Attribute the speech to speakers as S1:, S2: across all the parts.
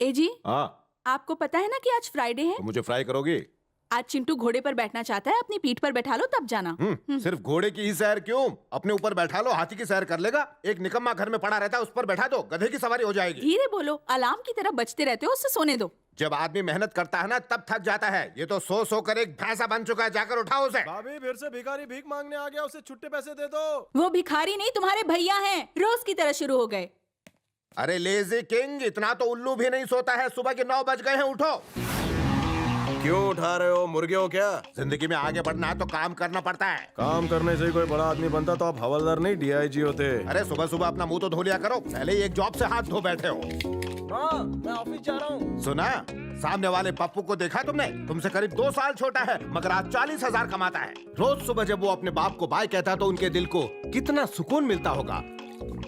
S1: ए जी,
S2: हाँ,
S1: आपको पता है ना कि आज फ्राइडे है।
S2: तो मुझे फ्राई करोगी?
S1: आज चिंटू घोड़े पर बैठना चाहता है, अपनी पीठ पर बैठा लो तब जाना।
S2: सिर्फ घोड़े की ही सैर क्यों? अपने ऊपर बैठा लो, हाथी की सैर कर लेगा। एक निकम्मा घर में पड़ा रहता है, उस पर बैठा दो, गधे की सवारी हो जाएगी।
S1: धीरे बोलो, अलार्म की तरह बजते रहते हो, उससे सोने दो।
S2: जब आदमी मेहनत करता है ना तब थक जाता है। ये तो सो कर एक भैंसा बन चुका है। जाकर उठाओ उसे।
S3: भाभी फिर से भिखारी भीख मांगने आ गया, उसे छुट्टे पैसे दे दो।
S1: वो भिखारी नहीं, तुम्हारे भैया हैं, रोज की तरह शुरू हो गए।
S2: अरे लेजी किंग, इतना तो उल्लू भी नहीं सोता है। सुबह के 9 बज गए हैं, उठो।
S3: क्यों उठा रहे हो, मुर्गे हो क्या?
S2: जिंदगी में आगे बढ़ना है तो काम करना पड़ता है।
S3: काम करने से ही कोई बड़ा आदमी बनता तो आप हवलदार नहीं डीआईजी होते।
S2: अरे सुबह सुबह अपना मुंह तो धो लिया करो। पहले ही एक जॉब से हाथ धो बैठे हो।
S3: हाँ, मैं ऑफिस जा रहा हूँ।
S2: सुना, सामने वाले पप्पू को देखा तुमने? तुमसे करीब 2 साल छोटा है, मगर आज 40,000 कमाता है। रोज सुबह जब वो अपने बाप को बाय कहता तो उनके दिल को कितना सुकून मिलता होगा।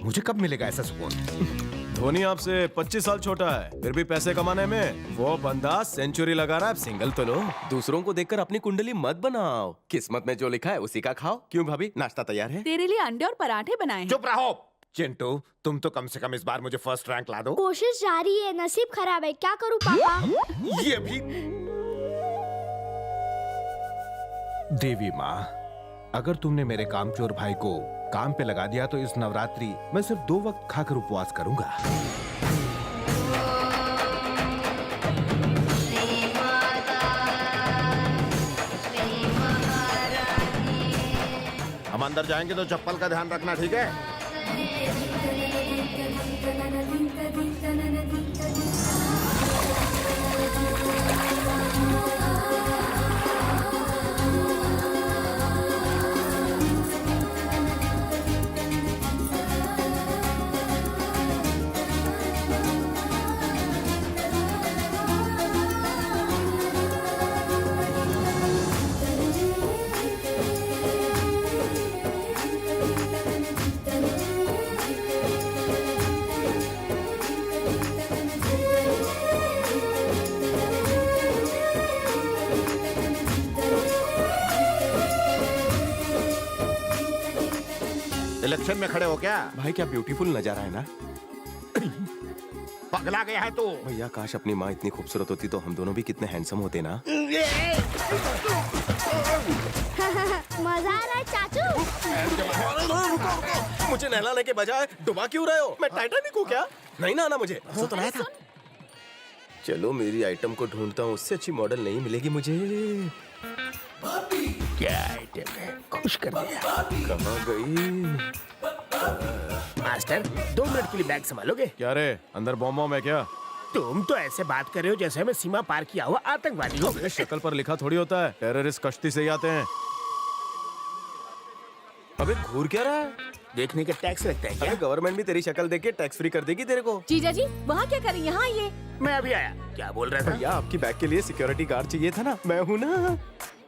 S2: मुझे कब मिलेगा ऐसा सुकून?
S3: धोनी आपसे 25 साल छोटा है, फिर भी पैसे कमाने में वो बंदा सेंचुरी लगा रहा है। सिंगल तो लो।
S4: दूसरों को देखकर अपनी कुंडली मत बनाओ, किस्मत में जो लिखा है उसी का खाओ। क्यों भाभी, नाश्ता तैयार है?
S1: तेरे लिए अंडे और पराठे बनाए हैं।
S2: चुप रहो चिंटू, तुम तो कम से कम इस बार मुझे फर्स्ट रैंक ला दो।
S5: कोशिश जारी है, नसीब खराब है, क्या करूं पापा?
S2: ये भी देवी माँ, अगर तुमने मेरे कामचोर भाई को काम पे लगा दिया तो इस नवरात्रि मैं सिर्फ 2 वक्त खाकर उपवास करूंगा। हम अंदर जाएंगे तो चप्पल का ध्यान रखना, ठीक है? इलेक्शन में खड़े हो क्या?
S4: भाई क्या ब्यूटीफुल नजारा है ना।
S2: पगला गया है तू।
S4: भैया काश अपनी माँ इतनी खूबसूरत होती तो हम दोनों भी कितने हैंडसम होते ना।
S5: मजा आ रहा है चाचू।
S4: मुझे नहलाने के बजाय डुबा क्यों रहे हो? मैं टाइटैनिक हूँ क्या? नहीं ना आना मुझे। तो नहीं था। चलो मेरी आइटम को ढूंढता हूँ, उससे अच्छी मॉडल नहीं मिलेगी मुझे।
S6: क्या आइटम है? खुश कर दिया।
S4: कहाँ गई?
S6: मास्टर 2 मिनट के लिए बैग संभालोगे?
S3: क्या रे, अंदर बॉम्ब है क्या?
S6: तुम तो ऐसे बात कर रहे हो जैसे मैं सीमा पार किया हुआ आतंकवादी हो।
S3: मेरे शक्ल पर लिखा थोड़ी होता है, टेररिस्ट कश्ती से ही आते हैं।
S4: अबे घूर क्या रहा है?
S6: देखने के टैक्स लगता है क्या?
S4: अरे गवर्नमेंट भी तेरी शक्ल देख के टैक्स फ्री कर देगी तेरे को।
S1: जीजा जी, वहाँ क्या करें? यहाँ आइए।
S6: मैं अभी आया। क्या बोल रहा था?
S4: भैया आपकी बैग के लिए सिक्योरिटी गार्ड चाहिए था ना, मैं हूँ ना।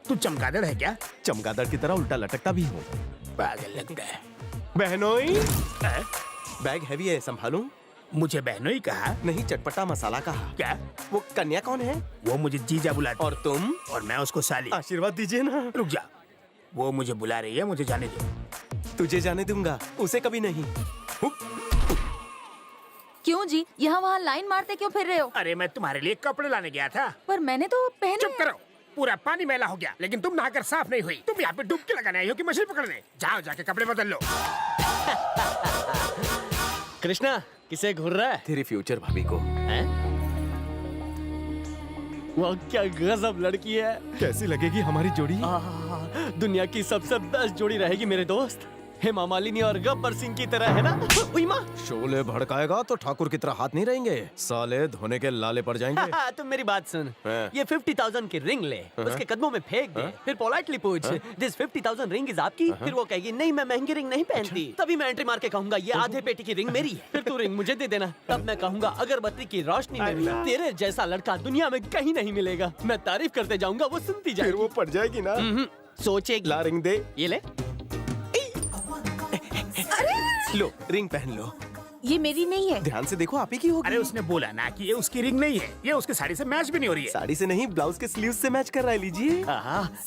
S6: तू चमगादड़ है क्या?
S4: चमगादड़ की तरह उल्टा लटकता भी हूँ।
S6: पागल लगता है।
S4: बहनोई,
S6: हैं?
S4: बैग हैवी है, संभालूं?
S6: मुझे बहनोई कहा?
S4: नहीं, चटपटा मसाला कहा।
S6: क्या?
S4: वो कन्या कौन है?
S6: वो मुझे जीजा बुलाती
S4: और तुम?
S6: और मैं उसको साली।
S4: आशीर्वाद दीजिए ना।
S6: रुक जा, वो मुझे बुला रही है, मुझे जाने दो।
S4: तुझे जाने दूंगा, उसे कभी नहीं।
S1: क्यों जी, यहाँ वहाँ लाइन मारते क्यों फिर रहे हो?
S6: अरे मैं तुम्हारे लिए कपड़े लाने गया था।
S1: पर मैंने तो पहने
S6: चुप करो, पूरा पानी मैला हो गया, लेकिन तुम नहाकर साफ नहीं हुई। तुम यहाँ पे डुबकी लगाने आई हो कि मछली पकड़ने? जाओ जाके कपड़े बदल लो।
S7: कृष्णा, किसे घूर रहा है?
S4: तेरी फ्यूचर भाभी को।
S7: हैं? वो क्या गजब लड़की है।
S3: कैसी लगेगी हमारी जोड़ी?
S7: दुनिया की सबसे बेस्ट जोड़ी रहेगी मेरे दोस्त। हेमा मालिनी और गब्बर सिंह की तरह है ना? उई माँ।
S3: शोले भड़काएगा तो ठाकुर की तरह हाथ नहीं रहेंगे, साले धोने के लाले पड़ जाएंगे।
S7: तुम मेरी बात सुन,
S4: हाँ।
S7: ये 50,000 की रिंग ले, उसके कदमों में फेंक दे, फिर पोलाइटली पूछ, दिस 50,000 रिंग इज आपकी? फिर वो कहेगी नहीं, मैं महंगी रिंग नहीं पहनती। तभी मैं एंट्री मार के कहूंगा ये आधे पेटी की रिंग मेरी है। फिर तू रिंग मुझे दे देना। तब मैं कहूंगा अगरबत्ती की रोशनी में भी तेरे जैसा लड़का दुनिया में कहीं नहीं मिलेगा। मैं तारीफ करते जाऊंगा, वो सुनती
S4: फिर
S7: जाएगी।
S4: वो पड़ जाएगी ना।
S7: सोचेगी।
S4: ला रिंग दे।
S7: ये ले।
S4: लो रिंग पहन लो।
S1: ये मेरी नहीं है।
S4: ध्यान से देखो, आप ही की होगी।
S6: अरे उसने बोला ना कि ये उसकी रिंग नहीं है, ये उसकी साड़ी से मैच भी नहीं हो रही है।
S4: साड़ी से नहीं, ब्लाउज के स्लीव से मैच कर रहा है, लीजिए।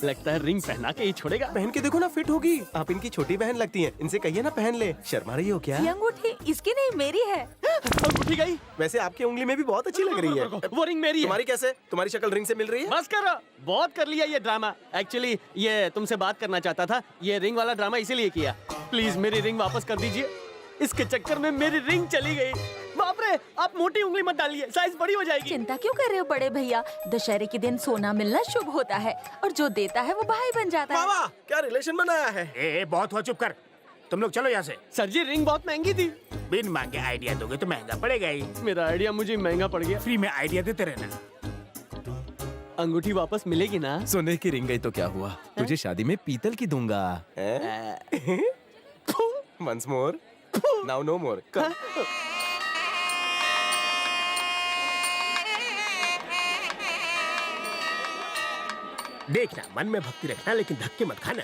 S7: लगता है रिंग पहना के ही छोड़ेगा।
S4: पहन के देखो ना, फिट होगी। आप इनकी छोटी बहन लगती हैं, इनसे कहिए ना पहन ले। शर्मा रही हो क्या?
S1: ये अंगूठी इसकी नहीं, मेरी है।
S7: अंगूठी गई।
S4: वैसे आपकी उंगली में भी बहुत अच्छी लग रही है।
S7: वो रिंग मेरी है।
S4: तुम्हारी कैसे? तुम्हारी शक्ल रिंग से मिल रही है?
S7: बस करो, बहुत कर लिया ये ड्रामा। एक्चुअली ये तुमसे बात करना चाहता था। ये रिंग वाला ड्रामा इसीलिए किया। प्लीज मेरी रिंग वापस कर दीजिए। इसके चक्कर में मेरी रिंग चली गई। बाप रे, आप मोटी उंगली मत डालिए, साइज बड़ी हो जाएगी।
S1: चिंता क्यों कर रहे हो बड़े भैया? दशहरे के दिन सोना मिलना शुभ होता है और जो देता है वो भाई बन जाता है।
S4: बाबा, क्या रिलेशन बनाया है?
S6: ए बहुत हुआ, चुप कर। तुम लोग चलो यहाँ से।
S7: सर जी, रिंग बहुत महंगी थी।
S6: बिन मांगे आइडिया दोगे तो महंगा पड़ेगा ही।
S7: मेरा आइडिया मुझे महंगा पड़ गया।
S6: फ्री में आइडिया देते रहना।
S7: अंगूठी वापस मिलेगी ना?
S3: सोने की रिंग गई तो क्या हुआ, तुझे शादी में पीतल की दूंगा।
S4: Once more. Now no more. Come.
S6: देखना, मन में भक्ति रखना, लेकिन धक्के मत खाना।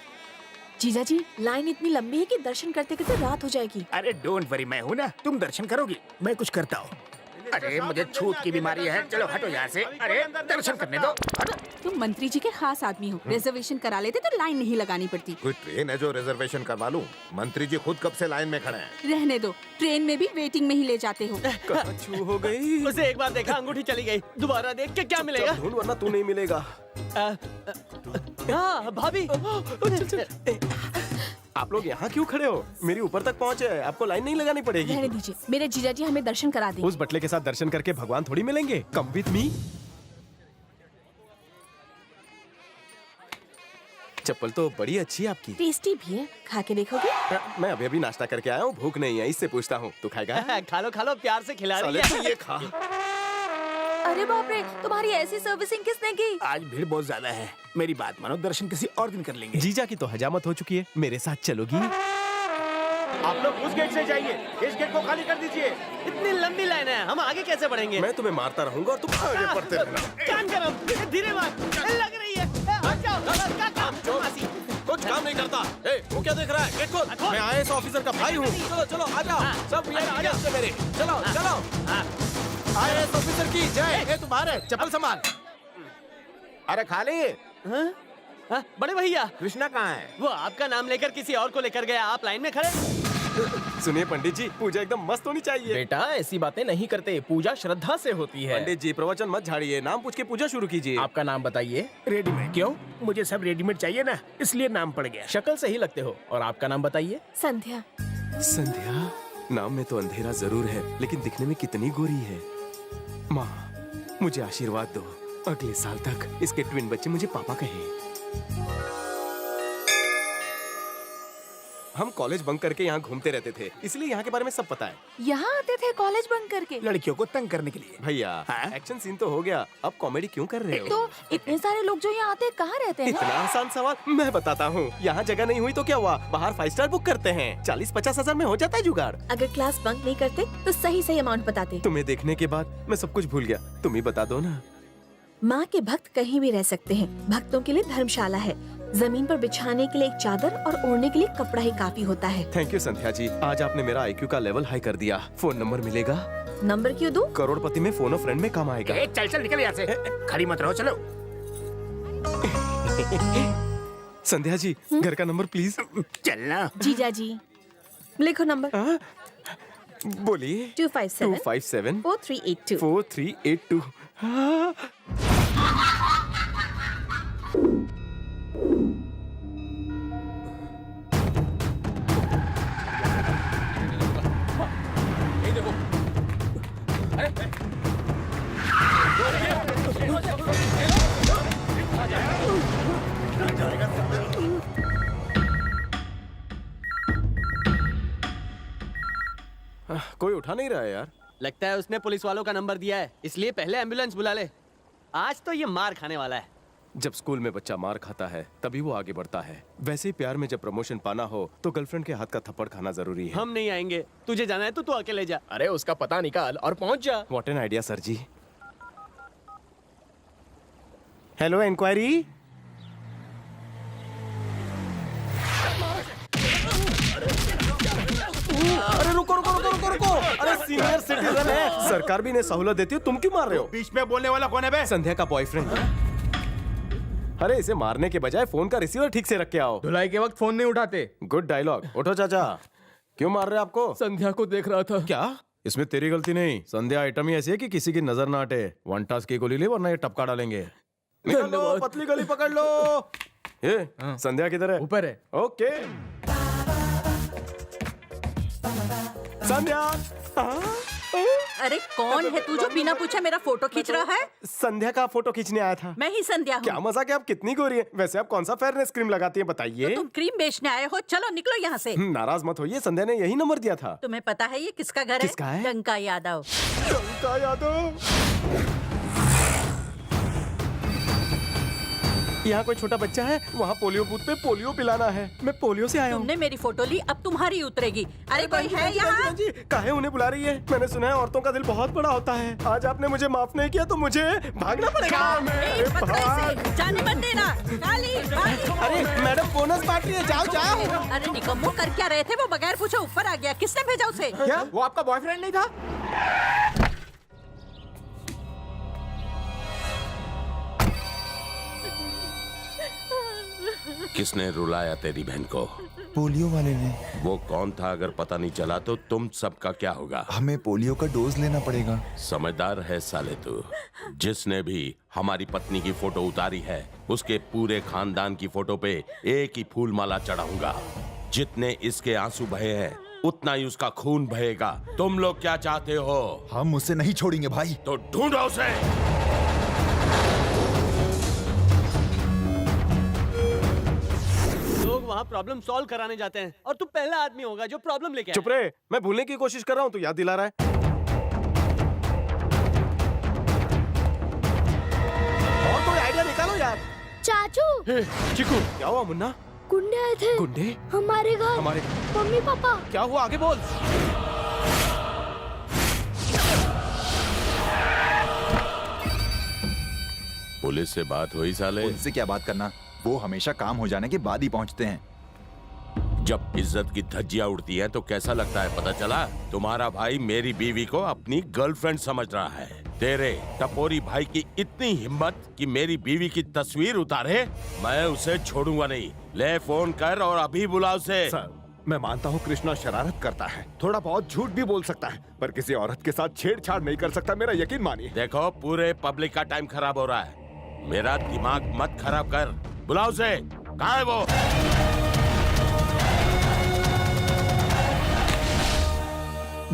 S1: जीजा जी, लाइन इतनी लंबी है कि दर्शन करते करते रात हो जाएगी।
S6: अरे डोंट वरी, मैं हूँ ना, तुम दर्शन करोगी, मैं कुछ करता हूँ। अरे मुझे छूत की बीमारी है, चलो हटो यहाँ से। अरे दर्शन करने दो, हटो।
S1: तुम मंत्री जी के खास आदमी हो, रिजर्वेशन करा लेते तो लाइन नहीं लगानी पड़ती।
S2: कोई ट्रेन है जो रिजर्वेशन करवा लूं? मंत्री जी खुद कब से लाइन में खड़े हैं।
S1: रहने दो, ट्रेन में भी वेटिंग में ही ले जाते हो।
S4: छू हो गई।
S7: उसे एक बार देखा, अंगूठी चली गई। दोबारा देख के क्या मिलेगा?
S4: ढूंढ, वरना तू नहीं मिलेगा।
S7: हाँ भाभी।
S4: आप लोग यहाँ क्यों खड़े हो? मेरी ऊपर तक पहुँचे, आपको लाइन नहीं लगानी पड़ेगी।
S1: रहने दीजिए, मेरे जीजा जी हमें दर्शन करा दें।
S3: उस बटले के साथ दर्शन करके भगवान थोड़ी मिलेंगे। Come with me.
S4: चप्पल तो बड़ी अच्छी है आपकी।
S1: टेस्टी भी है, खा के देखोगे?
S4: मैं अभी अभी नाश्ता करके आया हूँ, भूख नहीं है, इससे पूछता हूँ। तू खाएगा?
S7: खा लो, प्यार से खिला रही
S4: साले
S7: है।
S4: तू ये खा।
S1: अरे बाप रे, तुम्हारी ऐसी सर्विसिंग किसने की?
S6: आज भीड़ बहुत ज्यादा है, मेरी बात मानो, दर्शन किसी और दिन कर लेंगे।
S3: जीजा की तो हजामत हो चुकी है, मेरे साथ चलोगी?
S2: आप लोग उस गेट से जाइए, इस गेट को खाली कर दीजिए।
S7: इतनी लंबी लाइन है, हम आगे कैसे बढ़ेंगे?
S4: मैं तुम्हें मारता रहूंगा और तुम आगे बढ़ते रहना।
S7: कान गरम, धीरे मार, लग रही है। हट जाओ, क्या काम? मासी,
S4: कुछ काम नहीं करता। ए, वो क्या देख रहा है? गेट खोल। मैं आईएएस ऑफिसर का भाई हूँ। चलो चलो, आ जाओ। सब आ जाओ मेरे। चलो चलो। आईएएस ऑफिसर की जय। ए, तुम्हारे चप्पल संभाल।
S2: अरे खाली।
S7: हाँ, बड़े भैया,
S2: कृष्णा कहाँ है?
S7: वो आपका नाम लेकर किसी और को लेकर गया, आप लाइन में खड़े।
S4: सुनिए पंडित जी, पूजा एकदम मस्त होनी चाहिए।
S8: बेटा ऐसी बातें नहीं करते, पूजा श्रद्धा से होती है।
S4: पंडित जी, प्रवचन मत झाड़िए, नाम पूछ के पूजा शुरू कीजिए।
S8: आपका नाम बताइए।
S6: रेडीमेड। क्यों? मुझे सब रेडीमेड चाहिए ना, इसलिए नाम पड़ गया।
S8: शक्ल से ही लगते हो। और आपका नाम बताइए।
S1: संध्या।
S4: संध्या? नाम में तो अंधेरा जरूर है, लेकिन दिखने में कितनी गोरी है। माँ, मुझे आशीर्वाद दो, अगले साल तक इसके ट्विन बच्चे मुझे पापा कहे। हम कॉलेज बंक करके यहाँ घूमते रहते थे, इसलिए यहाँ के बारे में सब पता है।
S1: यहाँ आते थे कॉलेज बंक करके?
S6: लड़कियों को तंग करने के लिए।
S4: भैया,
S6: हाँ?
S4: एक्शन सीन तो हो गया, अब कॉमेडी क्यों कर रहे हो?
S1: तो इतने सारे लोग जो यहाँ आते हैं कहाँ रहते हैं?
S4: इतना आसान सवाल, मैं बताता हूँ। यहाँ जगह नहीं हुई तो क्या हुआ, बाहर 5 स्टार बुक करते हैं, 40-50 हजार में हो जाता है जुगाड़।
S5: अगर क्लास बंक नहीं करते तो सही सही अमाउंट बताते।
S4: तुम्हें देखने के बाद मैं सब कुछ भूल गया, तुम ही बता दो ना।
S5: माँ के भक्त कहीं भी रह सकते हैं, भक्तों के लिए धर्मशाला है। जमीन पर बिछाने के लिए एक चादर और ओढ़ने के लिए कपड़ा ही काफी होता है।
S4: थैंक यू संध्या जी, आज आपने मेरा आईक्यू का लेवल हाई कर दिया। फोन नंबर मिलेगा?
S5: नंबर क्यों दूं?
S4: करोड़पति में फोन फ्रेंड में काम आएगा।
S6: ए, चल चल निकल यहाँ से, खड़ी मत रहो, चलो।
S4: संध्या जी, घर का नंबर प्लीज।
S6: चलना।
S5: जीजा जी लिखो नंबर।
S4: बोलिए।
S5: 257
S4: 257
S5: 4382।
S4: 4382। कोई उठा नहीं रहा है यार।
S7: लगता है उसने पुलिस वालों का नंबर दिया है, इसलिए पहले एम्बुलेंस बुला ले। आज तो ये मार खाने वाला है।
S4: जब स्कूल में बच्चा मार खाता है तभी वो आगे बढ़ता है। वैसे ही प्यार में जब प्रमोशन पाना हो तो गर्लफ्रेंड के हाथ का थप्पड़ खाना जरूरी है।
S7: हम नहीं आएंगे, तुझे जाना है तो तू अकेले जा।
S8: अरे उसका पता निकाल और पहुंच जा।
S4: What an idea sir ji. Hello, inquiry. अरे रुको रुको रुको रुको रुको। अरे सीनियर सिटीजन है, सरकार भी इन्हें सहूलत देती है, तुम क्यों मार रहे हो?
S2: बीच में बोलने वाला कौन है बे?
S4: संध्या का बॉयफ्रेंड। अरे इसे मारने के बजाय फोन का रिसीवर ठीक से रख के आओ।
S8: धुलाई के वक्त फोन नहीं उठाते।
S4: Good dialogue. उठो चाचा। क्यों मार रहे आपको?
S8: संध्या को देख रहा था।
S4: क्या?
S3: इसमें तेरी गलती नहीं, संध्या आइटम ही ऐसी है कि किसी की नजर ना हटे। वन टास्क की गोली ले वरना ये टपका डालेंगे। निकल लो, पतली गली पकड़ लो। ये संध्या किधर है?
S8: ऊपर है।
S3: ओके संध्या।
S1: अरे कौन है तू जो बिना पूछे मेरा फोटो खींच रहा है?
S3: संध्या का फोटो खींचने आया था।
S1: मैं ही संध्या
S3: क्या
S1: हूँ।
S3: मजाक है, आप कितनी गोरी है। वैसे आप कौन सा फेयरनेस क्रीम लगाती है बताइए।
S1: तुम क्रीम बेचने आए हो, चलो निकलो यहाँ से।
S3: नाराज मत होइए, संध्या ने यही नंबर दिया था।
S1: तुम्हें पता है ये किसका घर है?
S3: किसका है?
S1: डंका यादव।
S3: डंका यादव। यहाँ कोई छोटा बच्चा है, वहाँ पोलियो बूथ पे पोलियो पिलाना है। मैं पोलियो से आया हूँ।
S1: तुमने मेरी फोटो ली, अब तुम्हारी उतरेगी। अरे कोई है यहाँ?
S3: काहे उन्हें बुला रही है? मैंने सुना है औरतों का दिल बहुत बड़ा होता है। आज आपने मुझे माफ नहीं किया तो मुझे भागना पड़ेगा।
S1: ए, पकड़ो इसे, जाने मत देना। काली, भाग।
S3: अरे मैडम बोनस पार्टी है, जाओ जाओ।
S1: अरे निकम्मो, कर क्या रहे थे? वो बगैर पूछे ऊपर आ गया, किसने भेजा उसे?
S6: क्या वो आपका बॉयफ्रेंड नहीं था?
S9: किसने रुलाया तेरी बहन को?
S10: पोलियो वाले ने।
S9: वो कौन था अगर पता नहीं चला तो तुम सबका क्या होगा?
S10: हमें पोलियो का डोज लेना पड़ेगा।
S9: समझदार है साले तू। जिसने भी हमारी पत्नी की फोटो उतारी है उसके पूरे खानदान की फोटो पे एक ही फूल माला चढ़ाऊंगा। जितने इसके आंसू बहे हैं उतना ही उसका खून बहेगा। तुम लोग क्या चाहते हो?
S10: हम उसे नहीं छोड़ेंगे भाई।
S9: तो ढूंढो उसे।
S7: लोग वहाँ प्रॉब्लम सॉल्व कराने जाते हैं और तू पहला आदमी होगा जो प्रॉब्लम लेके आया।
S3: चुप रहे, मैं भूलने की कोशिश कर रहा हूँ, तू याद दिला रहा है। और कोई आइडिया निकालो यार।
S11: चाचू,
S3: चिकू, क्या हुआ मुन्ना?
S11: गुंडे आए थे
S3: गुंडे?
S11: हमारे घर।
S3: हमारे
S11: मम्मी पापा।
S3: क्या हुआ, आगे बोल।
S9: पुलिस से बात हुई साले?
S10: उनसे क्या बात करना, वो हमेशा काम हो जाने के बाद ही पहुंचते हैं।
S9: जब इज्जत की धज्जियां उड़ती हैं तो कैसा लगता है पता चला? तुम्हारा भाई मेरी बीवी को अपनी गर्लफ्रेंड समझ रहा है। तेरे टपोरी भाई की इतनी हिम्मत कि मेरी बीवी की तस्वीर उतारे? मैं उसे छोड़ूंगा नहीं। ले फोन कर और अभी बुलाओ उसे।
S2: सर, मैं मानता हूँ कृष्णा शरारत करता है, थोड़ा बहुत झूठ भी बोल सकता है, पर किसी औरत के साथ छेड़छाड़ नहीं कर सकता, मेरा यकीन मानिए।
S9: देखो पूरे पब्लिक का टाइम खराब हो रहा है, मेरा दिमाग मत खराब कर। बुलाओ उसे। कहाँ है वो?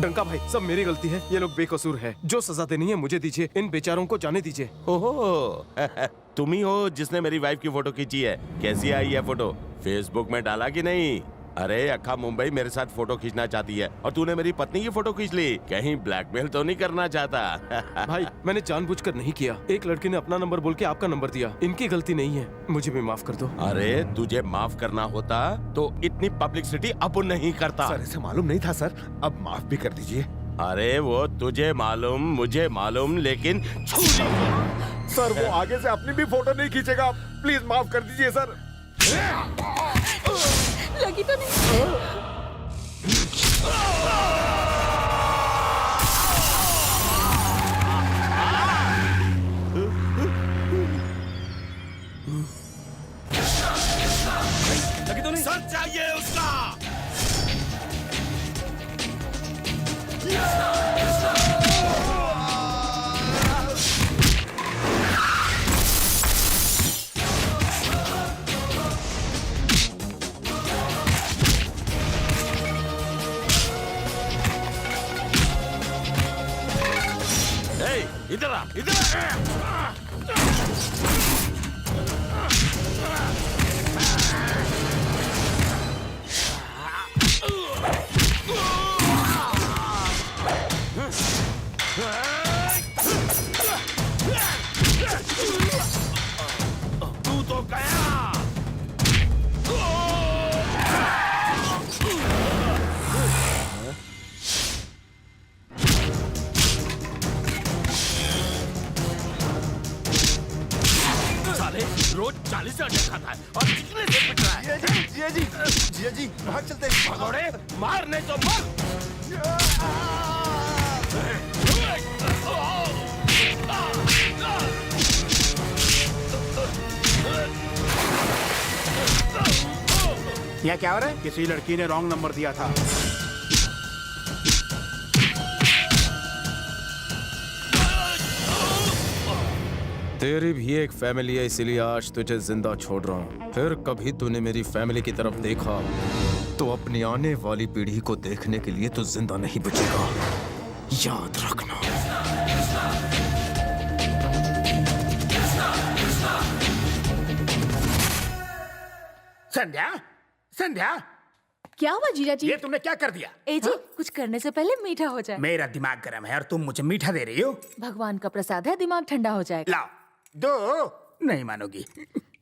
S3: डंका भाई, सब मेरी गलती है। ये लोग बेकसूर है। जो सजा देनी है मुझे दीजिए, इन बेचारों को जाने दीजिए।
S9: ओहो तुम ही हो जिसने मेरी वाइफ की फोटो खींची है। कैसी आई है फोटो? फेसबुक में डाला कि नहीं? अरे अक्खा मुंबई मेरे साथ फोटो खींचना चाहती है और तूने मेरी पत्नी की फोटो खींच ली। कहीं ब्लैकमेल तो नहीं करना चाहता?
S3: भाई मैंने जानबूझकर नहीं किया। एक लड़के ने अपना नंबर बोल के आपका नंबर दिया। इनकी गलती नहीं है, मुझे भी माफ कर दो।
S9: अरे तुझे माफ करना होता तो इतनी पब्लिसिटी अब नहीं करता।
S2: सर इसे मालूम नहीं था सर, अब माफ भी कर दीजिए।
S9: अरे वो तुझे मालूम मुझे मालूम, लेकिन
S2: सर वो आगे से अपनी भी फोटो नहीं खींचेगा, प्लीज माफ कर दीजिए सर।
S1: लगी तो नहीं?
S9: लगी तो नहीं? सच चाहिए उसका। इधर आ, इधर आ। तू तो गया। रोज 40 अंडे खाता है और कितने से पिट रहा है?
S10: जिया जी भाग चलते हैं।
S9: भगोड़े मार नहीं तो मर।
S6: यहाँ क्या हो रहा है? किसी लड़की ने रॉन्ग नंबर दिया था।
S3: तेरी भी एक फैमिली है, इसीलिए आज तुझे जिंदा छोड़ रहा हूँ। फिर कभी तूने मेरी फैमिली की तरफ देखा तो अपनी आने वाली पीढ़ी को देखने के लिए तो जिंदा नहीं बचेगा, याद रखना।
S6: संध्या, संध्या,
S5: क्या हुआ जीजा जी?
S6: ये तुमने क्या कर दिया?
S1: ए जी, कुछ करने से पहले मीठा हो जाए।
S6: मेरा दिमाग गर्म है और तुम मुझे मीठा दे रही हो।
S1: भगवान का प्रसाद है, दिमाग ठंडा हो जाएगा।
S6: लाओ, दो। नहीं मानोगी।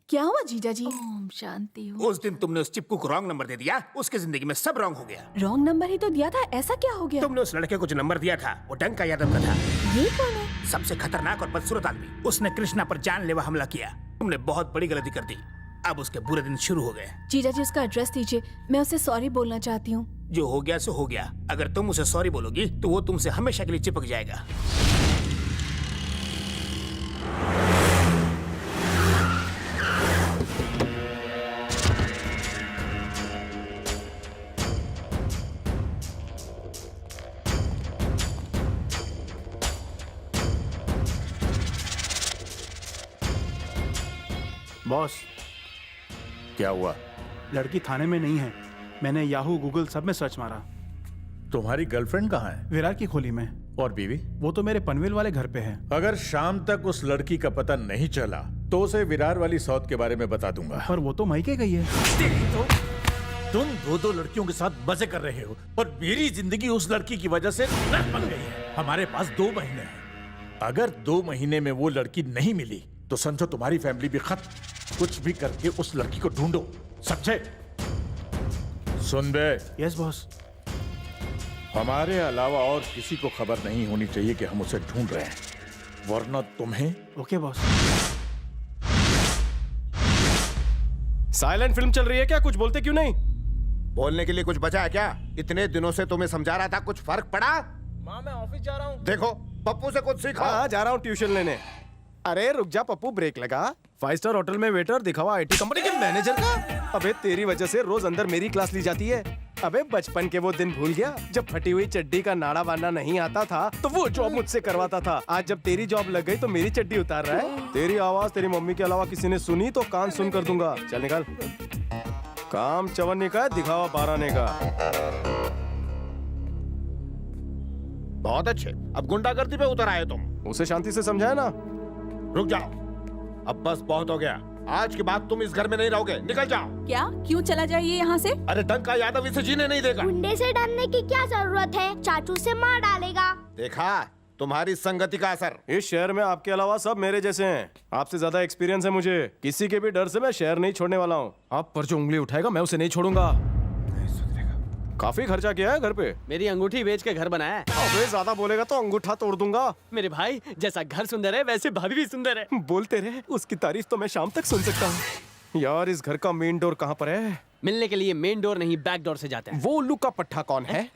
S5: क्या हुआ जीजा जी?
S1: ओम शांति हो।
S6: उस दिन तुमने उस चिपकू को रॉन्ग नंबर दे दिया, उसकी जिंदगी में सब रॉन्ग हो गया।
S5: रॉन्ग नंबर ही तो दिया था, ऐसा क्या हो गया?
S6: तुमने उस लड़के को जो नंबर दिया था वो डंका यादव का था।
S5: ये कौन है?
S6: सबसे खतरनाक और बदसूरत आदमी। उसने कृष्णा पर जानलेवा हमला किया। तुमने बहुत बड़ी गलती कर दी। अब उसके बुरे दिन शुरू हो गए।
S5: जीजा जी उसका एड्रेस दीजिए, मैं उसे सॉरी बोलना चाहती हूँ।
S6: जो हो गया सो हो गया। अगर तुम उसे सॉरी बोलोगी तो वो तुमसे हमेशा के लिए चिपक जाएगा।
S12: बॉस,
S9: क्या हुआ?
S12: लड़की थाने में नहीं है। मैंने याहू गूगल सब में सर्च मारा।
S13: तुम्हारी गर्लफ्रेंड कहाँ है?
S12: विरार की खोली में।
S13: और बीवी?
S12: वो तो मेरे पनवेल वाले घर पे है।
S13: अगर शाम तक उस लड़की का पता नहीं चला तो उसे विरार वाली सौत के बारे में बता दूंगा।
S12: पर वो तो मायके गई है।
S13: तो तुम दो लड़कियों के साथ मजे कर रहे हो और मेरी जिंदगी उस लड़की की वजह से नर्क बन गई है। हमारे पास 2 महीने हैं। अगर 2 महीने में वो लड़की नहीं मिली तो समझो तुम्हारी फैमिली भी खत्म। कुछ भी करके उस लड़की को ढूंढो, समझे? सुन बे।
S12: Yes boss.
S13: हमारे अलावा और किसी को खबर नहीं होनी चाहिए कि हम उसे ढूंढ रहे हैं, वरना तुम्हें।
S12: Okay boss.
S3: साइलेंट फिल्म चल रही है क्या? कुछ बोलते क्यों नहीं?
S2: बोलने के लिए कुछ बचा है क्या? इतने दिनों से तुम्हें समझा रहा था, कुछ फर्क पड़ा?
S8: माँ मैं ऑफिस जा रहा हूँ।
S2: देखो, पप्पू से कुछ सीखो।
S3: हाँ, जा रहा हूँ ट्यूशन लेने। अरे रुक जा पप्पू, ब्रेक लगा। 5 स्टार होटल में वेटर दिखावा आईटी कंपनी के मैनेजर का। अबे तेरी वजह से रोज अंदर मेरी क्लास ली जाती है। अबे बचपन के वो दिन भूल गया जब फटी हुई चड्डी का नाड़ा बांधना नहीं आता था तो वो जॉब मुझसे करवाता था। आज जब तेरी जॉब लग गई तो मेरी चड्डी उतार रहा है। तेरी आवाज तेरी मम्मी के अलावा किसी ने सुनी तो कान सुन कर दूंगा। चल निकल। काम चवन्नी का है, दिखावा 12 का।
S2: बहुत अच्छे, अब गुंडागर्दी पे उतर आए तुम।
S3: उसे शांति से समझाया ना।
S2: रुक जाओ, अब बस बहुत हो गया। आज के बाद तुम इस घर में नहीं रहोगे, निकल जाओ।
S1: क्या? क्यों चला जाइए यहाँ से?
S2: अरे डंका यादव इसे जीने नहीं देगा।
S11: गुंडे से डरने की क्या जरूरत है? चाचू से मार डालेगा।
S2: देखा तुम्हारी संगति का असर।
S3: इस शहर में आपके अलावा सब मेरे जैसे हैं। आपसे ज्यादा एक्सपीरियंस है मुझे। किसी के भी डर से मैं शहर नहीं छोड़ने वाला हूँ। आप पर जो उंगली उठाएगा मैं उसे नहीं छोड़ूंगा। काफी खर्चा किया है घर पे।
S7: मेरी अंगूठी बेच के घर बनाया है।
S3: अबे ज्यादा बोलेगा तो अंगूठा तोड़ दूंगा।
S7: मेरे भाई जैसा घर सुंदर है वैसे भाभी भी सुंदर है।
S3: बोलते रहे, उसकी तारीफ तो मैं शाम तक सुन सकता हूँ। यार इस घर का मेन डोर कहाँ पर है?
S7: मिलने के लिए मेन डोर नहीं बैक डोर से जाते हैं।
S3: वो उल्लू का पट्टा कौन है?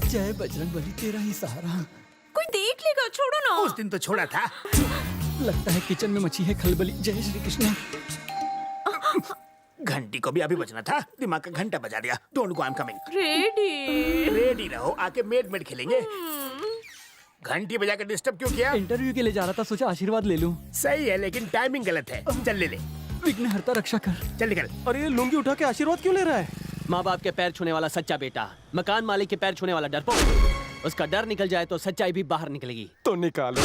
S8: जय बजरंगबली, तेरा ही सहारा।
S1: कोई देख लेगा, छोड़ो ना।
S6: उस दिन तो छोड़ा था।
S8: लगता है किचन में मची है खलबली। जय श्री कृष्ण।
S6: घंटी को भी अभी बजना था, दिमाग का घंटा बजा दिया। Don't go, I am coming.
S1: Ready
S6: ready रहो, आके मेड खेलेंगे। घंटी बजा के डिस्टर्ब क्यों किया?
S8: इंटरव्यू के लिए जा रहा था, सोचा आशीर्वाद ले लूं।
S6: सही है लेकिन टाइमिंग गलत है। चल ले ले।
S8: विघ्नहर्ता रक्षा कर।
S6: चल निकल।
S3: और ये लुंगी उठा के आशीर्वाद क्यों ले रहा है?
S7: माँ बाप के पैर छूने वाला सच्चा बेटा, मकान मालिक के पैर छूने वाला डरपोक। उसका डर निकल जाए तो सच्चाई भी बाहर निकलेगी।
S3: तो निकालो।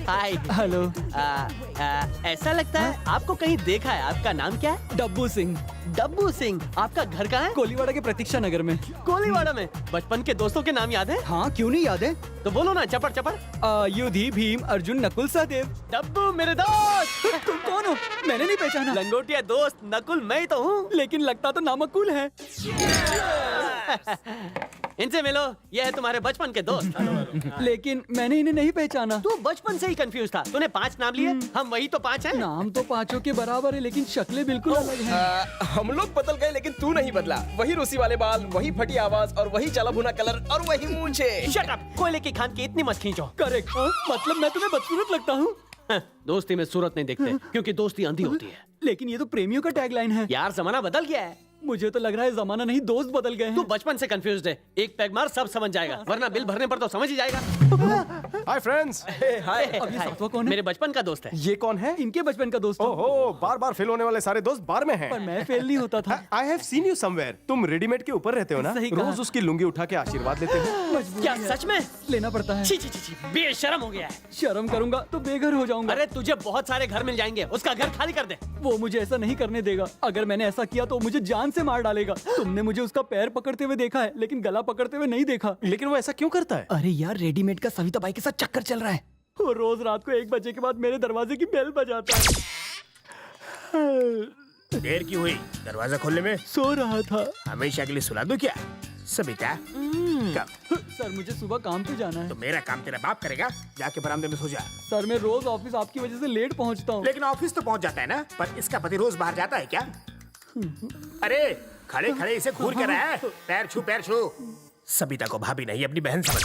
S7: हाय।
S8: हेलो।
S7: ऐसा लगता है आपको कहीं देखा है। आपका नाम क्या है?
S8: डब्बू सिंह।
S7: डब्बू सिंह। आपका घर कहाँ है?
S8: कोलीवाड़ा के प्रतीक्षा नगर में।
S7: कोलीवाड़ा में? बचपन के दोस्तों के नाम याद है?
S8: हाँ, क्यों नहीं याद है?
S7: तो बोलो ना, चपड़ चपड़।
S8: युधि, भीम, अर्जुन, नकुल, सहदेव।
S7: डब्बू मेरे दोस्त।
S8: तुम कौन हो? मैंने नहीं पहचाना।
S7: लंगोटिया दोस्त नकुल मैं ही तो हूँ।
S8: लेकिन लगता तो नामकुल है।
S7: इनसे मिलो, ये है तुम्हारे बचपन के दोस्त।
S8: लेकिन मैंने इन्हें नहीं पहचाना।
S7: तू बचपन से ही कंफ्यूज था। तूने 5 नाम लिए, हम वही तो 5 हैं।
S8: नाम तो 5 के बराबर है लेकिन शक्लें बिल्कुल अलग हैं।
S4: हम लोग बदल गए लेकिन तू नहीं बदला। वही रूसी वाले बाल, वही फटी आवाज और वही जला भुना कलर और वही मूंछें।
S7: Shut up! कोयले की खान की इतनी मत खींचो।
S8: करेक्ट। मतलब मैं तुम्हें बदसूरत लगता हूँ?
S7: दोस्ती में सूरत नहीं देखते क्योंकि दोस्ती अंधी होती है।
S8: लेकिन ये तो प्रेमियों का टैगलाइन है।
S7: यार जमाना बदल गया है।
S8: मुझे तो लग रहा है जमाना नहीं दोस्त बदल गए
S7: तू
S8: हैं।
S7: बचपन से कंफ्यूज्ड है। एक पैग मार सब समझ जाएगा, वरना बिल भरने पर तो समझ ही जाएगा।
S3: Hi friends.
S8: अब ये सातवां कौन है?
S7: मेरे बचपन का दोस्त है।
S3: ये कौन है?
S8: इनके बचपन का दोस्त हूँ।
S3: ओहो, बार बार फेल होने वाले सारे दोस्त बार में हैं।
S8: पर मैं फेल नहीं होता था।
S3: I have seen you somewhere. तुम रेडीमेड के ऊपर रहते हो ना?
S8: सही कहा।
S3: रोज उसकी लुंगी उठा के आशीर्वाद लेते हो।
S7: क्या सच में?
S8: लेना पड़ता है।
S7: छी छी छी छी, बेशरम हो गया है।
S8: शर्म करूंगा तो बेघर हो जाऊंगा।
S7: अरे तुझे बहुत सारे घर मिल जाएंगे, उसका घर खाली कर दे।
S8: वो मुझे ऐसा नहीं करने देगा। अगर मैंने ऐसा किया तो मुझे जान से मार डालेगा। तुमने मुझे उसका पैर पकड़ते हुए देखा है, लेकिन गला पकड़ते हुए नहीं देखा।
S3: लेकिन वो ऐसा क्यों करता है?
S8: अरे यार, रेडीमेड का सविता बाई के साथ चक्कर चल रहा है। वो रोज रात को 1 बजे के बाद मेरे दरवाजे की बेल बजाता है।
S6: देर क्यों हुई दरवाजा खोलने में?
S8: सो रहा था।
S6: हमेशा के लिए सुला दूं क्या? सबिता कब?
S8: सर मुझे सुबह काम पे जाना है।
S6: तो मेरा काम तेरा बाप करेगा, जाके बरामदे में सो जा।
S8: सर मैं रोज ऑफिस आपकी वजह से लेट पहुंचता हूँ।
S6: लेकिन ऑफिस तो पहुंच जाता है ना, पर इसका पति रोज बाहर जाता है क्या? अरे खड़े खड़े इसे घूर कर रहा है। पैर छू पैर छू। सबिता को भाभी नहीं अपनी बहन समझ।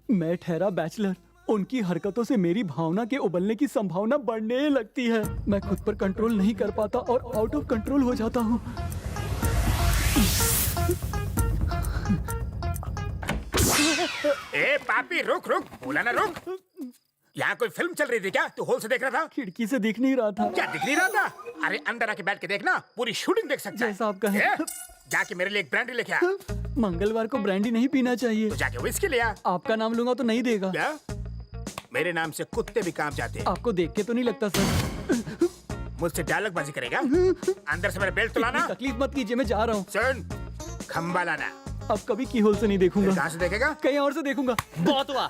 S8: मैं ठहरा बैचलर। उनकी हरकतों से मेरी भावना के उबलने की संभावना बढ़ने लगती है। मैं खुद पर कंट्रोल नहीं कर पाता और आउट ऑफ कंट्रोल हो जाता हूँ।
S6: ए पापी रुक रुक, बोला ना रुक। यहाँ कोई फिल्म चल रही थी क्या? तू हॉल से देख रहा था?
S8: खिड़की से दिख नहीं रहा था।
S6: क्या दिख नहीं रहा था? अरे अंदर आके बैठ के देखना, पूरी शूटिंग देख सकता है।
S8: जैसा आप कहें।
S6: ए, जाके मेरे लिए एक ब्रांडी लेके आ।
S8: मंगलवार को ब्रांडी नहीं पीना चाहिए।
S6: तो जाके विस्की ले आ।
S8: आपका नाम लूंगा तो नहीं देगा।
S6: क्या? मेरे नाम से कुत्ते भी कांप जाते हैं।
S8: आपको देख के तो नहीं लगता सर।
S6: मुझसे डायलॉगबाजी करेगा? अंदर से मेरा बेल्ट तो लाना।
S8: तकलीफ मत कीजिए, मैं जा रहा हूँ।
S6: सुन, खंबा लाना।
S8: अब कभी की होल से नहीं देखूंगा।
S6: कहाँ से देखेगा?
S8: कहीं और से देखूंगा।
S7: बहुत हुआ।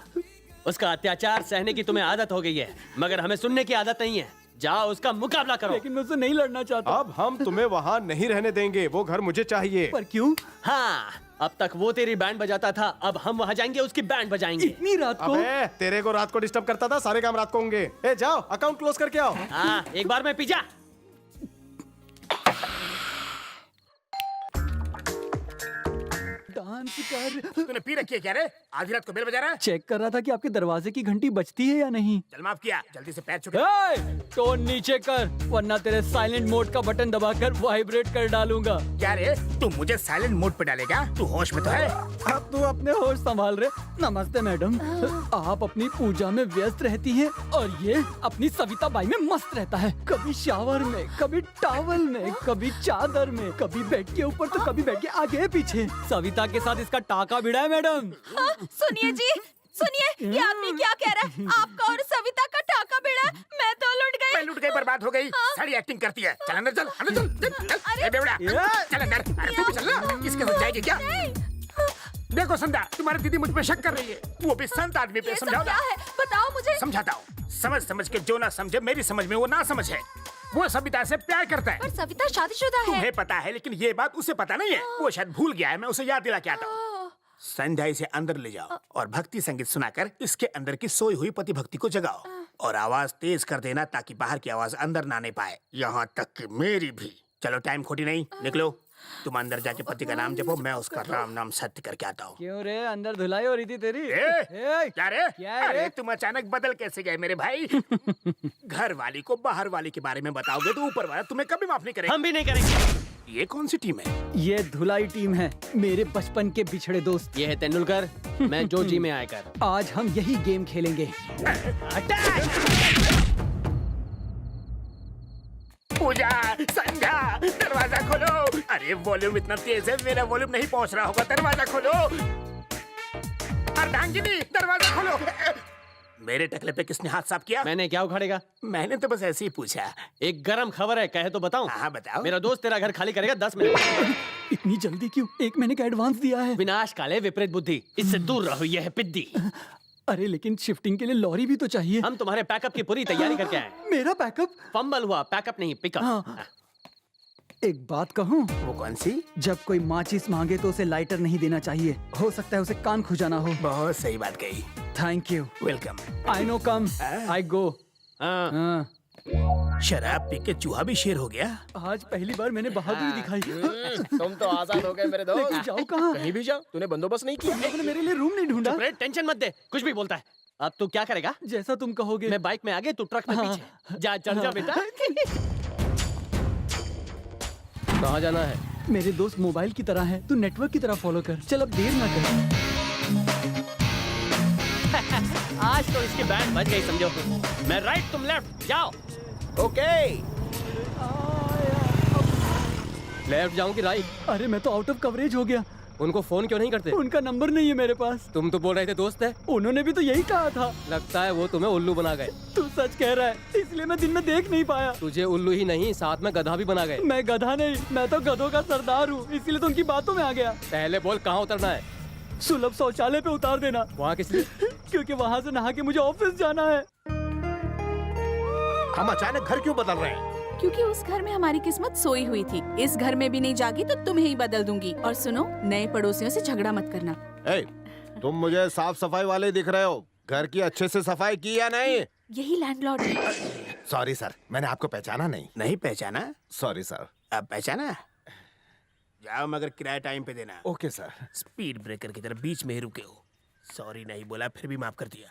S7: उसका अत्याचार सहने की तुम्हें आदत हो गई है, मगर हमें सुनने की आदत नहीं है। जाओ उसका मुकाबला करो।
S8: लेकिन मैं उससे नहीं लड़ना चाहता।
S3: अब हम तुम्हें वहाँ नहीं रहने देंगे। वो घर मुझे चाहिए।
S8: पर क्यों?
S7: हाँ, अब तक वो तेरी बैंड बजाता था, अब हम वहाँ जाएंगे उसकी बैंड बजाएंगे।
S8: इतनी रात को?
S3: अबे, तेरे को रात को डिस्टर्ब करता था, सारे काम रात को होंगे। ए जाओ, अकाउंट क्लोज करके आओ।
S7: हाँ, एक बार में पी जा।
S8: डांस कर।
S6: तूने पी रखी है क्या रे? आधी रात को बेल बजा रहा है?
S8: चेक कर रहा था कि आपके दरवाजे की घंटी बजती है या नहीं।
S6: चल माफ किया, जल्दी से पैर छू।
S8: टोन नीचे कर, वरना तेरे साइलेंट मोड का बटन दबाकर वाइब्रेट कर डालूंगा।
S6: क्या रे, तू मुझे साइलेंट मोड पे डालेगा? तू होश में तो है?
S8: अब तू अपने होश संभाल रहे। नमस्ते मैडम। आप अपनी पूजा में व्यस्त रहती हैं और ये अपनी सविता बाई में मस्त रहता है। कभी शावर में, कभी टॉवल में, कभी चादर में, कभी बेड के ऊपर तो कभी बेड के आगे पीछे। सविता के साथ इसका टाका भिड़ा है मैडम।
S1: सुनिए जी, सुनिए, ये आदमी क्या कह रहा है? आपका और सविता का टाका भिड़ा? मैं तो लुट गई।
S6: मैं लुट गई, बर्बाद हो गई। सारी एक्टिंग करती है। चल अंदर चल, अंदर चल, चल। ए बेवड़ा, चल अंदर। अरे तू भी चल ना, किसके साथ जाएगी क्या? देखो संध्या, तुम्हारी दीदी मुझ पे शक कर रही है। वो भी संत आदमी पे। समझाओ ना।
S1: बताओ मुझे।
S6: समझाता हूँ। समझ समझ के जो ना समझे, मेरी समझ में वो ना समझ है। वो सविता से प्यार करता है।
S1: पर सविता शादीशुदा है।
S6: तुम्हें पता है, लेकिन ये बात उसे पता नहीं है। वो शायद भूल गया है, मैं उसे याद दिला के आता हूँ। संध्या इसे अंदर ले जाओ और भक्ति संगीत सुनाकर इसके अंदर की सोई हुई पति भक्ति को जगाओ और आवाज तेज कर देना ताकि बाहर की आवाज अंदर ना आने पाए, यहाँ तक कि मेरी भी। चलो टाइम खोटी नहीं, निकलो। तुम अंदर जाके पति का नाम जपो, मैं उसका राम नाम सत्य करके आता हूँ।
S8: क्यों रे, अंदर धुलाई हो रही थी तेरी?
S6: क्या रे?
S8: क्या रे?
S6: अरे तुम अचानक बदल कैसे गए मेरे भाई? घर वाली को बाहर वाली के बारे में बताओगे तो ऊपर वाला तुम्हें कभी माफ नहीं करेगा।
S7: हम भी नहीं करेंगे।
S6: ये कौन सी टीम है?
S8: ये धुलाई टीम है, मेरे बचपन के बिछड़े दोस्त।
S7: ये है तेंदुलकर, मैं जोजी में आकर।
S8: आज हम यही गेम खेलेंगे।
S6: पूजा, संध्या, दरवाजा खोलो। अरे वॉल्यूम इतना तेज है, मेरा वॉल्यूम नहीं पहुंच रहा होगा। दरवाजा खोलो। अर्धांगिनी, दरवाजा खोलो। मेरे टकले पे किसने हाथ साफ किया?
S7: मैंने। क्या उखाड़ेगा?
S6: मैंने तो बस ऐसे ही पूछा।
S7: एक गरम खबर है, कहे तो बताऊं?
S6: हाँ बताओ।
S7: मेरा दोस्त तेरा घर खाली करेगा 10 मिनट।
S8: इतनी जल्दी क्यों? 1 महीने का एडवांस दिया है।
S7: विनाश काले विपरीत बुद्धि, इससे दूर रहो, ये है पिद्दी।
S8: अरे लेकिन शिफ्टिंग के लिए लॉरी भी तो चाहिए।
S7: हम तुम्हारे पैकअप की पूरी तैयारी करके आए।
S8: मेरा पैकअप?
S7: फंबल हुआ, पैकअप नहीं, पिकअप।
S8: हाँ। एक बात कहूँ?
S6: वो कौन सी?
S8: जब कोई माचिस मांगे तो उसे लाइटर नहीं देना चाहिए। हो सकता है उसे कान खुजाना हो।
S6: बहुत सही बात कही।
S8: Thank you.
S6: Welcome.
S8: I know, come I go.
S6: शराब पी के चूहा भी शेर हो गया।
S8: आज पहली बार मैंने बहादुरी दिखाई।
S3: तुम तो आजाद हो गए मेरे दोस्त।
S8: लेकिन जाओ कहाँ?
S3: कहीं भी जाओ, तूने बंदोबस्त नहीं किया।
S8: आपने मेरे लिए रूम नहीं ढूंढा?
S7: टेंशन मत दे, कुछ भी बोलता है। अब तू क्या करेगा?
S8: जैसा तुम कहोगे।
S7: मैं बाइक में आगे, तू ट्रक में पीछे। जा चल जा बेटा। कहाँ जाना है?
S8: मेरे दोस्त मोबाइल की तरह है, तू नेटवर्क की तरह फॉलो कर। चल अब देर ना कर।
S7: आज तो इसकी बैंड बज गई समझो। मैं राइट तुम लेफ्ट, जाओ।
S3: ओके।
S7: लेफ्ट जाऊं कि राइट?
S8: अरे मैं तो आउट ऑफ कवरेज हो गया।
S7: उनको फोन क्यों नहीं करते?
S8: उनका नंबर नहीं है मेरे पास।
S7: तुम तो बोल रहे थे दोस्त है।
S8: उन्होंने भी तो यही कहा था।
S7: लगता है वो तुम्हें उल्लू बना गए।
S8: तू सच कह रहा है, इसलिए मैं दिन में देख नहीं पाया।
S7: तुझे उल्लू ही नहीं, साथ में गधा भी बना गए।
S8: मैं गधा नहीं, मैं तो गधों का सरदार हूँ, इसीलिए तो उनकी बातों में आ गया।
S7: पहले बोल कहाँ उतरना है?
S8: सुलभ शौचालय पे उतार देना।
S7: वहाँ किस लिए?
S8: क्योंकि वहाँ से नहा के मुझे ऑफिस जाना है।
S2: हम अचानक घर क्यों बदल रहे हैं?
S1: क्योंकि उस घर में हमारी किस्मत सोई हुई थी। इस घर में भी नहीं जागी तो तुम्हें ही बदल दूंगी। और सुनो, नए पड़ोसियों से झगड़ा मत करना।
S2: ए, तुम मुझे साफ सफाई वाले दिख रहे हो। घर की अच्छे से सफाई की या नहीं?
S1: यही लैंडलॉर्ड है।
S2: सॉरी सर, मैंने आपको पहचाना नहीं।
S6: नहीं पहचाना?
S2: Sorry sir.
S6: अब पहचाना? जाओ मगर किराया टाइम पे देना।
S2: Okay sir.
S6: स्पीड ब्रेकर की तरह बीच में ही रुके हो। सॉरी नहीं बोला, फिर भी माफ कर दिया।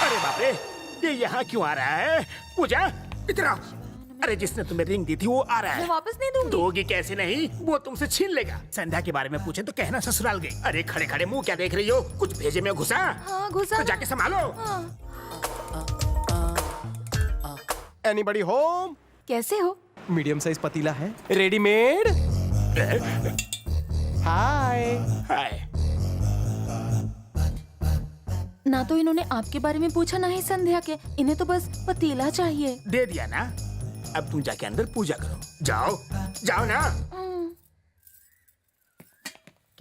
S6: अरे बाप रे, ये यहाँ क्यों आ रहा है? पूजा, इधर आओ। अरे जिसने तुम्हें रिंग दी थी वो आ रहा है।
S1: मैं वापस नहीं दूंगी।
S6: दोगी कैसे नहीं? वो तुमसे छीन लेगा। संध्या के बारे में पूछे तो कहना ससुराल गई। अरे खड़े खड़े मुंह क्या देख रही हो? कुछ भेजे में घुसा?
S1: हाँ, घुसा।
S6: तो जाके संभालो।
S3: Anybody home?
S1: कैसे हो?
S3: मीडियम साइज पतीला है, रेडीमेड। हाय।
S6: हाय।
S1: ना तो इन्होंने आपके बारे में पूछा, ना ही संध्या के। इन्हें तो बस पतीला चाहिए।
S6: दे दिया ना, अब तुम जाके अंदर पूजा करो। जाओ जाओ ना।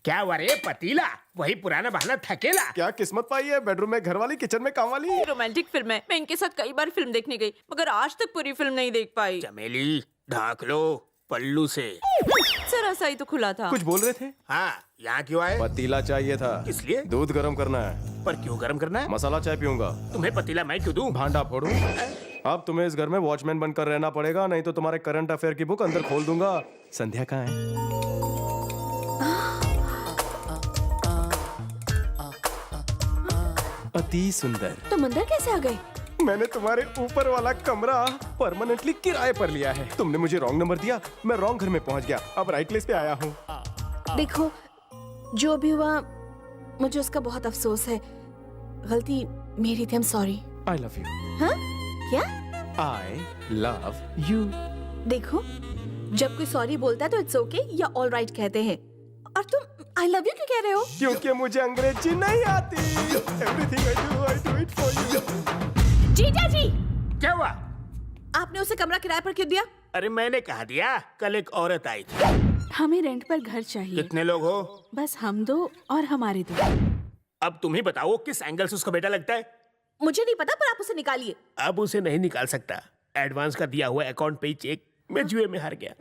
S6: क्या हुआ रे? पतीला? वही पुराना बहाना थकेला।
S3: क्या किस्मत पाई है, बेडरूम में घर वाली, किचन में काम वाली।
S1: रोमांटिक फिल्म है। मैं इनके साथ कई बार फिल्म देखने गई, मगर आज तक पूरी फिल्म नहीं देख पाई।
S6: चमेली, ढाक लो पल्लू से।
S1: जरा सा ही तो खुला था।
S3: कुछ बोल रहे थे?
S6: हाँ, यहाँ क्यों आए?
S3: पतीला चाहिए था।
S6: किस लिए?
S3: दूध गर्म करना है।
S6: पर क्यों गर्म करना है?
S3: मसाला चाय पीऊंगा।
S6: तुम्हें पतीला मैं क्यों दूं?
S3: भांडा फोड़ूं? अब तुम्हें इस घर में वॉचमैन बनकर रहना पड़ेगा, नहीं तो तुम्हारे करंट अफेयर की बुक अंदर खोल दूंगा। संध्या कहाँ है? अति सुंदर।
S5: तुम अंदर कैसे आ गए?
S3: मैंने तुम्हारे ऊपर वाला कमरा परमानेंटली किराए पर लिया है। तुमने मुझे रॉन्ग नंबर दिया, मैं रॉन्ग घर में पहुंच गया। अब राइट प्लेस पे आया हूँ।
S5: देखो, जो भी हुआ मुझे उसका बहुत अफसोस है। गलती मेरी थी। I'm sorry।
S3: I love you।
S5: हाँ? क्या?
S3: I love you।
S5: देखो, जब कोई सॉरी बोलता है तो इट्स ओके या ऑल राइट कहते हैं, और तुम आई लव यू क्यों कह रहे हो?
S3: क्योंकि मुझे अंग्रेजी नहीं आती। Everything I do it for you।
S5: जीजा जी,
S6: क्या हुआ?
S5: आपने उसे कमरा किराए पर क्यों दिया?
S6: अरे मैंने कहा दिया, कल एक औरत आई थी।
S1: हमें रेंट पर घर चाहिए।
S6: कितने लोग हो?
S1: बस हम दो और हमारे दो।
S6: अब तुम ही बताओ किस एंगल से उसका बेटा लगता है।
S5: मुझे नहीं पता, पर आप उसे निकालिए।
S6: अब उसे नहीं निकाल सकता। एडवांस का दिया हुआ अकाउंट पे चेक मैं जुए में हार गया।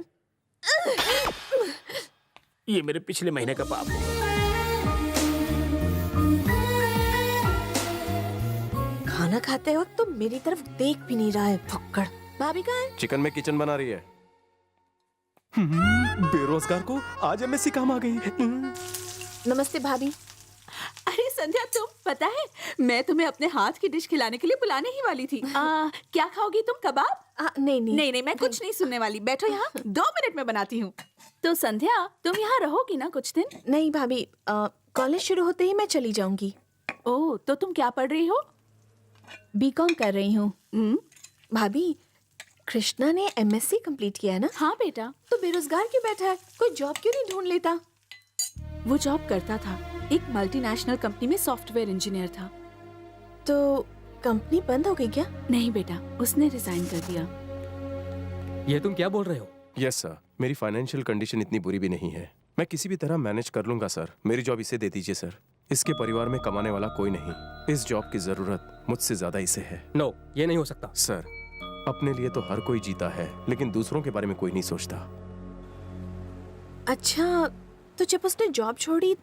S6: ये मेरे पिछले महीने का पाप होगा।
S5: खाना खाते वक्त तो मेरी तरफ देख भी नहीं रहा है, फक्कड़। भाभी कहाँ है?
S3: चिकन में किचन बना रही है। बेरोजगार को आज एमएससी काम आ गई।
S5: नमस्ते भाभी।
S1: अरे संध्या, तुम पता है मैं तुम्हें अपने हाथ की डिश खिलाने के लिए बुलाने ही वाली थी। क्या खाओगी तुम? कबाब?
S5: नहीं नहीं
S1: नहीं नहीं, मैं कुछ नहीं सुनने वाली। बैठो यहाँ, 2 मिनट में बनाती हूँ। तो संध्या, तुम यहाँ रहोगी ना कुछ दिन?
S5: नहीं भाभी, कॉलेज शुरू होते ही मैं चली जाऊंगी।
S1: ओह, तो तुम क्या पढ़ रही हो?
S5: बीकॉम कर रही हूँ। भाभी, कृष्णा ने एमएससी कंप्लीट किया है ना?
S1: हाँ बेटा।
S5: तो बेरोजगार क्यों बैठा है? कोई जॉब क्यों नहीं ढूंढ लेता?
S1: वो जॉब करता था, एक मल्टीनेशनल कंपनी में सॉफ्टवेयर इंजीनियर था।
S5: तो कंपनी बंद हो गई क्या?
S1: नहीं बेटा, उसने रिजाइन कर दिया।
S7: ये तुम क्या बोल रहे हो?
S3: यस सर, मेरी फाइनेंशियल कंडीशन इतनी बुरी भी नहीं है। मैं किसी भी तरह मैनेज कर लूंगा सर। मेरी जॉब इसे दे दीजिए सर। इसके परिवार में कमाने वाला कोई नहीं। इस जॉब की जरूरत मुझसे ज्यादा इसे है।
S7: नो, ये नहीं हो सकता
S3: सर। अपने लिए तो हर कोई जीता है, लेकिन दूसरों के बारे में कोई नहीं सोचता।
S5: अच्छा, तो जब उसने जॉब छोड़ी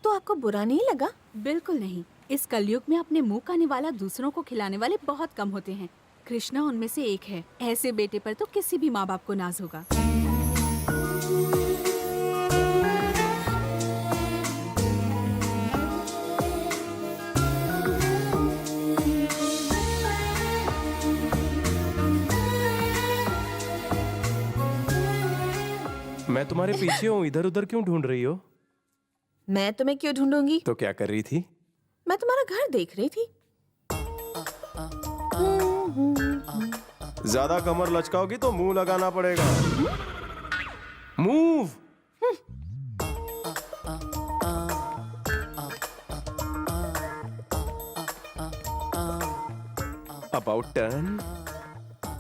S5: तो आपको बुरा नहीं लगा?
S1: बिल्कुल नहीं। इस कलयुग में अपने मुंह खाने वाला दूसरों को खिलाने वाले बहुत कम होते हैं। कृष्णा उनमें से एक है। ऐसे बेटे पर तो किसी भी माँ बाप को नाज होगा।
S3: मैं तुम्हारे पीछे हूँ, इधर उधर क्यों ढूंढ रही हो?
S5: मैं तुम्हें क्यों ढूंढूंगी?
S3: तो क्या कर रही थी?
S5: मैं तुम्हारा घर देख रही थी।
S3: ज्यादा कमर लचकाओगी तो मुंह लगाना पड़ेगा। Move. About turn.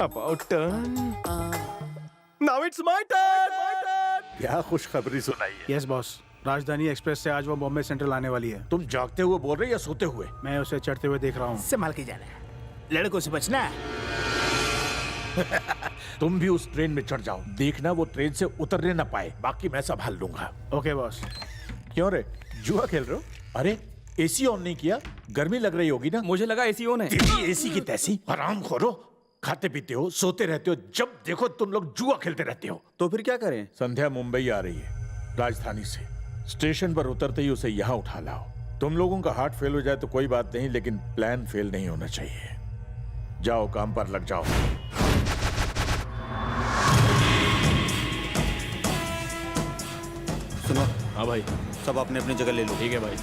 S3: About turn. Now it's my turn.
S13: क्या खुशखबरी सुनाई है?
S12: यस बॉस, राजधानी एक्सप्रेस से आज वो बॉम्बे सेंट्रल आने वाली है।
S13: तुम जागते हुए बोल रहे हो या सोते हुए?
S12: मैं उसे चढ़ते हुए देख रहा हूँ।
S6: संभाल के जाना, लड़कों से बचना।
S13: तुम भी उस ट्रेन में चढ़ जाओ, देखना वो ट्रेन से उतरने ना पाए, बाकी मैं संभाल लूंगा।
S12: Okay boss.
S13: क्यों रे, जुआ खेल रहे हो? अरे एसी ऑन नहीं किया, गर्मी लग रही होगी ना?
S8: मुझे लगा एसी ऑन है।
S13: तेरी एसी की तैसी, आराम करो। खाते पीते हो, सोते रहते हो, जब देखो तुम लोग जुआ खेलते रहते हो।
S12: तो फिर क्या करें?
S13: संध्या मुंबई आ रही है राजधानी से। स्टेशन पर उतरते ही उसे यहाँ उठा लाओ। तुम लोगों का हार्ट फेल हो जाए तो कोई बात नहीं, लेकिन प्लान फेल नहीं होना चाहिए। जाओ काम पर लग जाओ।
S12: सुनो। हाँ भाई, सब अपने अपनी जगह ले लो। ठीक है भाई।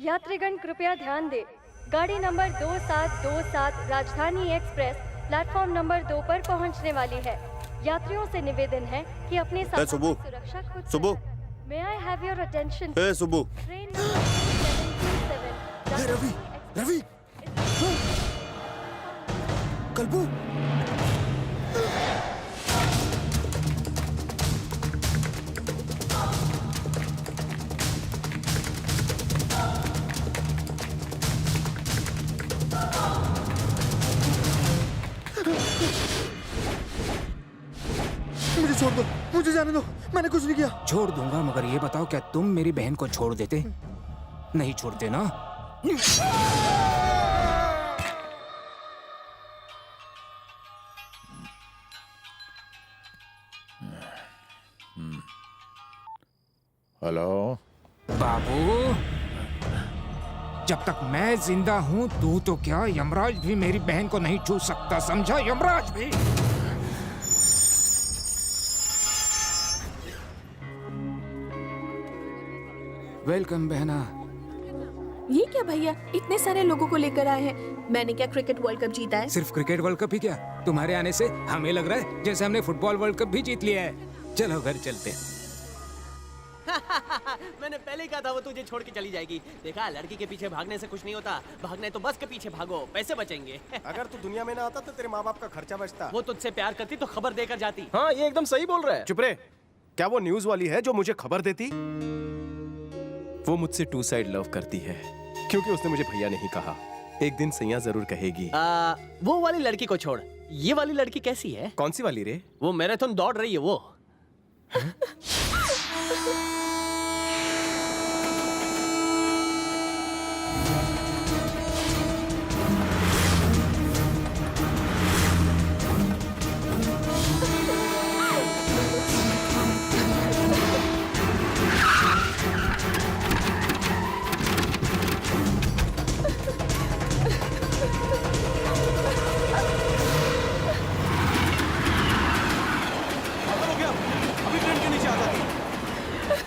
S14: यात्रीगण कृपया ध्यान दें, गाड़ी नंबर 2727 राजधानी एक्सप्रेस प्लेटफॉर्म नंबर 2 पर पहुंचने वाली है। यात्रियों से निवेदन है कि अपने साथ सुरक्षा खुद से रखें। May I have your attention?
S3: सुबु।
S14: ट्रेन नंबर 727
S3: रवि, रवि, कल्बू।
S10: मुझे छोड़ दो, मुझे जाने दो, मैंने कुछ नहीं किया।
S6: छोड़ दूंगा, मगर ये बताओ क्या तुम मेरी बहन को छोड़ देते? नहीं छोड़ते ना?
S13: हेलो
S6: बाबू, जब तक मैं जिंदा हूँ तू तो क्या, यमराज भी मेरी बहन को नहीं छू सकता, समझा? यमराज भी। वेलकम बहना।
S5: ये क्या भैया, इतने सारे लोगों को लेकर आए हैं। मैंने क्या क्रिकेट वर्ल्ड कप जीता है?
S6: सिर्फ क्रिकेट वर्ल्ड कप ही क्या, तुम्हारे आने से हमें लग रहा है जैसे हमने फुटबॉल वर्ल्ड कप भी जीत लिया है। चलो घर चलते हैं।
S7: मैंने पहले ही कहा था वो तुझे छोड़ के चली जाएगी। देखा, लड़की के पीछे भागने से कुछ नहीं होता, भागना है तो बस के पीछे भागो, पैसे बचेंगे।
S3: अगर तू दुनिया में ना आता तो तेरे माँ बाप का खर्चा बचता।
S7: वो तुझसे प्यार करती तो खबर देकर जाती।
S3: हाँ, ये एकदम सही बोल रहा है। चुप रहे। क्या वो न्यूज वाली है जो मुझे खबर देती? वो मुझसे 2 साइड लव करती है, क्योंकि उसने मुझे भैया नहीं कहा। एक दिन सैया जरूर कहेगी।
S7: वो वाली लड़की को छोड़, ये वाली लड़की कैसी है?
S3: कौन सी वाली रे?
S7: वो मैराथन दौड़ रही है वो।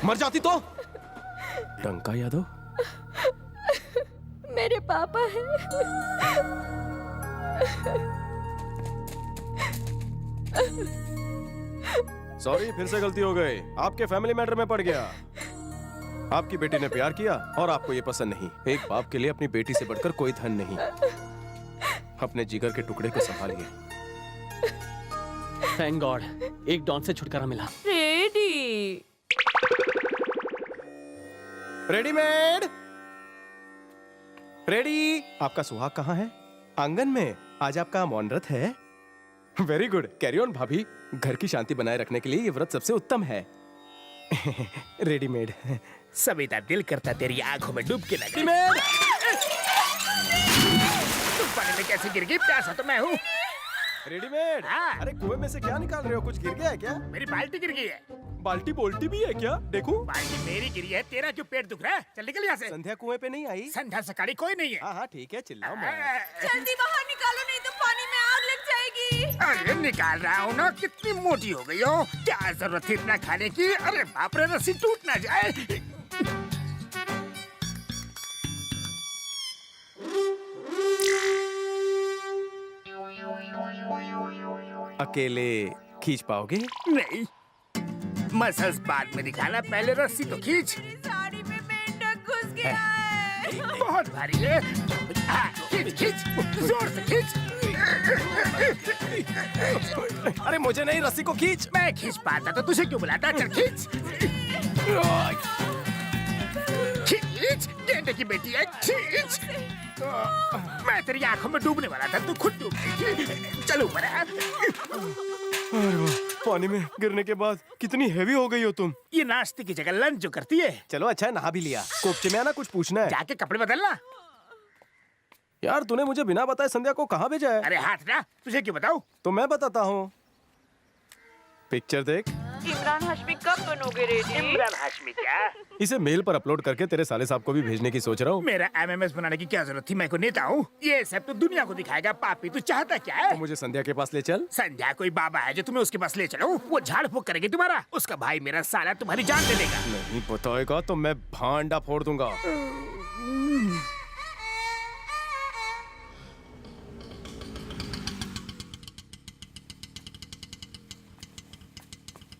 S3: मर जाती तो? टंका यादव
S14: मेरे पापा हैं।
S3: सॉरी, फिर से गलती हो गई। आपके फैमिली मैटर में पड़ गया। आपकी बेटी ने प्यार किया और आपको ये पसंद नहीं। एक बाप के लिए अपनी बेटी से बढ़कर कोई धन नहीं। अपने जिगर के टुकड़े को संभालिए।
S7: थैंक गॉड, एक डॉन से छुटकारा मिला।
S5: रेडी।
S3: रेडीमेड। रेडी। आपका सुहाग कहाँ है? आंगन में। आज आपका मौन व्रत है। वेरी गुड, कैरी ऑन भाभी। घर की शांति बनाए रखने के लिए ये व्रत सबसे उत्तम है। रेडीमेड।
S6: सविता, दिल करता तेरी आंखों में डूब के लगे।
S3: रेडीमेड।
S6: पानी में कैसे गिर गई? प्यासा तो मैं हूँ।
S3: रेडीमेड।
S6: हाँ।
S3: अरे कुएं में से क्या निकाल रहे हो? कुछ गिर गया है क्या?
S6: मेरी बाल्टी गिर गई है।
S3: बाल्टी बोल्टी भी है क्या? देखो।
S6: बाल्टी मेरी गिरी है, तेरा क्यों पेट दुख रहा है? चल निकल यहाँ से।
S3: संध्या कुएं पे नहीं आई?
S6: संध्या सकाड़ी कोई नहीं है।
S3: हाँ हाँ ठीक है, चिल्लाओ मत।
S1: जल्दी बाहर निकालो नहीं तो पानी में आग लग जाएगी।
S6: अरे निकाल रहा हूँ ना, कितनी मोटी हो गई हो। क्या जरूरत थी इतना खाने की? अरे बाप रे, रस्सी टूट ना जाए।
S3: अकेले खींच पाओगे?
S6: नहीं, मसल्स बाद में दिखाना, पहले रस्सी तो खींच।
S1: साड़ी में मेंढक घुस गया है।
S6: बहुत भारी है। हाँ, खींच खींच, जोर से खींच।
S3: अरे मुझे नहीं, रस्सी को खींच।
S6: मैं खींच पाता तो तुझे क्यों बुलाता? चल खींच खींच, गेंडे की बेटी है, खींच। मैं तेरी आंखों में डूबने वाला था, तू खुद डूब गई। चलो ऊपर आ।
S3: पानी में गिरने के बाद कितनी हेवी हो गई हो तुम।
S6: ये नाश्ते की जगह लंच जो करती है।
S3: चलो अच्छा है, नहा भी लिया। कोपचे में आना, कुछ पूछना है।
S6: जाके कपड़े बदलना।
S3: यार तूने मुझे बिना बताए संध्या को कहाँ भेजा है?
S6: अरे हाथ ना, तुझे क्यों बताऊं?
S3: तो मैं बताता हूँ। पिक्चर देख।
S15: इमरान हाशमी कब बनोगे रेडी?
S6: इमरान हाशमी क्या?
S3: इसे मेल पर अपलोड करके तेरे साले साहब को भी भेजने की सोच रहा हूँ।
S6: मेरा MMS बनाने की क्या जरूरत थी? मैं को नेता हूँ। ये सब तो दुनिया को दिखाएगा। पापी तू चाहता क्या है?
S3: तो मुझे संध्या के पास ले चल।
S6: संध्या कोई बाबा है जो तुम्हें उसके पास ले चलो? वो झाड़ फूक करेगी तुम्हारा। उसका भाई मेरा साला तुम्हारी जान ले लेगा।
S3: नहीं बताएगा तो मैं भांडा फोड़ दूंगा।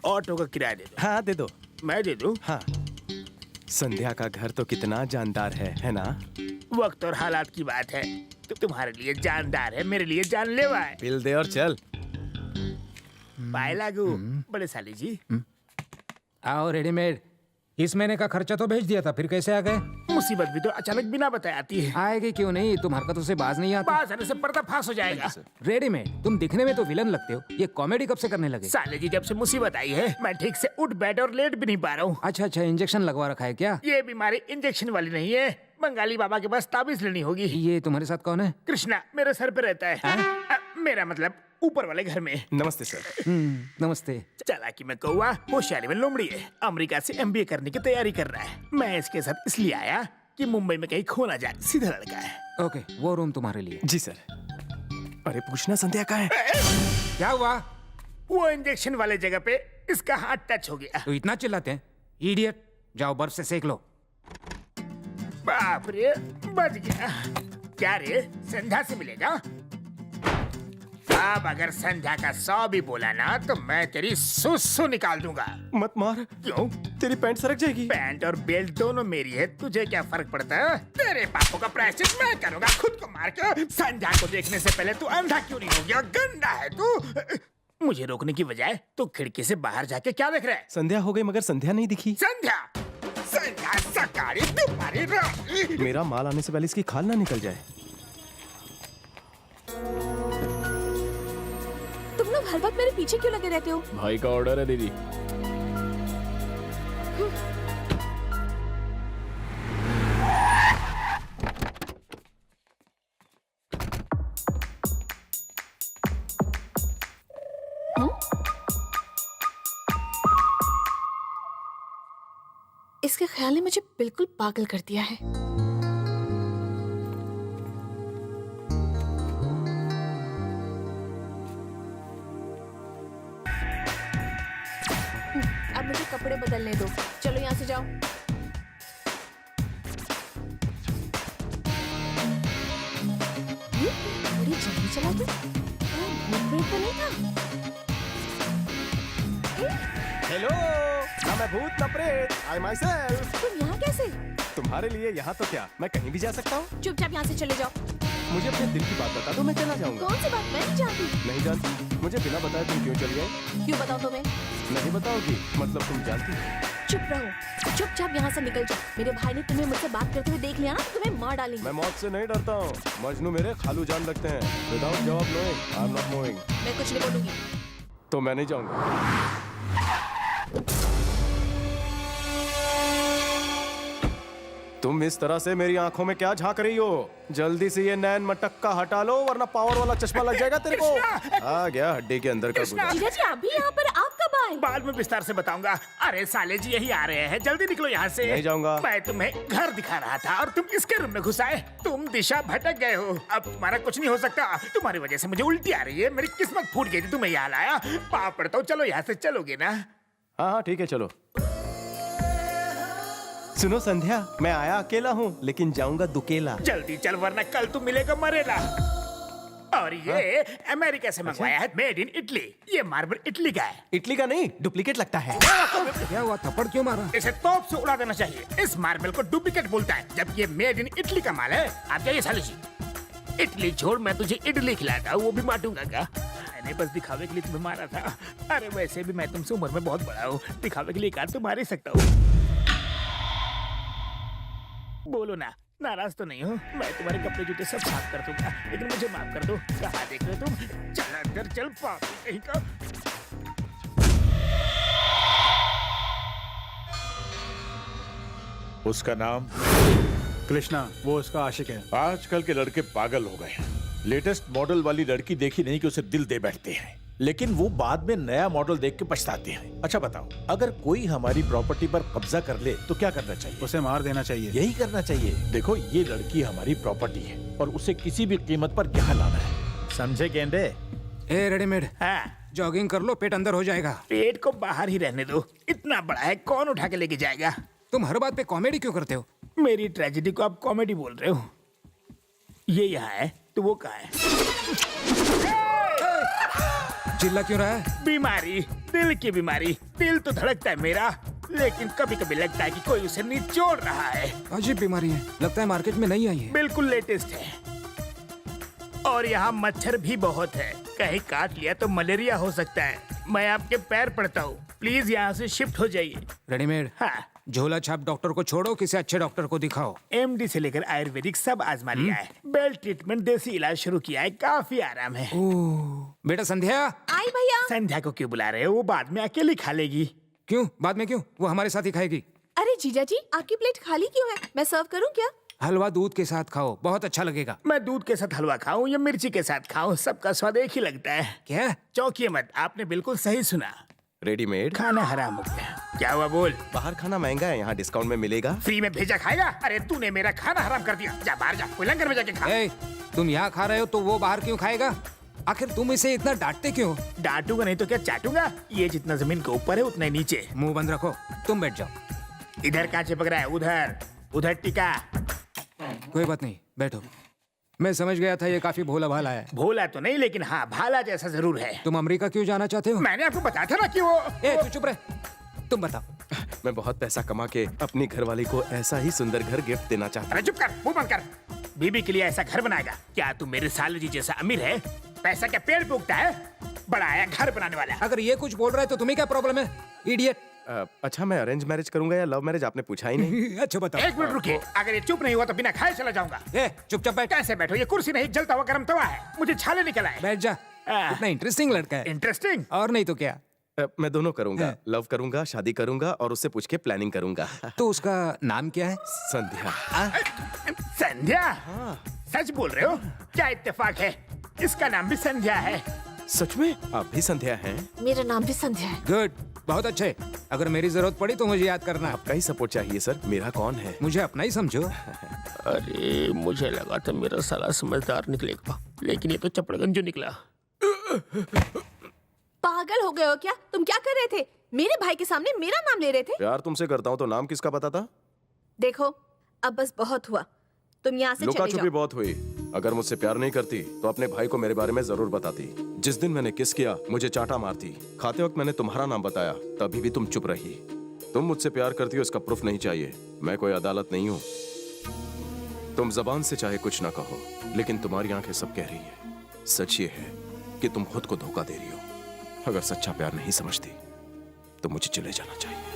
S6: ऑटो का किराया दे दो।
S3: हाँ दे दो।
S6: मैं दे दूं?
S3: हाँ। संध्या का घर तो कितना जानदार है ना?
S6: वक्त और हालात की बात है। तो तुम्हारे लिए जानदार है, मेरे लिए जानलेवा है।
S3: बिल दे और चल।
S6: पाए लागू बड़े साली जी।
S16: आओ रेडीमेड। इस महीने का खर्चा तो भेज दिया था, फिर कैसे आ गए?
S6: मुसीबत भी तो अचानक बिना बताए आती है।
S16: आएगी क्यों नहीं, तुम हरकतों से बाज नहीं आती।
S6: बाज आने से पर्दा फांस हो जाएगा।
S16: रेडीमेड, तुम दिखने में तो विलन लगते हो, ये कॉमेडी कब से करने लगे?
S6: साले जी जब से मुसीबत आई है मैं ठीक से उठ बैठ और लेट भी नहीं पा रहा हूँ।
S16: अच्छा अच्छा, इंजेक्शन लगवा रखा है क्या?
S6: ये बीमारी इंजेक्शन वाली नहीं है, बंगाली बाबा के पास ताबीज लेनी होगी।
S16: ये तुम्हारे साथ कौन है?
S6: कृष्णा मेरे सर पे रहता है। मेरा मतलब ऊपर वाले घर में।
S3: नमस्ते सर।
S16: नमस्ते।
S6: चालाकी में कौवा, होशियारी में लोमड़ी है। अमेरिका से MBA करने की तैयारी कर रहा है। मैं इसके साथ इसलिए आया कि मुंबई में कहीं खो ना जाए। सीधा लड़का है।
S16: ओके, वो रूम तुम्हारे लिए।
S3: जी सर। अरे पूछना संध्या का है।
S16: क्या हुआ?
S6: वो इंजेक्शन वाले जगह पे इसका हाथ टच हो गया।
S16: तो इतना चिल्लाते हैं? इडियट, जाओ बर्फ से सेक लो।
S6: बाप रे, बच गया। क्या रे, संध्या से मिलेगा? अब अगर संध्या का 100 भी बोला ना तो मैं तेरी सुसु निकाल दूंगा।
S3: मत मार।
S6: क्यों?
S3: तेरी पैंट सरक जाएगी।
S6: पैंट और बेल्ट दोनों मेरी है, तुझे क्या फर्क पड़ता है? तेरे पापों का प्रायश्चित मैं करूंगा खुद को मार के। संध्या को देखने से पहले तू अंधा क्यों नहीं हो गया? गंदा है तू। मुझे रोकने की बजाय तू खिड़की से बाहर जाके क्या देख रहा है?
S3: संध्या हो गई मगर संध्या नहीं दिखी।
S6: संध्या, संध्या सकाड़ी तुम्हारी रानी।
S3: मेरा माल आने से पहले इसकी खाल ना निकल जाए।
S5: तुम लोग हर वक्त मेरे पीछे क्यों लगे रहते हो?
S3: भाई का ऑर्डर है दीदी।
S5: इसके ख्याल ने मुझे बिल्कुल पागल कर दिया है। अब मुझे कपड़े बदलने दो। चलो यहाँ से जाओ। बड़ी जल्दी चला तू। भूत प्रेत तो नहीं था?
S3: हेलो, ना मैं भूत ना प्रेत, आई माई सेल्फ।
S5: तुम यहाँ कैसे?
S3: तुम्हारे लिए यहाँ तो क्या, मैं कहीं भी जा सकता हूँ।
S5: चुपचाप यहाँ से चले जाओ।
S3: मुझे अपने दिल की बात बता दो, मैं चला जाऊंगा।
S5: कौन सी बात? मैं नहीं जानती।
S3: नहीं जानती? मुझे बिना बताए तुम क्यों चली गई?
S5: क्यों बताऊँ तुम्हें?
S3: नहीं बताओगी? मतलब तुम जानती?
S5: चुप रहो, चुपचाप यहाँ से निकल जाओ। मेरे भाई ने तुम्हें मुझसे बात करते हुए देख लिया ना, तुम्हें मार डालेंगे।
S3: मैं मौत से नहीं डरता हूँ। मजनू मेरे खालू जान लगते हैं। विदाउट जवाब knowing, I am not moving.
S5: मैं कुछ नहीं बोलूंगी।
S3: तो मैं नहीं जाऊंगा। तुम इस तरह से मेरी आंखों में क्या झांक रही हो? जल्दी से ये नैन मटक्का हटा लो वरना पावर वाला चश्मा लग जाएगा तेरे को। आ गया हड्डी के अंदर का गुदा।
S5: जीजा जी अभी यहाँ पर आप कब आए?
S6: बाद में विस्तार से बताऊंगा। अरे साले जी यही आ रहे हैं, जल्दी निकलो यहाँ से।
S3: नहीं जाऊंगा।
S6: मैं तुम्हें घर दिखा रहा था और तुम इसके रूम में घुस आए। तुम दिशा भटक गए हो। अब तुम्हारा कुछ नहीं हो सकता। तुम्हारी वजह से मुझे उल्टी आ रही है। मेरी किस्मत फूट गई थी, तुम्हें यहाँ लाया। पाप पड़ता हूँ, चलो यहाँ से चलोगे ना?
S3: हाँ ठीक है चलो। सुनो संध्या, मैं आया अकेला हूँ लेकिन जाऊंगा दुकेला।
S6: जल्दी चल वरना कल तू मिलेगा मरेगा। और ये अमेरिका से मंगवाया है, मेड इन इटली। ये मार्बल इटली का है।
S3: इटली का नहीं, डुप्लीकेट लगता है।
S16: क्या हुआ, थप्पड़ क्यों मारा?
S6: इसे तोप से उड़ा देना चाहिए। इस मार्बल को डुप्लीकेट बोलता है, जब ये मेड इन इटली का माल है। आप जाइए साले जी। इटली छोड़, मैं तुझे इडली खिलाता हूँ, वो भी बांटूंगा क्या? मैंने बस दिखावे के लिए तुम्हें मारा था। अरे वैसे भी मैं तुमसे उम्र में बहुत बड़ा हूँ, दिखावे के लिए तो मार ही सकता हूँ। बोलो ना, नाराज तो नहीं हो? मैं तुम्हारे कपड़े जूते सब साफ कर दूंगा, लेकिन मुझे माफ कर दो। कहाँ देख रहे हो तुम? चल अंदर चल, पापी कहीं का।
S13: उसका नाम
S12: कृष्णा, वो उसका आशिक है।
S13: आजकल के लड़के पागल हो गए हैं। लेटेस्ट मॉडल वाली लड़की देखी नहीं कि उसे दिल दे बैठते हैं, लेकिन वो बाद में नया मॉडल देख के पछताते हैं। अच्छा बताओ, अगर कोई हमारी प्रॉपर्टी पर कब्जा कर ले तो क्या करना चाहिए?
S12: उसे मार देना चाहिए।
S13: यही करना चाहिए। देखो, ये लड़की हमारी प्रॉपर्टी है और उसे किसी भी कीमत पर यहाँ लाना है, समझे गेंडे?
S16: ए रेडीमेड,
S6: हाँ,
S16: जॉगिंग कर लो, पेट अंदर हो जाएगा।
S6: पेट को बाहर ही रहने दो, इतना बड़ा है, कौन उठा के लेके जाएगा?
S16: तुम हर बात पे कॉमेडी क्यों करते हो?
S6: मेरी ट्रेजेडी को आप कॉमेडी बोल रहे हो? ये यहाँ है तो वो कहाँ है?
S16: चिल्ला क्यों रहा है?
S6: बीमारी, दिल की बीमारी। दिल तो धड़कता है मेरा, लेकिन कभी कभी लगता है कि कोई उसे निचोड़ रहा है।
S16: अजीब बीमारी है, लगता है मार्केट में नहीं आई है।
S6: बिल्कुल लेटेस्ट है। और यहाँ मच्छर भी बहुत है, कहीं काट लिया तो मलेरिया हो सकता है। मैं आपके पैर पड़ता हूँ, प्लीज यहाँ से शिफ्ट हो जाइए।
S16: रेडीमेड,
S6: हाँ,
S16: झोला छाप डॉक्टर को छोड़ो, किसी अच्छे डॉक्टर को दिखाओ।
S6: एमडी से लेकर आयुर्वेदिक सब आजमा लिया है। बेल ट्रीटमेंट, देसी इलाज शुरू किया है, काफी आराम है।
S16: बेटा संध्या।
S5: आई भैया।
S6: संध्या को क्यों बुला रहे हो? वो बाद में अकेली खा लेगी।
S16: क्यों? बाद में क्यों? वो हमारे साथ ही खाएगी।
S5: अरे जीजा जी, आपकी प्लेट खाली क्यों है? मैं सर्व करूं क्या?
S16: हलवा दूध के साथ खाओ, बहुत अच्छा लगेगा।
S6: मैं दूध के साथ हलवा खाऊं या मिर्ची के साथ खाऊं, सबका स्वाद एक ही लगता है।
S16: क्या?
S6: चौंकिए मत, आपने बिल्कुल सही सुना।
S3: रेडीमेड
S6: खाना हराम हो गया। क्या हुआ बोल?
S3: बाहर खाना महंगा है, यहाँ डिस्काउंट में मिलेगा।
S6: फ्री में भेजा खाएगा? अरे तूने मेरा खाना हराम कर दिया। जा बाहर जा, कोई लंगर में जाके खा।
S16: तुम यहाँ खा रहे हो तो वो बाहर क्यों खाएगा? आखिर तुम इसे इतना डांटते क्यों?
S6: डांटूंगा नहीं तो क्या चाटूंगा? ये जितना जमीन के ऊपर है उतना ही नीचे।
S16: मुंह बंद रखो, तुम बैठ जाओ।
S6: इधर कहाँ चिपक रहा है? उधर, उधर टिका।
S16: कोई बात नहीं, बैठो। मैं समझ गया था ये काफी भोला भाला है।
S6: भोला तो नहीं, लेकिन हाँ भाला जैसा जरूर है।
S16: तुम अमेरिका क्यों जाना चाहते हो?
S6: मैंने आपको बताया था ना कि वो।
S16: तू चुप रहे, तुम बताओ।
S3: मैं बहुत पैसा कमा के अपनी घरवाली को ऐसा ही सुंदर घर गिफ्ट देना चाहता हूँ।
S6: अरे चुप कर, मुंह बंद कर। बीबी के लिए ऐसा घर बनाएगा? क्या तू मेरे साले जी जैसा अमीर है? पैसा क्या पेड़ पे उगता है? बड़ा आया घर बनाने वाला।
S16: अगर ये कुछ बोल रहा है तो तुम्हें क्या प्रॉब्लम है, इडियट?
S3: अच्छा, मैं अरेंज मैरिज करूंगा या लव मैरिज, आपने पूछा ही नहीं।
S16: अच्छा बताओ।
S6: एक मिनट रुकिए, अगर ये चुप नहीं हुआ तो बिना खाए चला जाऊंगा।
S16: चुपचाप बैठ।
S6: कैसे बैठो? ये कुर्सी नहीं, जलता हुआ गर्म तवा है, मुझे छाले निकल आए।
S16: बैठ जा। इतना इंटरेस्टिंग लड़का है।
S6: इंटरेस्टिंग?
S16: और नहीं तो क्या।
S3: मैं दोनों करूंगा, लव करूंगा, शादी करूंगा और उससे पूछ के प्लानिंग करूंगा।
S16: तो उसका नाम क्या है?
S3: संध्या।
S6: संध्या? सच बोल रहे हो? क्या इत्तेफाक है, इसका नाम भी संध्या है।
S3: सच में? आप भी संध्या हैं?
S5: मेरा नाम भी संध्या है।
S16: गुड, बहुत अच्छे। अगर मेरी जरूरत पड़ी तो मुझे याद करना।
S3: आपका ही सपोर्ट चाहिए सर, मेरा कौन है?
S16: मुझे अपना ही समझो।
S6: अरे मुझे लगा था मेरा साला समझदार निकलेगा, लेकिन ये तो चपड़गंजू निकला।
S5: पागल हो गए हो क्या? तुम क्या कर रहे थे? मेरे भाई के सामने मेरा नाम ले रहे थे।
S3: प्यार तुमसे करता हूँ तो नाम किसका पता था?
S5: देखो, अब बस बहुत हुआ, तुम यहाँ से
S3: लुका
S5: चले
S3: छुपी
S5: जाओ।
S3: बहुत हुई। अगर मुझसे प्यार नहीं करती तो अपने भाई को मेरे बारे में जरूर बताती। जिस दिन मैंने किस किया, मुझे चाटा मारती। खाते वक्त मैंने तुम्हारा नाम बताया, तभी भी तुम चुप रही। तुम मुझसे प्यार करती हो, इसका प्रूफ नहीं चाहिए। मैं कोई अदालत नहीं हूँ। तुम जबान से चाहे कुछ ना कहो, लेकिन तुम्हारी आंखें सब कह रही है। सच ये है कि तुम खुद को धोखा दे रही हो। अगर सच्चा प्यार नहीं समझती तो मुझे चले जाना चाहिए।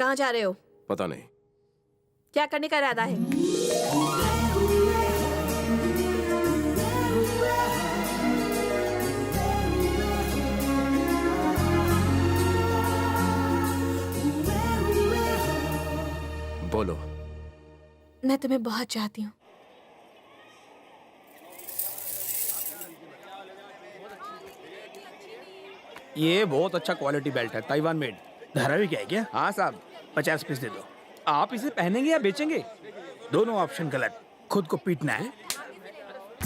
S5: कहाँ जा रहे हो?
S3: पता नहीं।
S5: क्या करने का इरादा है?
S3: बोलो।
S5: मैं तुम्हें बहुत चाहती हूँ।
S6: ये बहुत अच्छा क्वालिटी बेल्ट है, ताइवान मेड। धारावी क्या है क्या? हाँ साहब, 50 पीस दे दो। आप इसे पहनेंगे या बेचेंगे? दोनों ऑप्शन गलत। खुद को पीटना है,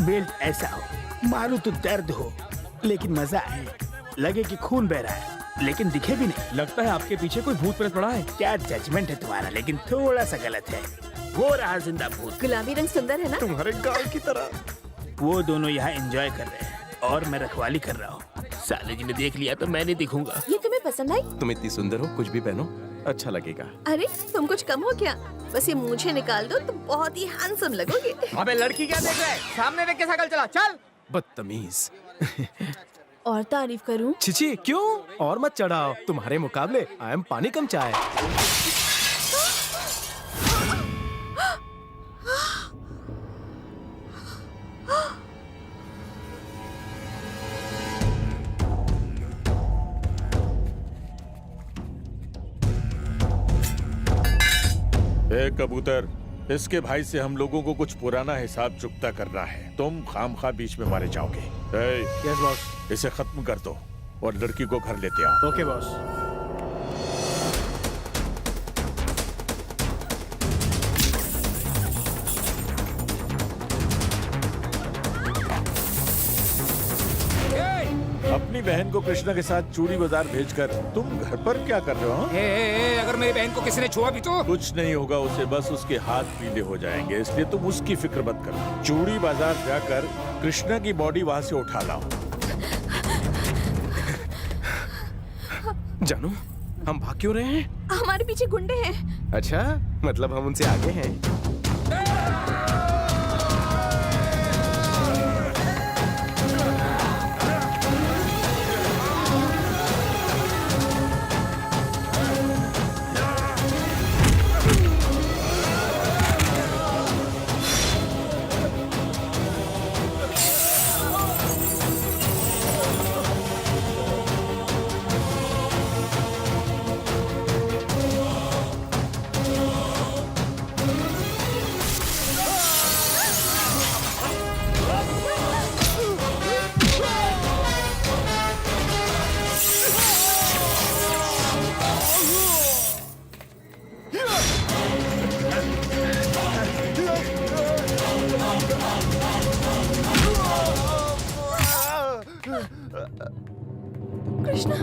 S6: बेल्ट ऐसा हो मारू तो दर्द हो लेकिन मजा आए, लगे कि खून बह रहा है लेकिन दिखे भी नहीं। लगता है आपके पीछे कोई भूत प्रेत पड़ा है। क्या जजमेंट है तुम्हारा, लेकिन थोड़ा सा गलत है। वो रहा जिंदा भूत।
S5: गुलाबी रंग सुंदर है ना?
S3: तुम्हारे गाल की तरह।
S6: वो दोनों यहाँ एंजॉय कर रहे हैं और मैं रखवाली कर रहा हूँ। साले जी ने देख लिया तो मैं नहीं दिखूंगा।
S5: ये तुम्हें पसंद आई?
S3: तुम इतनी सुंदर हो, कुछ भी पहनो अच्छा लगेगा।
S5: अरे तुम कुछ कम हो क्या? बस ये मूंछें निकाल दो, तुम बहुत ही हैंडसम लगोगे।
S6: अबे लड़की क्या देख रहा है? सामने देख के साइकिल चला, चल।
S3: बदतमीज।
S5: और तारीफ करूं?
S3: छिची क्यों? और मत चढ़ाओ, तुम्हारे मुकाबले आई एम पानी कम चाय।
S13: ए कबूतर, इसके भाई से हम लोगों को कुछ पुराना हिसाब चुकता करना है। तुम खामखा बीच में मारे जाओगे।
S12: Yes boss.
S13: इसे खत्म कर दो और लड़की को घर लेते आओ।
S12: Okay boss.
S13: अपनी बहन को कृष्णा के साथ चूड़ी बाजार भेजकर तुम घर पर क्या कर रहे हो?
S16: अगर मेरी बहन को किसी ने छुआ भी तो?
S13: कुछ नहीं होगा उसे, बस उसके हाथ पीले हो जाएंगे, इसलिए तुम उसकी फिक्र मत करो। चूड़ी बाजार जाकर कृष्णा की बॉडी वहाँ से उठा लाओ।
S3: जानू, हम भाग क्यों रहे हैं?
S5: हमारे पीछे गुंडे हैं।
S3: अच्छा, मतलब हम उनसे आगे हैं।
S5: कृष्णा,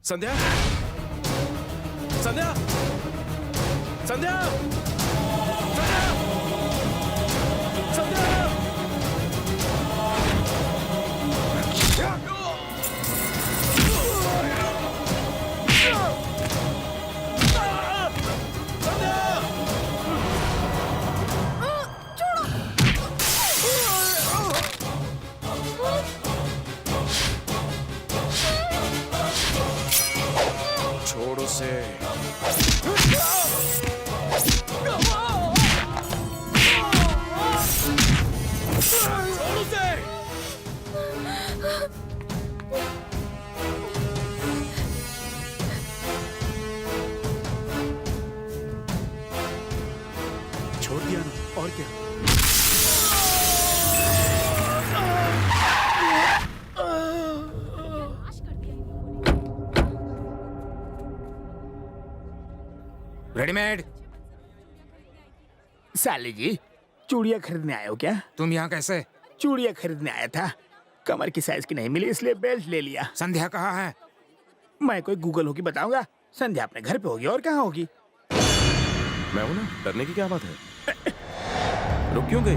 S3: संध्या, संध्या, संध्या, संध्या, संध्या, छोड़ उसे।
S12: छोड़ दिया ना, और क्या?
S16: रेडीमेड।
S6: साले जी, चूड़ियाँ खरीदने आए हो क्या?
S16: तुम यहाँ कैसे?
S6: चूड़ियाँ खरीदने आया था, कमर की साइज की नहीं मिली इसलिए बेल्ट ले लिया।
S16: संध्या कहाँ है?
S6: मैं कोई गूगल होगी बताऊंगा? संध्या अपने घर पे होगी और कहाँ होगी?
S4: मैं हूं ना, डरने की क्या बात है? रुक क्यों गई?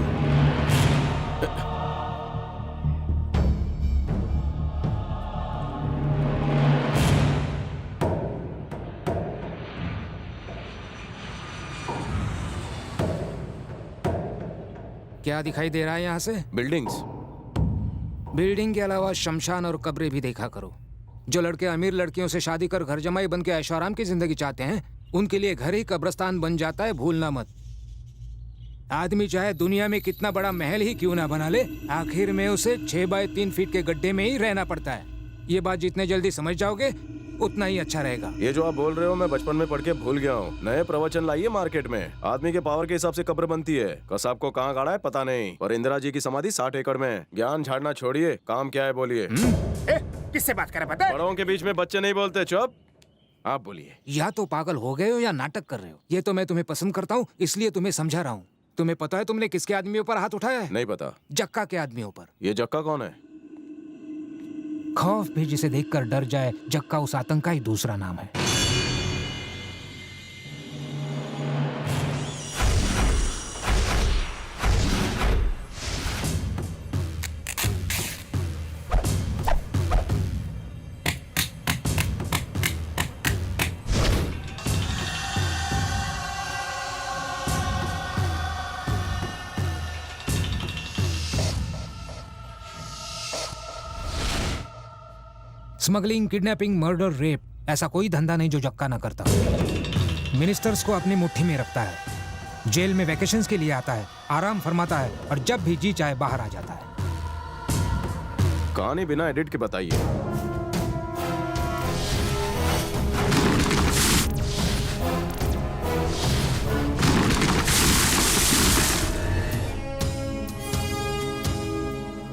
S16: क्या दिखाई दे रहा है यहाँ से?
S4: बिल्डिंग्स।
S16: बिल्डिंग के अलावा शमशान और कब्रें भी देखा करो। जो लड़के अमीर लड़कियों से शादी कर घर जमाई बन के ऐशो आराम की जिंदगी चाहते हैं, उनके लिए घर ही कब्रिस्तान बन जाता है, भूलना मत। आदमी चाहे दुनिया में कितना बड़ा महल ही क्यों ना बना ले, आखिर में उसे 6 बाय 3 फीट के गड्ढे में ही रहना पड़ता है। ये बात जितने जल्दी समझ जाओगे उतना ही अच्छा रहेगा।
S4: ये जो आप बोल रहे हो मैं बचपन में पढ़ के भूल गया हूँ। नए प्रवचन लाइए मार्केट में। आदमी के पावर के हिसाब से कब्र बनती है। कसाब को कहाँ गाड़ा है पता नहीं, और इंदिरा जी की समाधि 60 एकड़ में। ज्ञान झाड़ना छोड़िए, काम क्या है बोलिए।
S6: किससे बात कर पता है?
S4: बड़ों के बीच में बच्चे नहीं बोलते, चुप। आप बोलिए।
S16: या तो पागल हो गए हो या नाटक कर रहे हो। ये तो मैं तुम्हें पसंद करता हूँ, इसलिए तुम्हें समझा रहा हूँ। तुम्हें पता है तुमने किसके आदमियों पर हाथ उठाया है?
S4: नहीं पता।
S16: जक्का के आदमियों पर।
S4: ये जक्का कौन है?
S16: खौफ भी जिसे देखकर डर जाए, जक्का उस आतंक का ही दूसरा नाम है। स्मगलिंग, किडनैपिंग, मर्डर, रेप, ऐसा कोई धंधा नहीं जो जक्का ना करता। मिनिस्टर्स को अपनी मुट्ठी में रखता है, जेल में वैकेशंस के लिए आता है, आराम फरमाता है और जब भी जी चाहे बाहर आ जाता है।
S4: कहानी बिना एडिट के बताइए।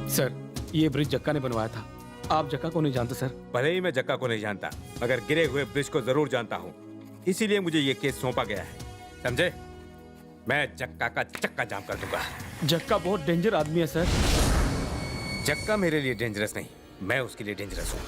S17: सर, ये ब्रिज जक्का ने बनवाया था। आप जक्का को नहीं जानते सर?
S18: भले ही मैं जक्का को नहीं जानता, मगर गिरे हुए ब्रिज को जरूर जानता हूँ। इसीलिए मुझे ये केस सौंपा गया है, समझे? मैं जक्का का चक्का जाम कर दूंगा।
S17: जक्का बहुत डेंजर आदमी है सर।
S18: जक्का मेरे लिए डेंजरस नहीं, मैं उसके लिए डेंजरस हूँ।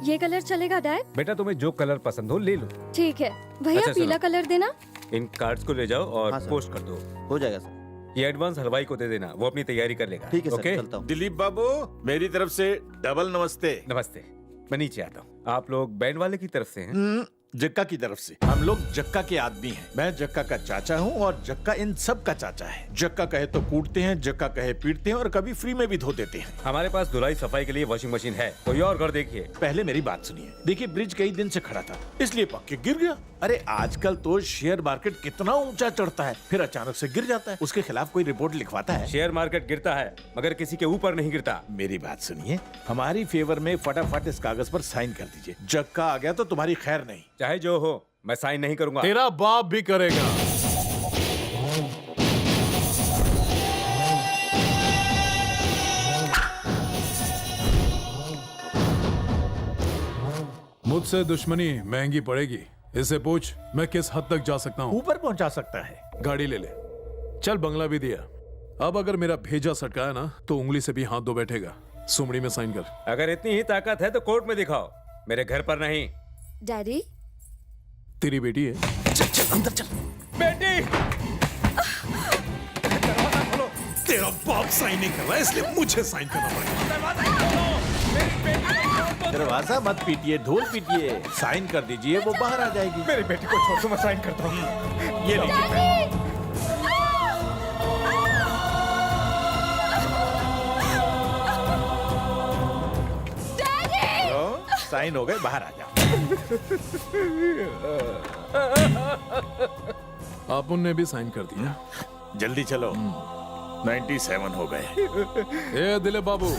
S14: ये कलर चलेगा डैड?
S18: बेटा तुम्हें जो कलर पसंद हो ले लो।
S14: ठीक है भैया,
S18: अच्छा,
S14: पीला कलर देना।
S18: इन कार्ड्स को ले जाओ और
S19: हाँ,
S18: पोस्ट कर दो।
S19: हो जाएगा सर।
S18: ये एडवांस हलवाई को दे देना, वो अपनी तैयारी कर लेगा।
S19: ठीक है सर,
S18: ओके?
S19: चलता हूँ।
S13: दिलीप बाबू, मेरी तरफ से डबल नमस्ते।
S18: नमस्ते। मैं नीचे आता हूँ। आप लोग बैंड वाले की तरफ से हैं?
S13: जक्का की तरफ से। हम लोग जक्का के आदमी हैं। मैं जक्का का चाचा हूँ और जक्का इन सब का चाचा है। जक्का कहे तो कूटते हैं, जक्का कहे पीटते हैं और कभी फ्री में भी धो देते हैं।
S18: हमारे पास धुलाई सफाई के लिए वॉशिंग मशीन है, कोई और घर देखिए।
S13: पहले मेरी बात सुनिए। देखिए, ब्रिज कई दिन से खड़ा था, इसलिए पक्के गिर गया। अरे आजकल तो शेयर मार्केट कितना ऊंचा चढ़ता है, फिर अचानक से गिर जाता है। उसके खिलाफ कोई रिपोर्ट लिखवाता है?
S18: शेयर मार्केट गिरता है मगर किसी के ऊपर नहीं गिरता।
S13: मेरी बात सुनिए, हमारी फेवर में फटाफट इस कागज पर साइन कर दीजिए। जक्का आ गया तो तुम्हारी खैर नहीं।
S18: चाहे जो हो, मैं साइन नहीं करूंगा।
S13: तेरा बाप भी करेगा।
S20: मुझसे दुश्मनी महंगी पड़ेगी। इसे पूछ मैं किस हद तक जा सकता हूँ।
S13: ऊपर पहुंचा सकता है।
S20: गाड़ी ले ले, चल बंगला भी दिया। अब अगर मेरा भेजा सटकाया ना तो उंगली से भी हाथ धो बैठेगा। सुमड़ी में साइन कर।
S18: अगर इतनी ही ताकत है तो कोर्ट में दिखाओ, मेरे घर पर नहीं।
S14: डैडी,
S20: तेरी बेटी है।
S13: चल चल अंदर चल।
S18: बेटी,
S13: तेरा बाप साइन नहीं कर रहा है, इसलिए मुझे साइन करना पड़ेगा। दरवाजा मत पीटिए, ढोल पीटिए। साइन कर दीजिए, वो बाहर आ जाएगी।
S18: मेरी बेटी को छोड़ दो, मैं साइन करता हूँ।
S13: ये लीजिए। साइन हो गए, बाहर आ जाओ।
S20: आप उनने भी साइन कर दिया।
S13: जल्दी चलो, 97 हो गए।
S20: ए दिलीप बाबू,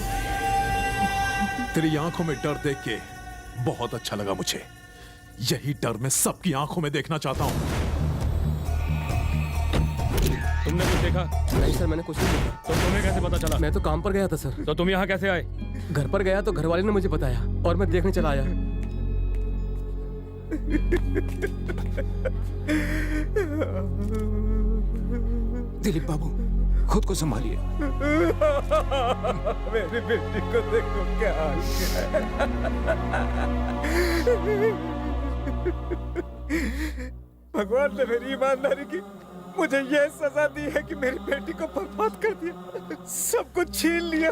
S20: तेरी आंखों में डर देख के बहुत अच्छा लगा मुझे। यही डर मैं सबकी आंखों में देखना चाहता हूँ।
S17: तुमने कुछ देखा? नहीं सर, मैंने कुछ नहीं देखा। तो तुम्हें कैसे पता चला? मैं तो काम पर गया था सर। तो तुम यहाँ कैसे आए? घर पर गया तो घर वाले ने मुझे बताया और मैं देखने चला आया।
S16: दिलीप बाबू, खुद को संभालिए।
S18: मेरी बेटी को देखो क्या हाल है। भगवान ने मेरी ईमानदारी की मुझे यह सजा दी है कि मेरी बेटी को बर्बाद कर दिया, सब कुछ छीन लिया।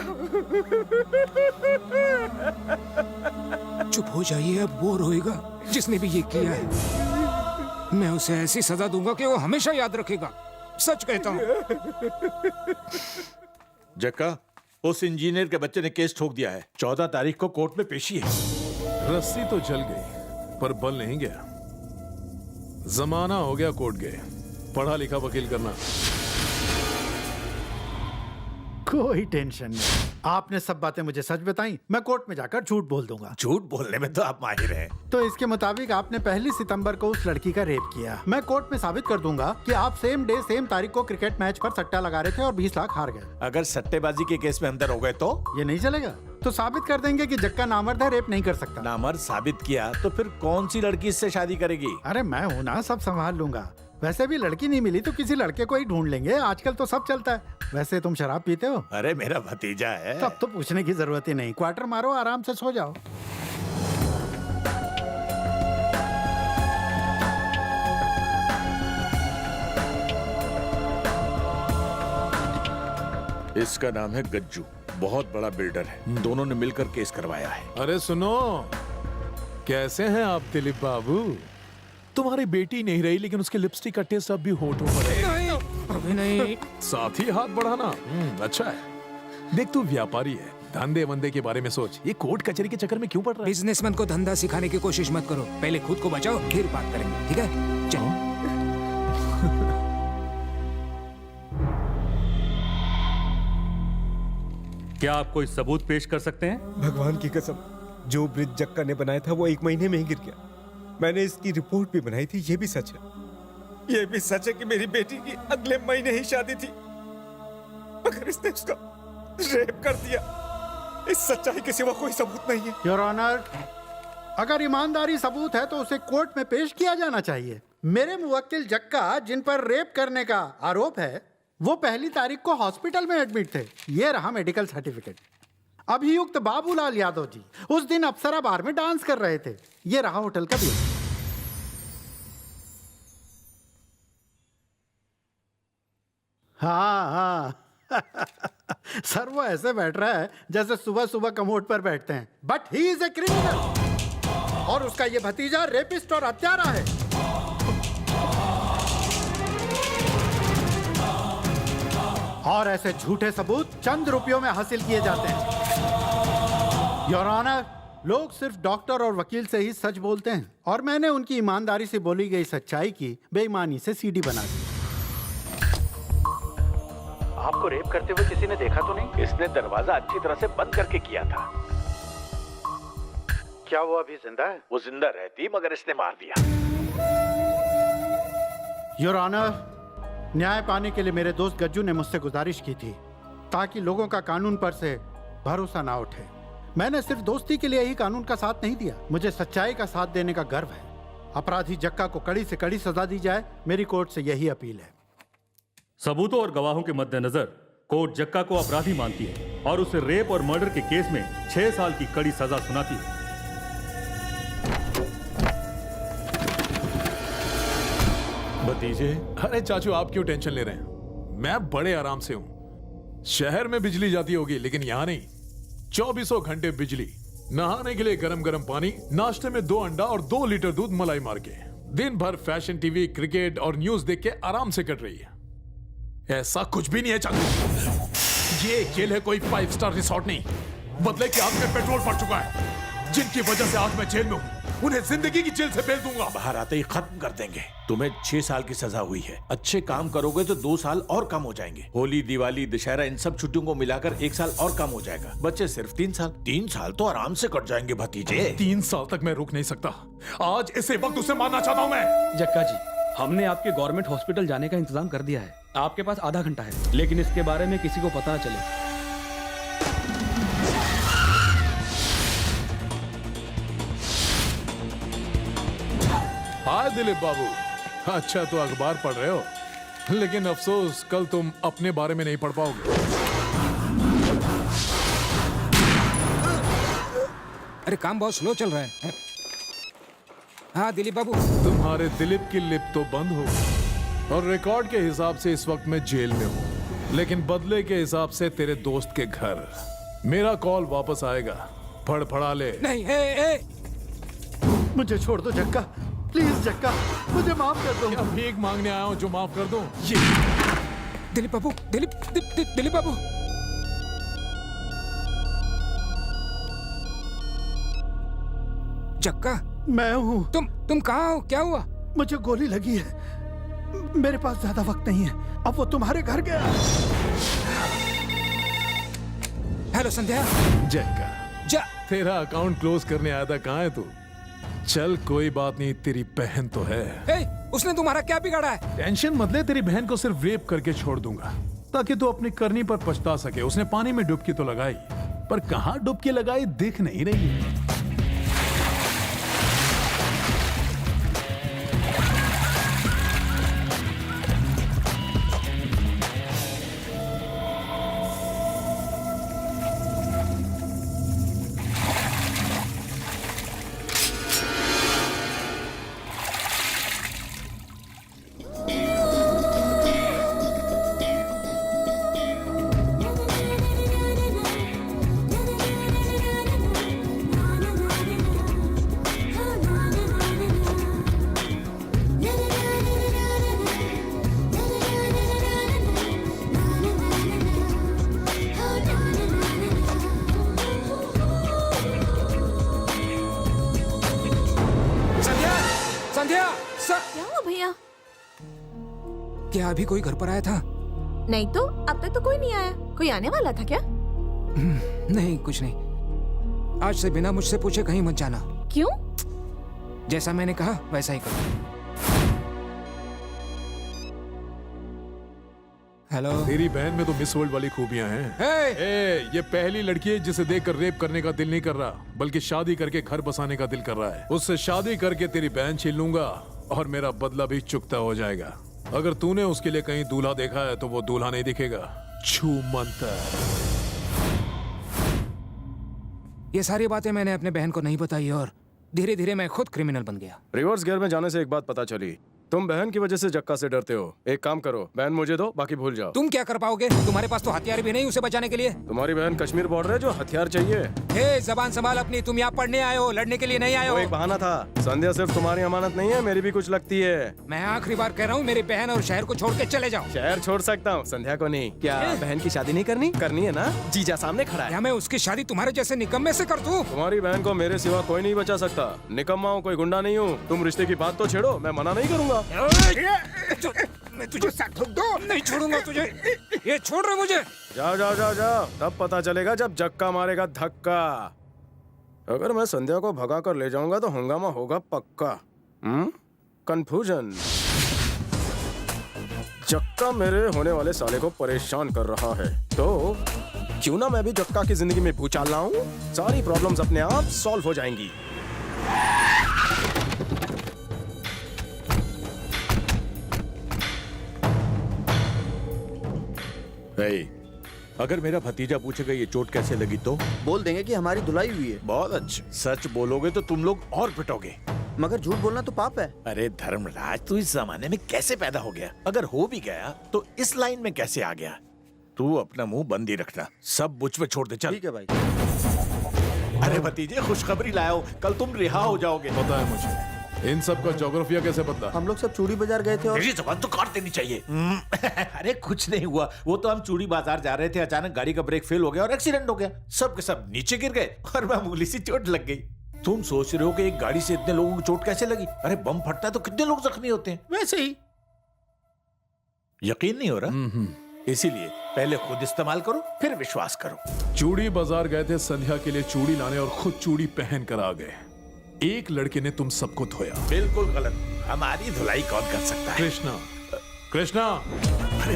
S16: चुप हो जाइए, अब वो रोएगा जिसने भी ये किया है। मैं उसे ऐसी सजा दूंगा कि वो हमेशा याद रखेगा, सच कहता हूँ।
S13: जक्का, उस इंजीनियर के बच्चे ने केस ठोक दिया है। 14 तारीख को कोर्ट में पेशी है।
S20: रस्सी तो जल गई पर बल नहीं गया। जमाना हो गया कोर्ट गए, पढ़ा लिखा वकील करना।
S12: कोई टेंशन नहीं, आपने सब बातें मुझे सच बताई, मैं कोर्ट में जाकर झूठ बोल दूंगा।
S13: झूठ बोलने में तो आप माहिर हैं।
S12: तो इसके मुताबिक आपने 1 सितंबर को उस लड़की का रेप किया। मैं कोर्ट में साबित कर दूंगा कि आप सेम डे सेम तारीख को क्रिकेट मैच पर सट्टा लगा रहे थे और 20 लाख हार गए।
S13: अगर सट्टेबाजी के केस में अंदर हो गए तो
S12: ये नहीं चलेगा। तो साबित कर देंगे कि जक्का नामर्द है, रेप नहीं कर सकता।
S13: नामर्द साबित किया तो फिर कौन सी लड़की इससे शादी करेगी?
S12: अरे मैं हूँ ना, सब संभाल लूंगा। वैसे भी लड़की नहीं मिली तो किसी लड़के को ही ढूंढ लेंगे, आजकल तो सब चलता है। वैसे तुम शराब पीते हो?
S13: अरे मेरा भतीजा है।
S12: तब तो पूछने की जरूरत ही नहीं। क्वार्टर मारो, आराम से सो जाओ।
S13: इसका नाम है गज्जू, बहुत बड़ा बिल्डर है। इन दोनों ने मिलकर केस करवाया है।
S20: अरे सुनो, कैसे हैं आप दिलीप बाबू? तुम्हारी बेटी नहीं रही लेकिन उसके लिपस्टिक का टेस्ट अब भी होठों पर है।
S16: अभी नहीं।
S20: साथ ही हाथ बढ़ाना अच्छा है। देख तू व्यापारी है, धंधे वंदे के बारे में सोच। ये कोर्ट कचहरी के चक्कर में क्यों पड़ रहा है?
S16: बिजनेसमैन को धंधा सिखाने की कोशिश मत करो, पहले खुद को बचाओ फिर बात करेंगे, ठीक है? चलो।
S19: क्या आप कोई सबूत पेश कर सकते हैं?
S18: भगवान की कसम, जो ब्रिज जक्का ने बनाया था वो 1 महीने में ही गिर गया। मैंने इसकी रिपोर्ट भी बनाई थी, ये भी सच है। ये भी सच है कि मेरी बेटी की अगले महीने ही शादी थी, मगर इसने उसका रेप कर दिया। इस सच्चाई के सिवा कोई सबूत नहीं है।
S12: योर ऑनर, अगर ईमानदारी सबूत है तो उसे कोर्ट में पेश किया जाना चाहिए। मेरे मुवक्किल जक्का, जिन पर रेप करने का आरोप है, वो 1 तारीख को हॉस्पिटल में एडमिट थे। ये रहा मेडिकल सर्टिफिकेट। अभियुक्त बाबूलाल यादव जी उस दिन अप्सरा बार में डांस कर रहे थे। ये रहा होटल का बिल। हाँ सर, वो ऐसे बैठ रहा है जैसे सुबह सुबह कमोड पर बैठते हैं। But he is a criminal और उसका ये भतीजा रेपिस्ट और हत्यारा है। और ऐसे झूठे सबूत चंद रुपयों में हासिल किए जाते हैं। योर ऑनर, लोग सिर्फ डॉक्टर और वकील से ही सच बोलते हैं और मैंने उनकी ईमानदारी से बोली गई सच्चाई की बेईमानी से सीडी बना दी।
S6: आपको रेप करते हुए किसी ने देखा तो नहीं? इसने दरवाजा अच्छी तरह से बंद करके किया था।
S12: क्या वो अभी जिंदा है?
S6: वो जिंदा रहती मगर इसने मार दिया।
S12: योर ऑनर, न्याय पाने के लिए मेरे दोस्त गज्जू ने मुझसे गुजारिश की थी ताकि लोगों का कानून पर से भरोसा ना उठे। मैंने सिर्फ दोस्ती के लिए ही कानून का साथ नहीं दिया, मुझे सच्चाई का साथ देने का गर्व है। अपराधी जक्का को कड़ी से कड़ी सजा दी जाए, मेरी कोर्ट से यही अपील है।
S19: सबूतों और गवाहों के मद्देनजर कोर्ट जक्का को अपराधी मानती है और उसे रेप और मर्डर के केस में 6 साल की कड़ी सजा सुनाती है।
S20: भतीजे, अरे चाचू आप क्यों टेंशन ले रहे हैं? मैं बड़े आराम से हूं। शहर में बिजली जाती होगी लेकिन यहां नहीं। 24 घंटे बिजली, नहाने के लिए गरम गरम पानी, नाश्ते में 2 अंडा और 2 लीटर दूध मलाई मार के, दिन भर फैशन टीवी, क्रिकेट और न्यूज देख के आराम से कट रही है। ऐसा कुछ भी नहीं है चाचू। ये खेल है कोई 5 स्टार रिसोर्ट नहीं। बदले की आग में पेट्रोल पड़ चुका है। जिनकी वजह से आज मैं जेल में हूं, उन्हें जिंदगी की जेल से भेज दूंगा।
S13: बाहर आते ही खत्म कर देंगे। तुम्हें 6 साल की सजा हुई है। अच्छे काम करोगे तो 2 साल और कम हो जाएंगे। होली, दिवाली, दशहरा, इन सब छुट्टियों को मिलाकर 1 साल और कम हो जाएगा। बच्चे सिर्फ 3 साल। 3 साल तो आराम से कट जाएंगे भतीजे।
S20: 3 साल तक मैं रुक नहीं सकता। आज इसे वक्त उसे मारना चाहता हूं मैं।
S17: जक्का जी, हमने आपके गवर्नमेंट हॉस्पिटल जाने का इंतजाम कर दिया है। आपके पास आधा घंटा है, लेकिन इसके बारे में किसी को पता न चले।
S20: हाय दिलीप बाबू, अच्छा तो अखबार पढ़ रहे हो, लेकिन अफसोस कल तुम अपने बारे में नहीं पढ़ पाओगे।
S16: अरे काम बहुत स्लो चल रहा है। हाँ दिलीप बाबू।
S20: तुम्हारे दिलीप की लिप तो बंद हो गई और रिकॉर्ड के हिसाब से इस वक्त मैं जेल में हूँ, लेकिन बदले के हिसाब से तेरे दोस्त के घर मेरा कॉल वापस आएगा। फड़फड़ा ले।
S16: नहीं,
S12: मुझे छोड़ दो जक्का, प्लीज जक्का, मुझे माफ कर दो।
S20: क्या भीख मांगने आया हूँ जो माफ कर दूं?
S16: दिलीप बाबू, दिलीप बाबू। जक्का,
S12: मैं हूँ।
S16: तुम कहाँ हो? क्या हुआ?
S12: मुझे गोली लगी है, मेरे पास ज्यादा वक्त नहीं है, अब वो तुम्हारे घर गया।
S16: हेलो संध्या।
S20: जक्का, तेरा अकाउंट क्लोज करने आया था, कहाँ है तू? चल कोई बात नहीं, तेरी बहन तो है।
S16: उसने तुम्हारा क्या बिगाड़ा है?
S20: टेंशन मत ले, तेरी बहन को सिर्फ रेप करके छोड़ दूंगा ताकि तू अपनी करनी पर पछता सके। उसने पानी में डुबकी तो लगाई, पर कहाँ डुबकी लगाई दिख नहीं रही है।
S5: क्या हुआ भैया?
S16: क्या अभी कोई घर पर आया था?
S5: नहीं तो, अब तक तो कोई नहीं आया। कोई आने वाला था क्या?
S16: नहीं, कुछ नहीं। आज से बिना मुझसे पूछे कहीं मत जाना।
S5: क्यों?
S16: जैसा मैंने कहा वैसा ही करो। हेलो।
S20: तेरी बहन में तो मिस वर्ल्ड वाली खूबियां हैं। ये पहली लड़की है जिसे देखकर रेप करने का दिल नहीं कर रहा, बल्कि शादी करके घर बसाने का दिल कर रहा है। उससे शादी करके तेरी बहन छीन लूंगा और मेरा बदला भी चुकता हो जाएगा। अगर तूने उसके लिए कहीं दूल्हा देखा है तो वो दूल्हा नहीं दिखेगा, छू मंतर।
S16: ये सारी बातें मैंने अपने बहन को नहीं बताई और धीरे धीरे मैं खुद क्रिमिनल बन गया।
S4: रिवर्स गियर में जाने से एक बात पता चली, तुम बहन की वजह से जक्का से डरते हो। एक काम करो, बहन मुझे दो, बाकी भूल जाओ।
S16: तुम क्या कर पाओगे? तुम्हारे पास तो हथियार भी नहीं उसे बचाने के लिए।
S4: तुम्हारी बहन कश्मीर बॉर्डर है जो हथियार चाहिए।
S16: हे, जबान संभाल अपनी। तुम यहाँ पढ़ने आए हो, लड़ने के लिए नहीं आए हो।
S4: वो एक बहाना था। संध्या सिर्फ तुम्हारी अमानत नहीं है, मेरी भी कुछ लगती है।
S16: मैं आखिरी बार कह रहा हूँ, मेरी बहन और शहर को छोड़ के चले जाओ।
S4: शहर छोड़ सकता हूँ, संध्या को नहीं। क्या बहन की शादी नहीं करनी? करनी है ना, जीजा सामने खड़ा है।
S16: क्या मैं उसकी शादी तुम्हारे जैसे निकम्मे से कर दूं?
S4: तुम्हारी बहन को मेरे सिवा कोई नहीं बचा सकता। निकम्मा हूँ, कोई गुंडा नहीं हूँ। तुम रिश्ते की बात तो छेड़ो, मैं मना नहीं करूँगा।
S16: मैं तुझे नहीं छोड़ूंगा तुझे। ये छोड़ रहे मुझे।
S4: जाओ जाओ जाओ जाओ, तब पता चलेगा जब जक्का मारेगा धक्का। अगर मैं संध्या को भगा कर ले जाऊंगा तो हंगामा होगा पक्का। कंफ्यूजन। जक्का मेरे होने वाले साले को परेशान कर रहा है, तो क्यों ना मैं भी जक्का की जिंदगी में भूचाल लाऊं। सारी प्रॉब्लम्स अपने आप सॉल्व हो जाएंगी।
S13: अगर मेरा भतीजा पूछेगा ये चोट कैसे लगी तो
S21: बोल देंगे कि हमारी धुलाई हुई है।
S13: बहुत अच्छा। सच बोलोगे तो तुम लोग और पिटोगे,
S21: मगर झूठ बोलना तो पाप है।
S13: अरे धर्मराज, तू इस जमाने में कैसे पैदा हो गया? अगर हो भी गया तो इस लाइन में कैसे आ गया? तू अपना मुंह बंद ही रखना, सब मुझ पे छोड़ दे। चल
S21: ठीक है भाई।
S13: अरे भतीजे, खुशखबरी लाओ, कल तुम रिहा हो जाओगे।
S20: पता है मुझे। इन सब का ज्योग्राफिया कैसे पता?
S21: हम लोग सब चूड़ी बाजार गए थे और
S13: मेरी जबान तो काट देनी चाहिए। अरे कुछ नहीं हुआ, वो तो हम चूड़ी बाजार जा रहे थे, अचानक गाड़ी का ब्रेक फेल हो गया और एक्सीडेंट हो गया। सब के सब नीचे गिर गए और मामूली सी चोट लग गई। तुम सोच रहे हो कि एक गाड़ी से इतने लोगों को चोट कैसे लगी? अरे बम फटता है तो कितने लोग जख्मी होते हैं, वैसे ही। यकीन नहीं हो रहा? इसीलिए पहले खुद इस्तेमाल करो, फिर विश्वास करो।
S20: चूड़ी बाजार गए थे संध्या के लिए चूड़ी लाने और खुद चूड़ी पहन कर आ गए। एक लड़के ने तुम सबको धोया।
S13: बिल्कुल गलत। हमारी धुलाई कौन कर सकता है?
S20: कृष्णा। कृष्णा।
S13: अरे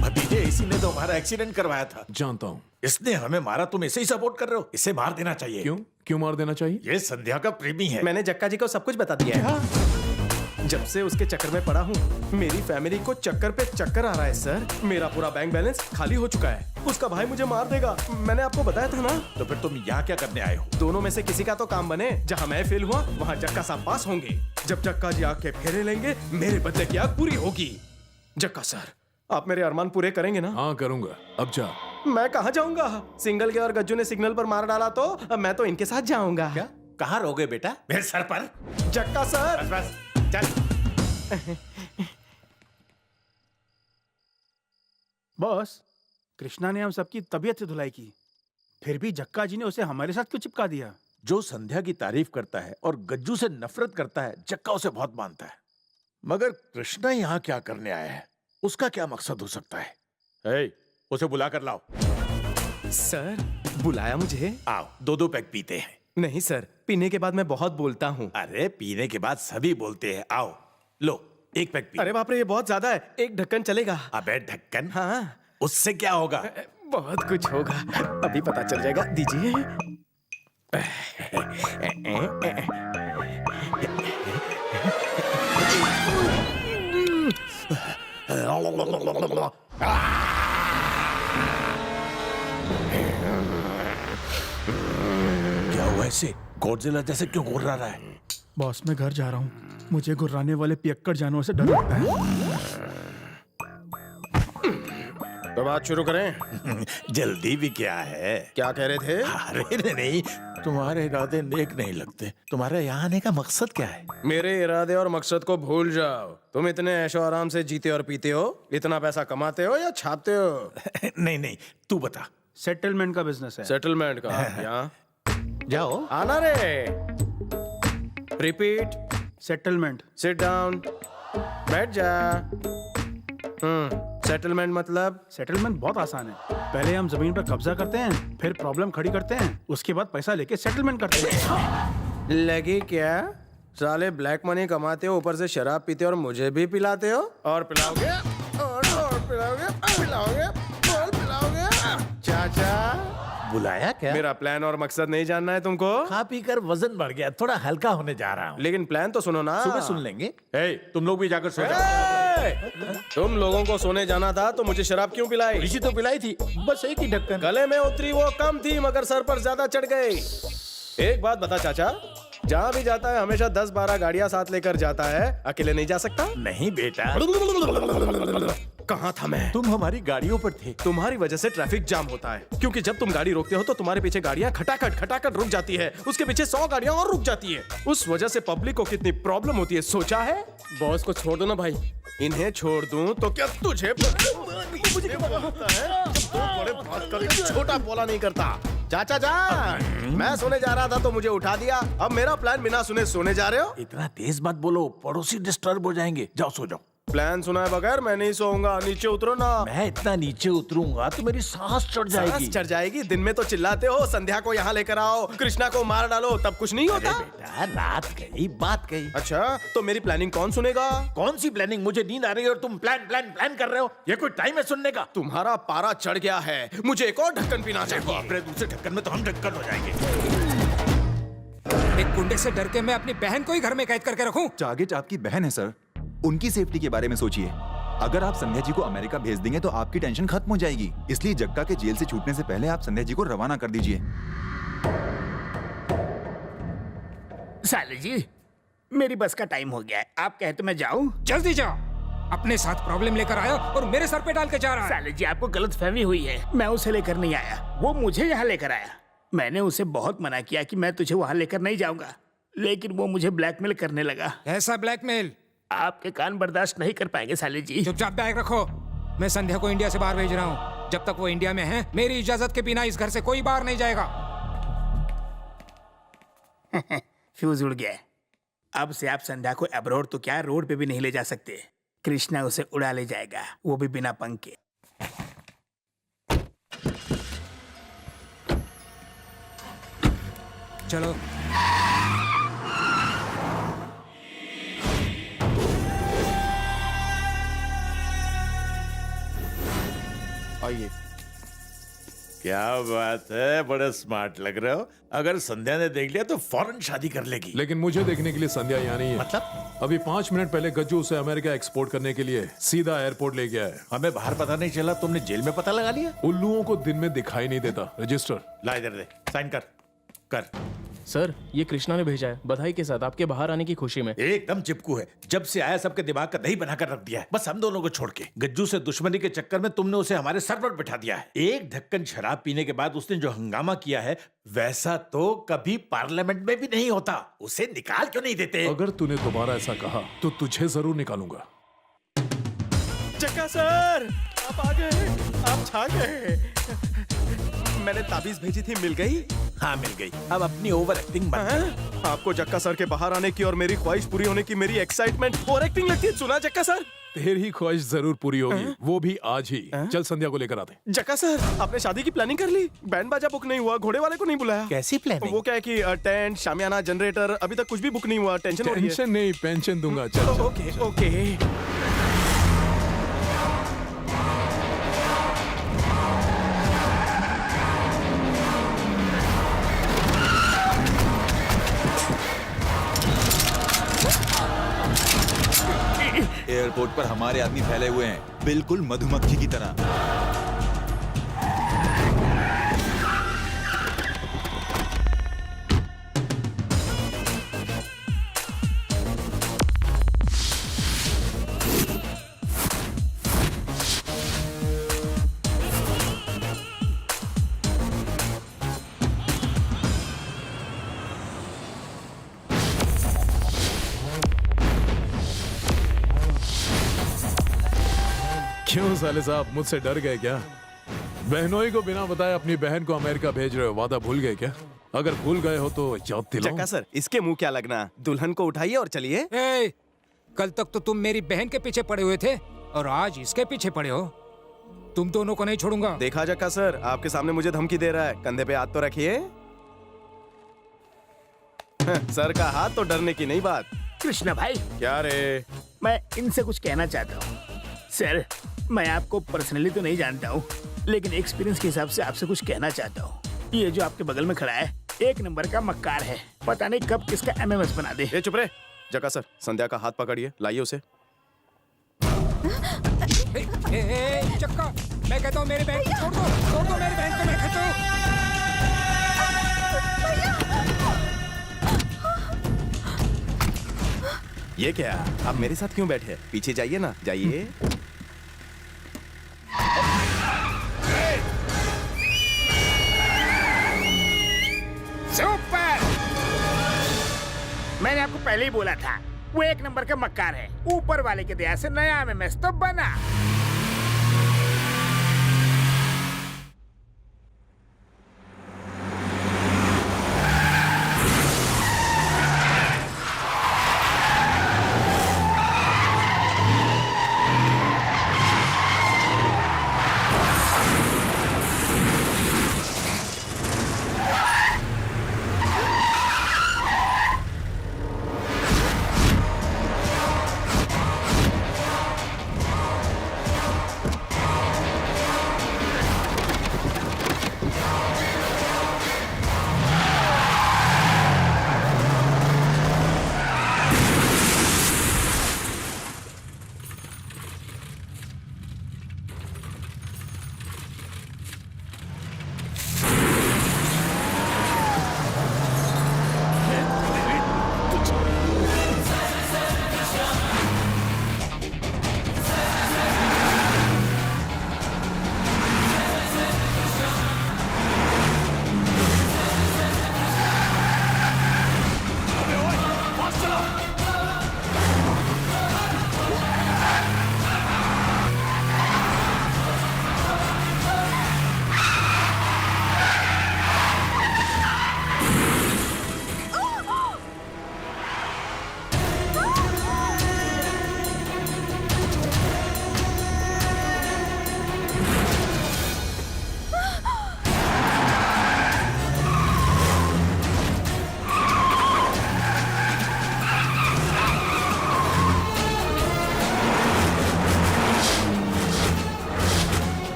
S13: भतीजे, इसी ने तो हमारा एक्सीडेंट करवाया था।
S20: जानता हूँ।
S13: इसने हमें मारा, तुम इसे ही सपोर्ट कर रहे हो। इसे मार देना चाहिए।
S20: क्यों? क्यों मार देना चाहिए?
S13: ये संध्या का प्रेमी है।
S4: मैंने जक्का जी को सब कुछ बता दिया है।
S3: जब से उसके चक्कर में पड़ा हूँ मेरी फैमिली को चक्कर पे चक्कर आ रहा है सर। मेरा पूरा बैंक बैलेंस खाली हो चुका है। उसका भाई मुझे मार देगा, मैंने आपको बताया था ना।
S13: तो फिर तुम यहाँ क्या करने आए हो?
S3: दोनों में से किसी का तो काम बने। जहाँ मैं फेल हुआ वहाँ जक्का साहब पास होंगे। जब जक्का जी आग के फेरे लेंगे मेरे बदले की आग पूरी होगी। जक्का सर आप मेरे अरमान पूरे करेंगे ना?
S20: हाँ करूंगा। अब जा।
S3: मैं कहाँ जाऊंगा? सिंगल के और गज्जू ने सिग्नल पर मार डाला तो अब मैं तो इनके साथ जाऊंगा।
S13: क्या? कहाँ रहोगे बेटा? मेरे सर पर?
S3: जक्का सर
S13: बस चल।
S6: बॉस, कृष्णा ने हम सबकी तबीयत से धुलाई की, फिर भी जक्का जी ने उसे हमारे साथ क्यों चिपका दिया?
S13: जो संध्या की तारीफ करता है और गज्जू से नफरत करता है, जक्का उसे बहुत मानता है। मगर कृष्णा यहाँ क्या करने आया है? उसका क्या मकसद हो सकता है? उसे बुला कर लाओ।
S3: सर बुलाया मुझे?
S13: आओ, 2-2 पैक पीते हैं।
S3: नहीं सर, पीने के बाद मैं बहुत बोलता हूँ।
S13: अरे पीने के बाद सभी बोलते हैं। आओ लो 1 पैक पी।
S3: अरे बाप रे, ये बहुत ज्यादा है। 1 ढक्कन चलेगा?
S13: अबे ढक्कन?
S3: हाँ।
S13: उससे क्या होगा?
S3: बहुत कुछ होगा, अभी पता चल जाएगा। दीजिए।
S13: क्या हुआ इसे? गॉडजिला जैसे क्यों गुर्रा रहा है?
S6: बॉस, मैं घर जा रहा हूँ। मुझे गुर्राने वाले पियक्कड़ जानवर से डर लगता है।
S3: तो बात शुरू करें?
S13: जल्दी भी क्या है?
S3: क्या कह रहे थे?
S13: अरे नहीं, तुम्हारे इरादे नेक नहीं लगते। तुम्हारे यहाँ आने का मकसद क्या है?
S3: मेरे इरादे और मकसद को भूल जाओ। तुम इतने ऐशो आराम से जीते और पीते हो, इतना पैसा कमाते हो या छापते हो?
S13: नहीं नहीं, तू बता।
S6: सेटलमेंट का बिजनेस है।
S3: सेटलमेंट का? यहाँ
S6: जाओ।
S3: आना रे। रिपीट।
S6: सेटलमेंट।
S3: Sit down. बैठ जा। सेटलमेंट मतलब?
S6: सेटलमेंट बहुत आसान है। पहले हम जमीन पर कब्जा करते हैं, फिर प्रॉब्लम खड़ी करते हैं, उसके बाद पैसा लेके सेटलमेंट करते हैं।
S3: लगी क्या? साले ब्लैक मनी कमाते हो, ऊपर से शराब पीते हो और मुझे भी पिलाते हो। और पिलाओगे और पिलाओगे और पिलाओगे। चाचा
S13: बुलाया क्या?
S3: मेरा प्लान और मकसद नहीं जानना है तुमको?
S13: खा पी कर वजन बढ़ गया, थोड़ा हल्का होने जा रहा हूँ।
S3: लेकिन प्लान तो सुनो ना।
S13: सुबह सुन लेंगे। तुम लोग भी जाकर सो जाओ।
S3: तुम लोगों को सोने जाना था तो मुझे शराब क्यों पिलाई?
S13: इसी तो पिलाई थी, बस 1 ही ढक्कन।
S3: गले में उतरी वो कम थी, मगर सर पर ज्यादा चढ़ गई। एक बात बता चाचा, जहाँ भी जाता है हमेशा 10-12 गाड़ियाँ साथ लेकर जाता है, अकेले नहीं जा सकता?
S13: नहीं बेटा।
S3: कहाँ था मैं?
S13: तुम हमारी गाड़ियों पर थे।
S3: तुम्हारी वजह से ट्रैफिक जाम होता है, क्योंकि जब तुम गाड़ी रोकते हो तो तुम्हारे पीछे गाड़ियाँ खटाखट रुक जाती है, उसके पीछे 100 गाड़ियाँ और रुक जाती है। उस वजह से पब्लिक को कितनी प्रॉब्लम होती है सोचा है?
S17: बॉस को छोड़ दो ना भाई।
S3: इन्हें छोड़ दूं तो क्या तुझे मुझे क्या होता है? बड़े बात करके छोटा बोला नहीं करता। चाचा जान, मैं सोने जा रहा था तो मुझे उठा दिया। अब मेरा प्लान बिना सुने सोने जा रहे हो?
S13: इतना तेज मत बोलो, पड़ोसी डिस्टर्ब हो जाएंगे। जाओ सो जाओ।
S3: प्लान सुनाए बगैर मैं नहीं सोऊंगा। नीचे उतरो ना।
S13: मैं इतना नीचे उतरूंगा तो मेरी सांस चढ़ जाएगी।
S3: सांस चढ़ जाएगी? दिन में तो चिल्लाते हो, संध्या को यहाँ लेकर आओ, कृष्णा को मार डालो, तब कुछ नहीं होता?
S13: बेटा रात गई बात गई।
S3: अच्छा तो मेरी प्लानिंग कौन सुनेगा?
S13: कौन सी प्लानिंग? मुझे नींद आ रही है और तुम प्लान कर रहे हो। ये कोई टाइम है सुनने का?
S3: तुम्हारा पारा चढ़ गया है, मुझे एक और ढक्कन पीना चाहिए।
S13: अपने दूसरे ढक्कन में तो हम ढक्कन हो जाएंगे।
S16: एक गुंडे से डर के मैं अपनी बहन को ही घर में कैद करके रखूं?
S10: जागेज आपकी बहन है सर, उनकी सेफ्टी के बारे में सोचिए। अगर आप संध्या जी को अमेरिका भेज देंगे तो आपकी टेंशन खत्म हो जाएगी। इसलिए जग्गा के जेल से छूटने से पहले आप संध्या जी को रवाना कर दीजिए।
S6: साले जी, मेरी बस का टाइम हो गया है। आप कहते मैं जाऊं?
S16: जल्दी जाओ। अपने साथ प्रॉब्लम लेकर आया और मेरे सर पे डाल के जा रहा है।
S6: साले जी, आपको गलतफहमी हुई है। मैं उसे लेकर नहीं आया, वो मुझे यहाँ लेकर आया। मैंने उसे बहुत मना किया कि मैं तुझे वहाँ लेकर नहीं जाऊंगा, लेकिन वो मुझे ब्लैकमेल करने लगा।
S16: ऐसा ब्लैकमेल?
S6: आपके कान बर्दाश्त नहीं कर पाएंगे साले जी।
S16: चुपचाप बैग रखो। मैं संध्या को इंडिया से बाहर भेज रहा हूँ। जब तक वो इंडिया में है, मेरी इजाजत के बिना इस घर से कोई बाहर नहीं जाएगा।
S6: फ्यूज उड़ गया। अब से आप संध्या को अब्रॉड तो क्या रोड पे भी नहीं ले जा सकते। कृष्णा उसे उड़ा ले जाएगा, वो भी बिना पंख के।
S16: चलो।
S3: आइए।
S13: क्या बात है, बड़े स्मार्ट लग रहे हो। अगर संध्या ने देख लिया तो फौरन शादी कर लेगी।
S20: लेकिन मुझे देखने के लिए संध्या यहाँ नहीं है।
S13: मतलब?
S20: अभी 5 मिनट पहले गज्जू उसे अमेरिका एक्सपोर्ट करने के लिए सीधा एयरपोर्ट ले गया है।
S13: हमें बाहर पता नहीं चला, तुमने जेल में पता लगा लिया?
S20: उल्लुओं को दिन में दिखाई नहीं देता। रजिस्टर
S13: ला इधर दे, साइन कर।
S17: सर ये कृष्णा ने भेजा है, बधाई के साथ आपके बाहर आने की खुशी में।
S13: एकदम चिपकू है, जब से आया सबके दिमाग का दही बनाकर रख दिया है, बस हम दोनों को छोड़ के। गज्जू से दुश्मनी के चक्कर में तुमने उसे हमारे सर पर बिठा दिया है। एक ढक्कन शराब पीने के बाद उसने जो हंगामा किया है, वैसा तो कभी पार्लियामेंट में भी नहीं होता। उसे निकाल क्यों नहीं देते?
S20: अगर तूने दोबारा ऐसा कहा तो तुझे जरूर निकालूंगा।
S3: जक्का सर, आप आ गए, आप छा गए। मैंने ताबीज भेजी थी, मिल गई?
S13: हाँ मिल गई। अब अपनी ओवर एक्टिंग बंद कर।
S3: आपको जक्का सर के बाहर आने की और मेरी ख्वाहिश पूरी होने की मेरी एक्साइटमेंट ओवर एक्टिंग लगती है। सुना जक्का सर?
S20: तेरी ख्वाहिश जरूर पूरी होगी, वो भी आज ही। चल संध्या को लेकर आते।
S3: जक्का सर, आपने शादी की प्लानिंग कर ली? बैंड बाजा बुक नहीं हुआ, घोड़े वाले को नहीं बुलाया?
S13: कैसी प्लानिंग?
S3: वो क्या है कि टेंट, शामियाना, जनरेटर, अभी तक कुछ भी बुक नहीं हुआ। टेंशन हो रही है।
S20: टेंशन नहीं, पेंशन दूंगा। चल
S3: ओके ओके।
S10: एयरपोर्ट पर हमारे आदमी फैले हुए हैं, बिल्कुल मधुमक्खी की तरह।
S20: क्यों साले साहब, मुझसे डर गए क्या? बहनोई को बिना बताए अपनी बहन को अमेरिका भेज रहे हो, वादा भूल गए क्या? अगर भूल गए हो तो याद दिलाओ।
S3: जक्का सर, इसके मुंह क्या लगना? दुल्हन को उठाइए और चलिए।
S16: कल तक तो तुम मेरी बहन के पीछे पड़े हुए थे और आज इसके पीछे पड़े हो। तुम दोनों को नहीं छोड़ूंगा।
S3: देखा जक्का सर, आपके सामने मुझे धमकी दे रहा है। कंधे पे हाथ तो रखिए। सर का हाथ तो डरने की नहीं बात।
S6: कृष्णा भाई,
S3: क्या रे?
S6: मैं इनसे कुछ कहना चाहता हूँ। सर, मैं आपको पर्सनली तो नहीं जानता हूँ, लेकिन एक्सपीरियंस के हिसाब से आपसे कुछ कहना चाहता हूँ। ये जो आपके बगल में खड़ा है, 1 नंबर का मक्कार है। पता नहीं कब किसका MMS बना दे।
S3: चुप रहे। जक्का सर, संध्या का हाथ पकड़िए, लाइए उसे।
S16: चक्का, मैं कहता हूँ मेरी बहन को छोड़ दो मेरी बहन को, मैं कहता हूँ।
S3: ये क्या? आप मेरे साथ क्यों बैठे? पीछे जाइए ना, जाइए।
S6: सुपर! मैंने आपको पहले ही बोला था, वो 1 नंबर का मक्कार है। ऊपर वाले के दया से नया MMS तो बना।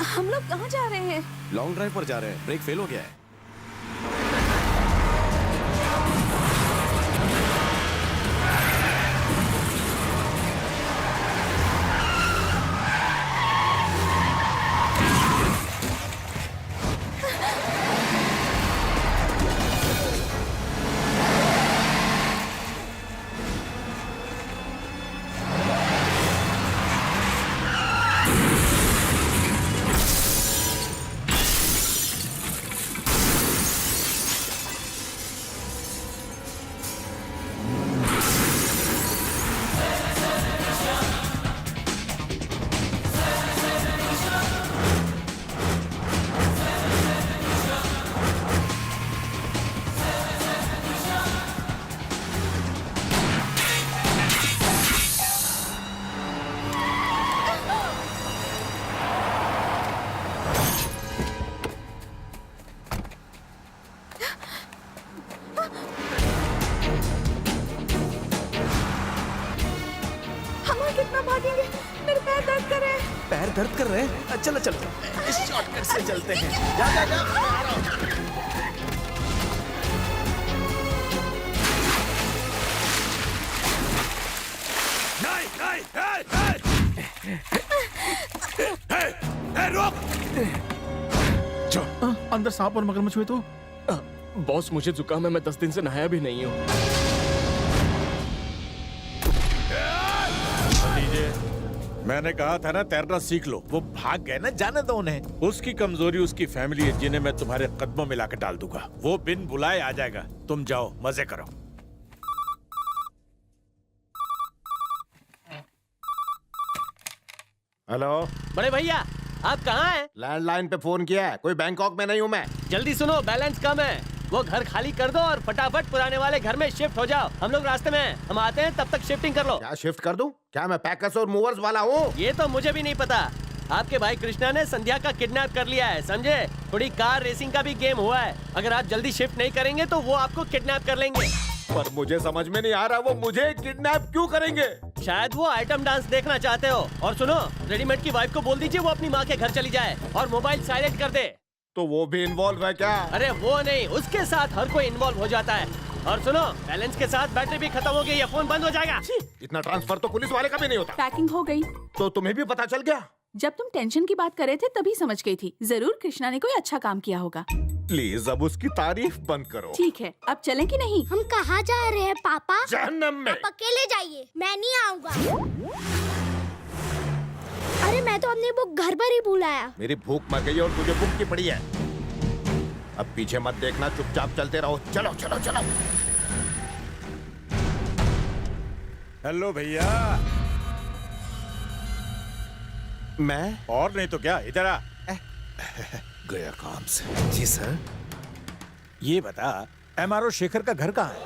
S5: हम लोग कहाँ जा रहे हैं?
S4: लॉन्ग ड्राइव पर जा रहे हैं, ब्रेक फेल हो गया है।
S5: कितना भागेंगे? मेरे पैर दर्द कर रहे हैं।
S13: पैर दर्द कर रहे हैं? चलो चलो इस शॉर्टकट से चलते हैं। जा जा जा, मैं आ रहा हूं।
S20: नहीं नहीं रुक।
S13: अंदर सांप और मगरमच्छ हुए तो?
S17: बॉस मुझे जुकाम है, मैं 10 दिन से नहाया भी नहीं हूँ।
S13: मैंने कहा था ना तैरना सीख लो। वो भाग गए ना, जाने दो उन्हें। उसकी कमजोरी उसकी फैमिली है जिन्हें मैं तुम्हारे कदमों में लाकर डाल दूंगा। वो बिन बुलाए आ जाएगा। तुम जाओ मजे करो।
S2: हेलो
S7: बड़े भैया, आप कहाँ हैं?
S2: लैंडलाइन पे फोन किया है, कोई बैंकॉक में नहीं हूँ मैं।
S7: जल्दी सुनो, बैलेंस कम है। वो घर खाली कर दो और फटाफट पुराने वाले घर में शिफ्ट हो जाओ। हम लोग रास्ते में हैं, हम आते हैं, तब तक शिफ्टिंग कर लो।
S2: क्या शिफ्ट कर दूं? क्या मैं पैकर्स और मूवर्स वाला हूँ?
S7: ये तो मुझे भी नहीं पता। आपके भाई कृष्णा ने संध्या का किडनैप कर लिया है, समझे? थोड़ी कार रेसिंग का भी गेम हुआ है। अगर आप जल्दी शिफ्ट नहीं करेंगे तो वो आपको किडनैप कर लेंगे।
S2: पर मुझे समझ में नहीं आ रहा वो मुझे किडनैप क्यों करेंगे?
S7: शायद वो आइटम डांस देखना चाहते हो। और सुनो, रेडीमेड की वाइफ को बोल दीजिए वो अपनी माँ के घर चली जाए और मोबाइल साइलेंट कर दे।
S2: तो वो भी इन्वॉल्व है क्या?
S7: अरे वो नहीं, उसके साथ हर कोई इन्वॉल्व हो जाता है। और सुनो, बैलेंस के साथ बैटरी भी खत्म हो गई है, फोन बंद हो जाएगा।
S2: इतना ट्रांसफर तो पुलिस वाले का भी नहीं होता।
S1: पैकिंग हो गई।
S2: तो तुम्हें भी पता चल गया?
S1: जब तुम टेंशन की बात कर रहे थे तभी समझ गई थी। जरूर कृष्णा ने कोई अच्छा काम किया होगा।
S2: प्लीज अब उसकी तारीफ बंद करो।
S1: ठीक है, अब चलें कि नहीं?
S11: हम कहाँ जा रहे हैं पापा?
S2: जहन्नम में।
S11: आप अकेले जाइए, मैं नहीं आऊँगा। अरे मैं तो अपनी बुक घर पर ही भूल आया।
S2: मेरी भूख मर गई और तुझे बुक की पड़ी है। अब पीछे मत देखना, चुपचाप चलते रहो। चलो चलो चलो।
S13: हेलो भैया।
S2: मैं?
S13: और नहीं तो क्या, इधर आ।
S2: गया काम से। जी सर।
S13: ये बता, एमआरओ शेखर का घर कहाँ है?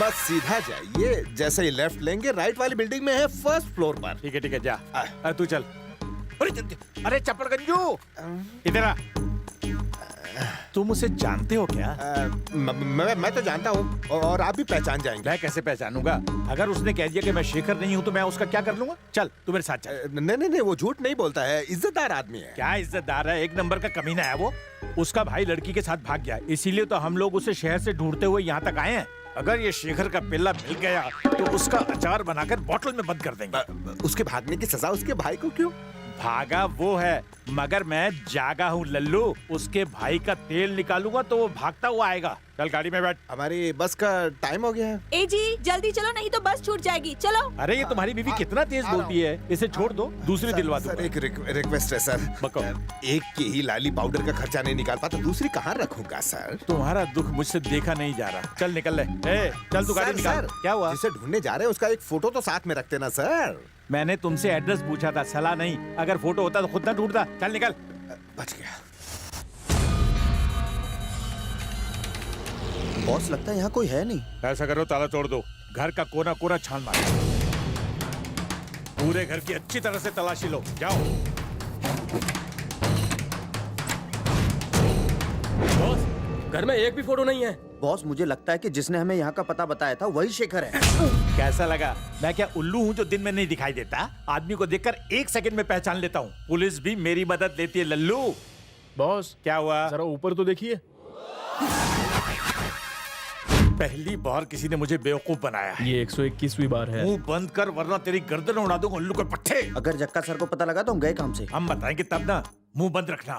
S2: बस सीधा जाइए, जैसे ही लेफ्ट लेंगे राइट वाली बिल्डिंग में है, फर्स्ट फ्लोर पर।
S13: ठीक है जा। तू चल। अरे चप्पड़गंजू, इधर आ। तुम उसे जानते हो क्या?
S2: मैं तो जानता हूँ और आप भी पहचान जाएंगे।
S13: मैं कैसे पहचानूंगा? अगर उसने कह दिया कि मैं शेखर नहीं हूँ तो मैं उसका क्या कर लूंगा? चल तू मेरे साथ चल।
S2: नहीं वो झूठ नहीं बोलता है, इज्जतदार आदमी है।
S13: क्या इज्जतदार है? एक नंबर का कमीना है वो। उसका भाई लड़की के साथ भाग गया, इसीलिए तो हम लोग उसे शहर से ढूंढते हुए यहाँ तक आए हैं। अगर ये शेखर का पिल्ला मिल गया तो उसका अचार बनाकर बोतल में बंद कर देंगे।
S2: उसके भागने की सजा उसके भाई को क्यों?
S13: भागा वो है, मगर मैं जागा हूँ लल्लू। उसके भाई का तेल निकालूंगा तो वो भागता हुआ आएगा। चल गाड़ी में बैठ।
S2: हमारी बस का टाइम हो गया है।
S1: ए जी जल्दी चलो, नहीं तो बस छूट जाएगी। चलो।
S13: अरे ये तुम्हारी बीवी कितना तेज बोलती है, इसे छोड़ दो, दूसरी दिलवा दो।
S2: सर एक रिक्वेस्ट है सर। एक की ही लाली पाउडर का खर्चा नहीं निकाल पाता, दूसरी कहाँ रखूंगा सर?
S13: तुम्हारा दुख मुझसे देखा नहीं जा रहा। चल निकल ले। चल तू गाड़ी निकाल। क्या हुआ?
S2: जिसे ढूंढने जा रहे हैं उसका एक फोटो तो साथ में रखते ना सर।
S13: मैंने तुमसे एड्रेस पूछा था, सलाह नहीं। अगर फोटो होता तो खुद ना ढूंढता। चल निकल।
S2: बच गया।
S21: बॉस लगता है यहाँ कोई है नहीं।
S13: ऐसा करो, ताला तोड़ दो, घर का कोना कोना छान मारो, पूरे घर की अच्छी तरह से तलाशी लो। जाओ।
S17: बॉस घर में एक भी फोटो नहीं है।
S21: बॉस, मुझे लगता है कि जिसने हमें यहाँ का पता बताया था वही शेखर है।
S13: कैसा लगा? मैं क्या उल्लू हूँ जो दिन में नहीं दिखाई देता? आदमी को देखकर 1 सेकंड में पहचान लेता हूँ। पुलिस भी मेरी मदद लेती है लल्लू।
S20: बॉस
S13: क्या हुआ?
S20: जरा ऊपर तो देखिए।
S13: पहली बार किसी ने मुझे बेवकूफ बनाया है।
S20: ये 121वीं बार है।
S13: मुंह बंद कर वरना तेरी गर्दन उड़ा दूंगा उल्लू के पट्टे।
S21: अगर जक्का सर को पता लगा तो हम गए काम से।
S13: हम बताएंगे तब ना, मुंह बंद रखना।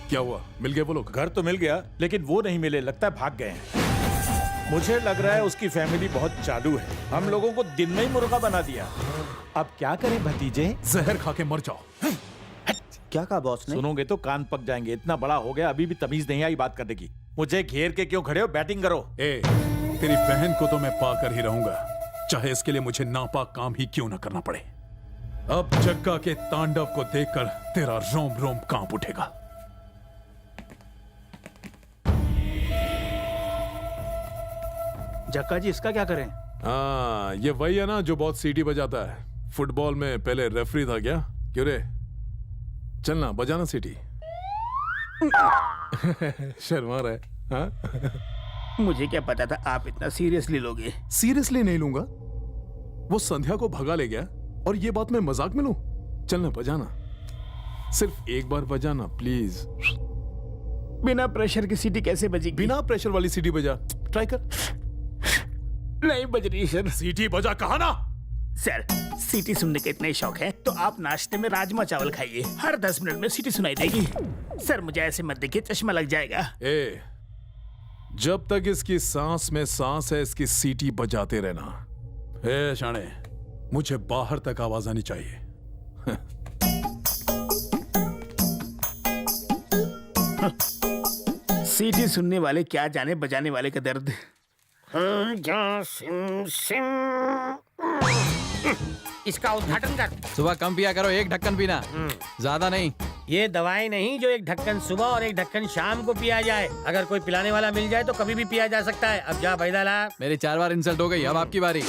S20: क्या हुआ? मिल गए वो लोग?
S13: घर तो मिल गया लेकिन वो नहीं मिले, लगता है भाग गए हैं। मुझे लग रहा है उसकी फैमिली बहुत चालू है। हम लोगों को दिन में ही मुर्गा बना दिया। अब क्या करें भतीजे?
S20: जहर खा के मर जाओ।
S21: क्या कहा बॉस ने?
S13: सुनोगे तो कान पक जाएंगे। इतना बड़ा हो गया अभी भी तमीज नहीं आई बात करने की। मुझे घेर के क्यों खड़े हो? बैटिंग करो।
S20: तेरी बहन को तो मैं पाकर ही रहूंगा, चाहे इसके लिए मुझे नापाक काम ही क्यों न करना पड़े। अब जग्गा के तांडव को देखकर तेरा रोम रोम कांप उठेगा।
S13: जक्का जी, इसका क्या करें?
S20: हाँ, ये वही है ना जो बहुत सीटी बजाता है। फुटबॉल में पहले रेफरी था क्या? क्यों रे? चलना बजाना सीटी। शर्मा रहा है। हाँ?
S6: मुझे क्या पता था आप इतना सीरियसली लोगे।
S20: सीरियसली नहीं लूंगा। वो संध्या को भगा ले गया और ये बात मैं मजाक में लूं? चलना बजाना, सिर्फ एक बार बजाना प्लीज।
S6: बिना प्रेशर की सीटी कैसे बजेगी?
S20: बिना प्रेशर वाली सीटी बजा, ट्राई कर।
S6: नहीं बज रही सर।
S20: सीटी बजा, कहा ना।
S6: सर, सीटी सुनने के इतने शौक है तो आप नाश्ते में राजमा चावल खाइए, हर 10 मिनट में सीटी सुनाई देगी। सर मुझे ऐसे मत देखिए, चश्मा लग जाएगा।
S20: जब तक इसकी सांस में सांस है इसकी सीटी बजाते रहना। शाणे, मुझे बाहर तक आवाज आनी चाहिए।
S6: सीटी सुनने वाले क्या जाने बजाने वाले का दर्द।
S9: इसका उद्घाटन कर।
S22: सुबह कम पिया करो, 1 ढक्कन पीना, ज्यादा नहीं।
S9: ये दवाई नहीं जो 1 ढक्कन सुबह और 1 ढक्कन शाम को पिया जाए। अगर कोई पिलाने वाला मिल जाए तो कभी भी पिया जा सकता है। अब जा बैदा ला।
S22: मेरी 4 बार इंसल्ट हो गई, अब आपकी बारी।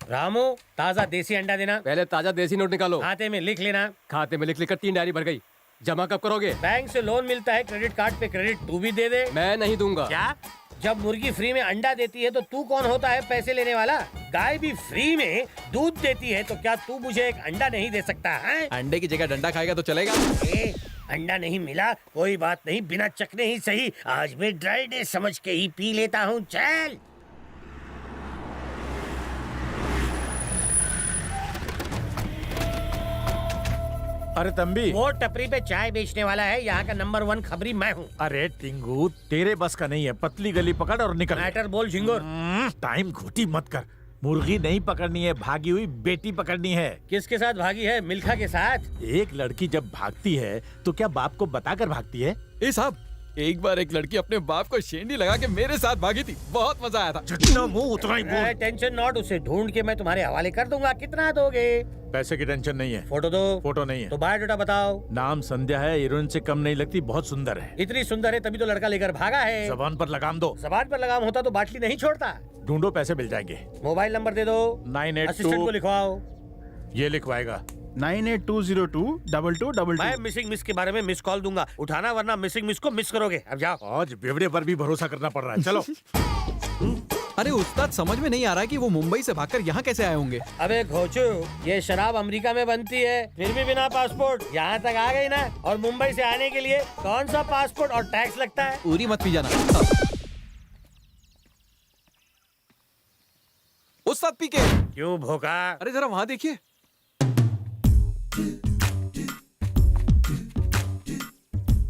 S9: रामू, ताजा देसी अंडा देना।
S17: पहले ताजा देसी नोट निकालो।
S9: खाते में लिख लेना।
S17: खाते में लिख लिखकर 3 डायरी भर गई। जमा कब करोगे?
S9: बैंक से लोन मिलता है, क्रेडिट कार्ड पे क्रेडिट तू भी दे दे।
S17: मैं नहीं दूंगा।
S9: क्या? जब मुर्गी फ्री में अंडा देती है तो तू कौन होता है पैसे लेने वाला? गाय भी फ्री में दूध देती है तो क्या तू मुझे एक अंडा नहीं दे सकता है?
S22: अंडे की जगह डंडा खाएगा तो चलेगा?
S9: अंडा नहीं मिला कोई बात नहीं, बिना चखने ही सही। आज मैं ड्राई डे समझ के ही पी लेता हूँ। चल।
S13: अरे तंबी,
S9: वो टपरी पे चाय बेचने वाला है, यहाँ का नंबर 1 खबरी मैं हूँ।
S13: अरे टिंगू, तेरे बस का नहीं है। पतली गली पकड़ और निकल।
S9: मैटर बोल झिंगुर।
S13: टाइम घोटी मत कर। मुर्गी नहीं पकड़नी है, भागी हुई बेटी पकड़नी है।
S9: किसके साथ भागी है? मिल्खा के साथ।
S13: एक लड़की जब भागती है तो क्या बाप को बताकर भागती है?
S22: साहब, एक बार एक लड़की अपने बाप को शेंडी लगा के मेरे साथ भागी थी, बहुत मजा आया था।
S13: जितना मुंह उतना ही बोल।
S9: टेंशन नॉट, उसे ढूंढ के मैं तुम्हारे हवाले कर दूंगा। कितना दोगे?
S13: पैसे की टेंशन नहीं है।
S9: फोटो दो।
S13: फोटो नहीं है
S9: तो बायोडाटा बताओ।
S13: नाम संध्या है, हीरोइन से कम नहीं लगती, बहुत सुंदर है।
S9: इतनी सुंदर है तभी तो लड़का लेकर भागा है।
S13: जबान पर लगाम दो।
S9: जबान पर लगाम होता तो बाटली नहीं छोड़ता।
S13: ढूंढो, पैसे मिल जाएंगे।
S9: मोबाइल नंबर दे दो।
S13: 982
S9: असिस्टेंट को लिखवाओ।
S13: ये लिखवाएगा।
S9: 982022222। मैं मिसिंग मिस के बारे में मिस कॉल दूंगा, उठाना वरना मिसिंग मिस को मिस करोगे। अब जाओ।
S13: आज बेवड़े पर भी भरोसा करना पड़ रहा है। चलो।
S22: अरे उस्ताद, समझ में नहीं आ रहा कि वो मुंबई से भागकर यहाँ कैसे आए होंगे।
S9: अबे घोचू, ये शराब अमेरिका में बनती है, फिर भी बिना पासपोर्ट यहाँ तक आ गई ना। और मुंबई से आने के लिए कौन सा पासपोर्ट और टैक्स लगता है?
S22: पूरी मत पी जाना। उस्ताद पी के
S9: क्यों भोका?
S22: अरे जरा वहाँ देखिए।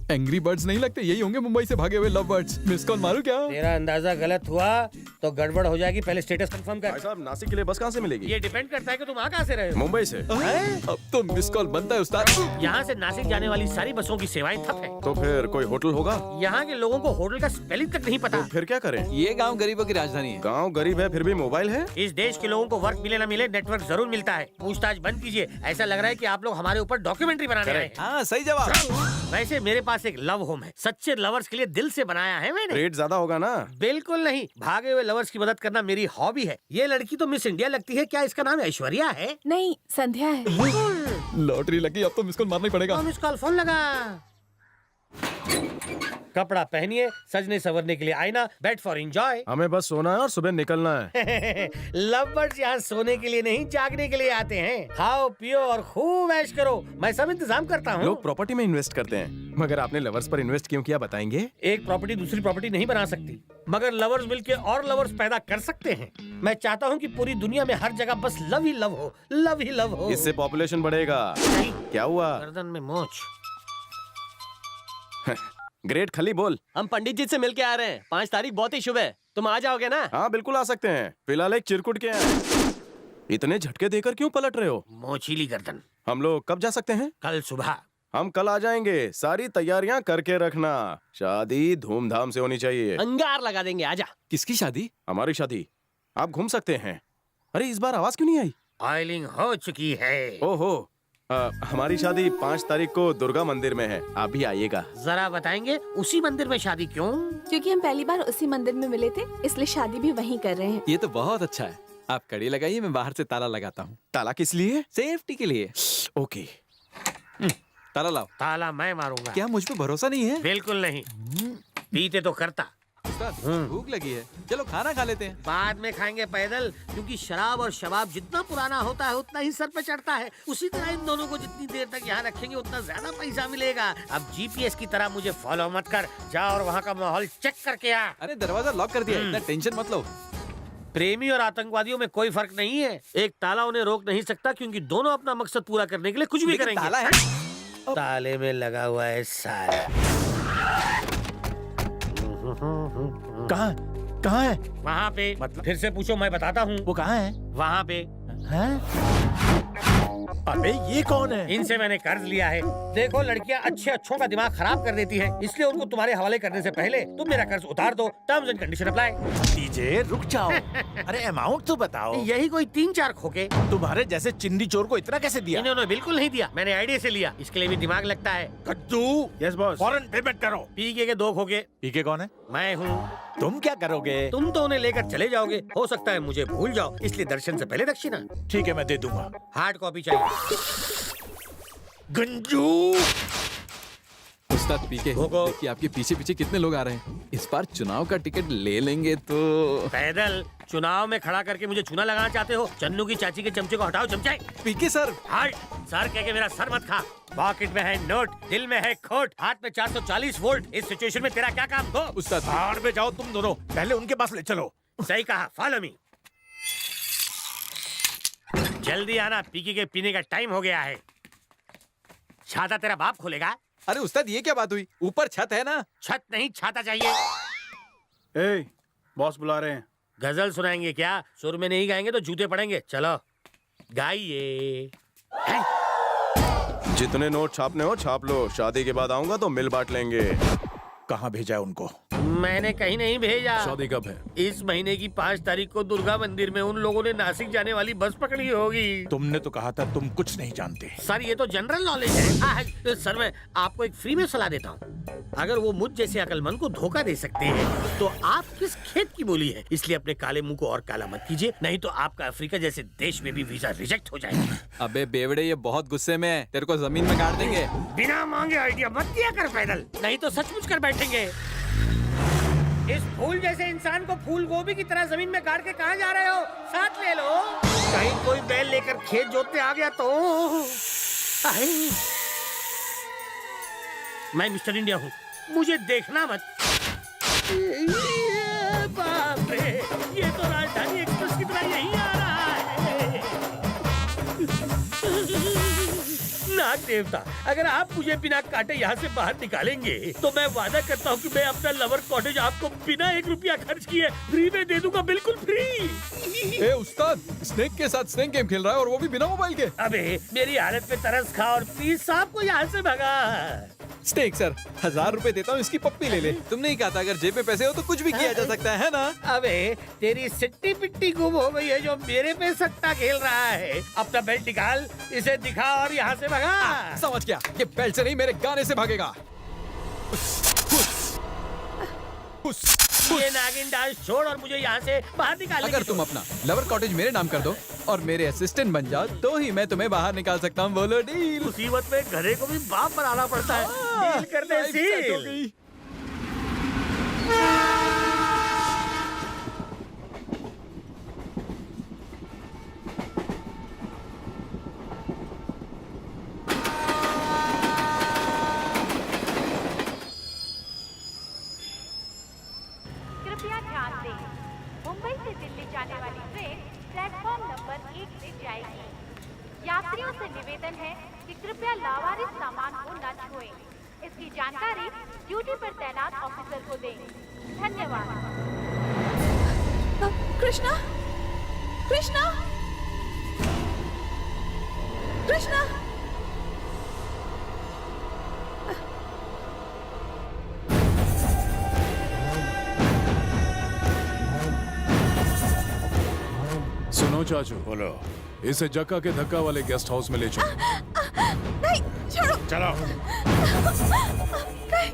S22: एंग्री बर्ड्स नहीं लगते, यही होंगे मुंबई से भागे हुए लव बर्ड्स। मिस कॉल मारू क्या?
S9: तेरा अंदाजा गलत हुआ तो गड़बड़ हो जाएगी। पहले स्टेटस कंफर्म कर।
S4: भाई साहब, नासिक के लिए बस कहाँ से मिलेगी?
S9: ये डिपेंड करता है कि तुम आ कहाँ से रहे हो।
S4: मुंबई से।
S22: अब तो मिस कॉल बनता है उस्ताद।
S9: यहाँ से नासिक जाने वाली सारी बसों की सेवाएं ठप है।
S4: तो फिर कोई होटल होगा?
S9: यहाँ के लोगों को होटल का स्पेलिंग तक नहीं पता।
S4: तो फिर क्या करें?
S22: ये गांव गरीबों की राजधानी है।
S4: गांव गरीब है फिर भी मोबाइल है।
S9: इस देश के लोगों को वर्क मिले ना मिले, नेटवर्क जरूर मिलता है। पूछताछ बंद कीजिए। ऐसा लग रहा है कि आप लोग हमारे ऊपर डॉक्यूमेंट्री बनाने आए हैं।
S22: हाँ, सही जवाब।
S9: वैसे मेरे पास एक लव होम है, सच्चे लवर्स के लिए दिल से बनाया है मैंने।
S4: रेट ज्यादा होगा ना?
S9: बिल्कुल नहीं, भागे हुए लवर्स की मदद करना मेरी हॉबी है। ये लड़की तो मिस इंडिया लगती है, क्या इसका नाम ऐश्वर्या है?
S5: नहीं, संध्या है।
S22: लॉटरी लगी, अब तो मिस कॉल मारना ही पड़ेगा।
S9: मिस कॉल फोन लगा। कपड़ा पहनिए, सजने संवरने के लिए आईना, बेड फॉर एंजॉय।
S4: हमें बस सोना है और सुबह निकलना है।
S9: लवर्स यहाँ सोने के लिए नहीं जागने के लिए आते हैं। खाओ पियो और खूब ऐश करो, मैं सब इंतजाम करता हूँ।
S4: लोग प्रॉपर्टी में इन्वेस्ट करते हैं, मगर आपने लवर्स पर इन्वेस्ट क्यों किया बताएंगे?
S9: एक प्रॉपर्टी दूसरी प्रॉपर्टी नहीं बना सकती, मगर लवर्स मिलके और लवर्स पैदा कर सकते हैं। मैं चाहता हूँ कि पूरी दुनिया में हर जगह बस लव ही लव हो, लव ही लव हो।
S4: इससे पॉपुलेशन बढ़ेगा। क्या हुआ?
S9: गर्दन में मोच।
S4: ग्रेट खली बोल।
S7: हम पंडित जी से मिलके आ रहे हैं, 5 तारीख बहुत ही शुभ है, तुम आ जाओगे ना?
S4: हाँ बिल्कुल आ सकते हैं, फिलहाल एक चिरकुट के हैं। इतने झटके देकर क्यों पलट रहे हो?
S9: मोचीली गर्दन।
S4: हम लोग कब जा सकते हैं?
S9: कल सुबह।
S4: हम कल आ जाएंगे, सारी तैयारियां करके रखना। शादी धूमधाम से होनी चाहिए।
S7: अंगार लगा देंगे, आजा।
S4: किसकी शादी? हमारी शादी। आप घूम सकते हैं। अरे इस बार आवाज क्यों नहीं आई?
S9: ऑयलिंग हो चुकी है।
S4: ओहो, हमारी शादी 5 तारीख को दुर्गा मंदिर में है, आप भी आइएगा।
S9: जरा बताएंगे उसी मंदिर में शादी क्यों?
S5: क्योंकि हम पहली बार उसी मंदिर में मिले थे, इसलिए शादी भी वहीं कर रहे हैं।
S22: ये तो बहुत अच्छा है। आप कड़ी लगाइए, मैं बाहर से ताला लगाता हूँ।
S4: ताला किस लिए?
S22: सेफ्टी के लिए।
S4: ओके।
S22: ताला लाओ।
S9: ताला मैं मारूंगा।
S22: क्या मुझ पे भरोसा नहीं है?
S9: बिल्कुल नहीं। पीते तो करता।
S22: भूख लगी है, चलो खाना खा लेते हैं।
S9: बाद में खाएंगे पैदल, क्योंकि शराब और शबाब जितना पुराना होता है उतना ही सर पे चढ़ता है। उसी तरह इन दोनों को जितनी देर तक यहाँ रखेंगे उतना ज्यादा पैसा मिलेगा। अब जीपीएस की तरह मुझे फॉलो मत कर, जा और वहाँ का माहौल चेक करके आ।
S22: अरे दरवाजा लॉक कर दिया, इतना टेंशन मत लो।
S9: प्रेमी और आतंकवादियों में कोई फर्क नहीं है। एक ताला उन्हें रोक नहीं सकता, क्योंकि दोनों अपना मकसद पूरा करने के लिए कुछ भी करेंगे।
S22: ताला है?
S9: ताले में लगा हुआ है साला।
S13: कहाँ है?
S9: वहाँ पे। मतलब? फिर से पूछो, मैं बताता हूँ।
S13: वो कहाँ है?
S9: वहाँ पे।
S13: अबे ये कौन है?
S9: इनसे मैंने कर्ज लिया है। देखो लड़कियाँ अच्छों का दिमाग खराब कर देती हैं, इसलिए उनको तुम्हारे हवाले करने से पहले तुम मेरा कर्ज उतार दो। Terms and condition apply.
S13: DJ रुक जाओ। अरे अमाउंट तो बताओ।
S9: यही कोई 3-4 खोके।
S13: तुम्हारे जैसे चिंदी चोर को इतना कैसे दिया?
S9: इन्होंने बिल्कुल नहीं दिया, मैंने आईडिया से लिया। इसके लिए भी दिमाग लगता है।
S13: कद्दू।
S3: Yes boss.
S13: फौरन पेमेंट करो।
S9: पीके के 2 खोके।
S13: पीके कौन है?
S9: मैं हूँ।
S13: तुम क्या करोगे?
S9: तुम तो उन्हें लेकर चले जाओगे, हो सकता है मुझे भूल जाओ, इसलिए दर्शन से पहले दक्षिणा।
S13: ठीक है, मैं दे दूंगा।
S9: हार्ड कॉपी चाहिए।
S13: गंजू।
S22: उस्ताद पीके, देखिए आपके पीछे पीछे कितने लोग आ रहे हैं। इस बार चुनाव का टिकट ले लेंगे तो।
S9: पैदल चुनाव में खड़ा करके मुझे चूना लगाना चाहते हो? चन्नू की चाची के चमचे को हटाओ चमचे।
S22: पीके सर।
S9: हार्ट सर कह के मेरा सर मत खा। पॉकेट में है नोट, दिल में है खोट, हाथ में 440 वोल्ट। इस सिचुएशन में तेरा क्या काम? हो
S22: उस्ताद।
S13: बाहर में जाओ तुम दोनों, पहले उनके पास ले चलो।
S9: सही कहा, फॉलो मी। जल्दी आना, पीके के पीने का टाइम हो गया है। छाता तेरा बाप खोलेगा।
S22: अरे उस्ताद ये क्या बात हुई? ऊपर छत है ना।
S9: छत नहीं, छाता चाहिए।
S3: ए, बॉस बुला रहे हैं।
S9: गजल सुनाएंगे क्या? सुर में नहीं गाएंगे तो जूते पड़ेंगे। चलो गाइए।
S4: जितने नोट छापने हो छाप लो, शादी के बाद आऊंगा तो मिल बांट लेंगे।
S13: कहाँ भेजा है उनको?
S9: मैंने कहीं नहीं भेजा।
S13: शादी कब है?
S9: इस महीने की 5 तारीख को दुर्गा मंदिर में उन लोगों ने नासिक जाने वाली बस पकड़ी होगी।
S13: तुमने तो कहा था तुम कुछ नहीं जानते।
S9: सर ये तो जनरल नॉलेज है। सर मैं आपको एक फ्री में सलाह देता हूँ। अगर वो मुझ जैसे अकलमंद को धोखा दे सकते हैं तो आप किस खेत की बोली है? इसलिए अपने काले मुंह को और काला मत कीजिए, नहीं तो आपका अफ्रीका जैसे देश में भी वीजा रिजेक्ट हो जाएगा।
S22: अबे बेवड़े, ये बहुत गुस्से में है, तेरे को जमीन में गाड़ देंगे।
S9: बिना मांगे आइडिया मत दिया कर पैदल, नहीं तो सचमुच कर बैठेंगे। इस फूल जैसे इंसान को फूल गोभी की तरह जमीन में गाड़ के कहाँ जा रहे हो? साथ ले लो। कहीं कोई बैल लेकर खेत जोतने आ गया तो। मैं मिस्टर इंडिया हूँ, मुझे देखना मत। बाप रे, ये तो राजधानी एक्सप्रेस की तरह यहीं आ रहा है। नाग देवता, अगर आप मुझे बिना काटे यहाँ से बाहर निकालेंगे तो मैं वादा करता हूँ कि मैं अपना लवर कॉटेज आपको बिना 1 रुपया खर्च किए फ्री में दे दूंगा, बिल्कुल फ्री।
S22: ए उस्ताद, स्नेक के साथ स्नेक गेम खेल रहा है और वो भी बिना मोबाइल के।
S9: अबे मेरी हालत पे तरस खा और प्लीज साहब को यहाँ से भगा।
S22: स्नेक सर, 1000 रुपए देता हूँ, इसकी पप्पी ले ले। तुमने ही कहा था अगर जेब में पैसे हो तो कुछ भी किया जा सकता है ना?
S9: अबे तेरी सिट्टी पिट्टी गुम हो गई है जो मेरे पे सट्टा खेल रहा है। अपना बेल्ट निकाल, इसे दिखा और यहाँ से भगा।
S22: समझ गया, ये बेल्ट से नहीं मेरे गाने से भागेगा।
S9: ये नागिन डांस छोड़ और मुझे यहाँ से बाहर निकाल।
S22: अगर तुम अपना लवर कॉटेज मेरे नाम कर दो और मेरे असिस्टेंट बन जाओ तो ही मैं तुम्हें बाहर निकाल सकता हूँ। बोलो डील।
S9: मुसीबत में घरे को भी बाप बनाना पड़ता है। डील करते सील।
S8: निवेदन है कि कृपया लावारिस सामान को न छुएं। इसकी जानकारी ड्यूटी पर तैनात ऑफिसर को दें। धन्यवाद।
S5: कृष्णा, कृष्णा, कृष्णा।
S20: सुनो चाचू, बोलो। इसे जक्का के धक्का वाले गेस्ट हाउस में ले चलो।
S5: नहीं, छोड़ो।
S20: चलो।
S5: नहीं।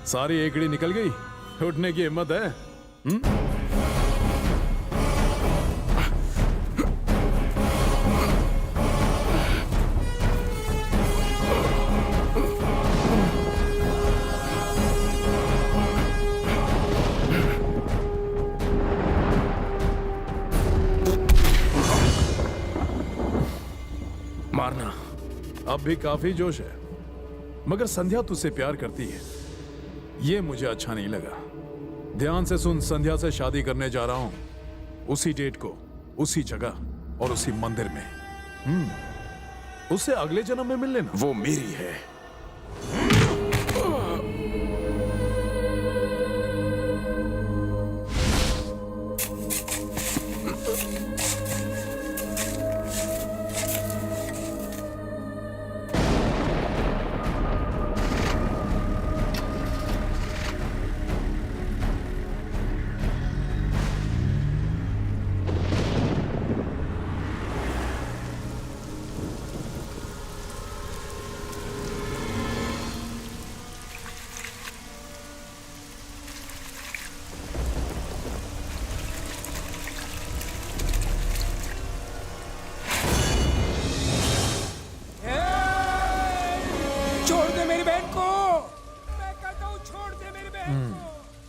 S20: सारी एकड़ी निकल गई। उठने की हिम्मत है?
S4: मारना।
S20: अब भी काफी जोश है, मगर संध्या तुझसे प्यार करती है, ये मुझे अच्छा नहीं लगा। ध्यान से सुन, संध्या से शादी करने जा रहा हूं, उसी डेट को, उसी जगह और उसी मंदिर में। उससे अगले जन्म में मिल लेना।
S4: वो मेरी है।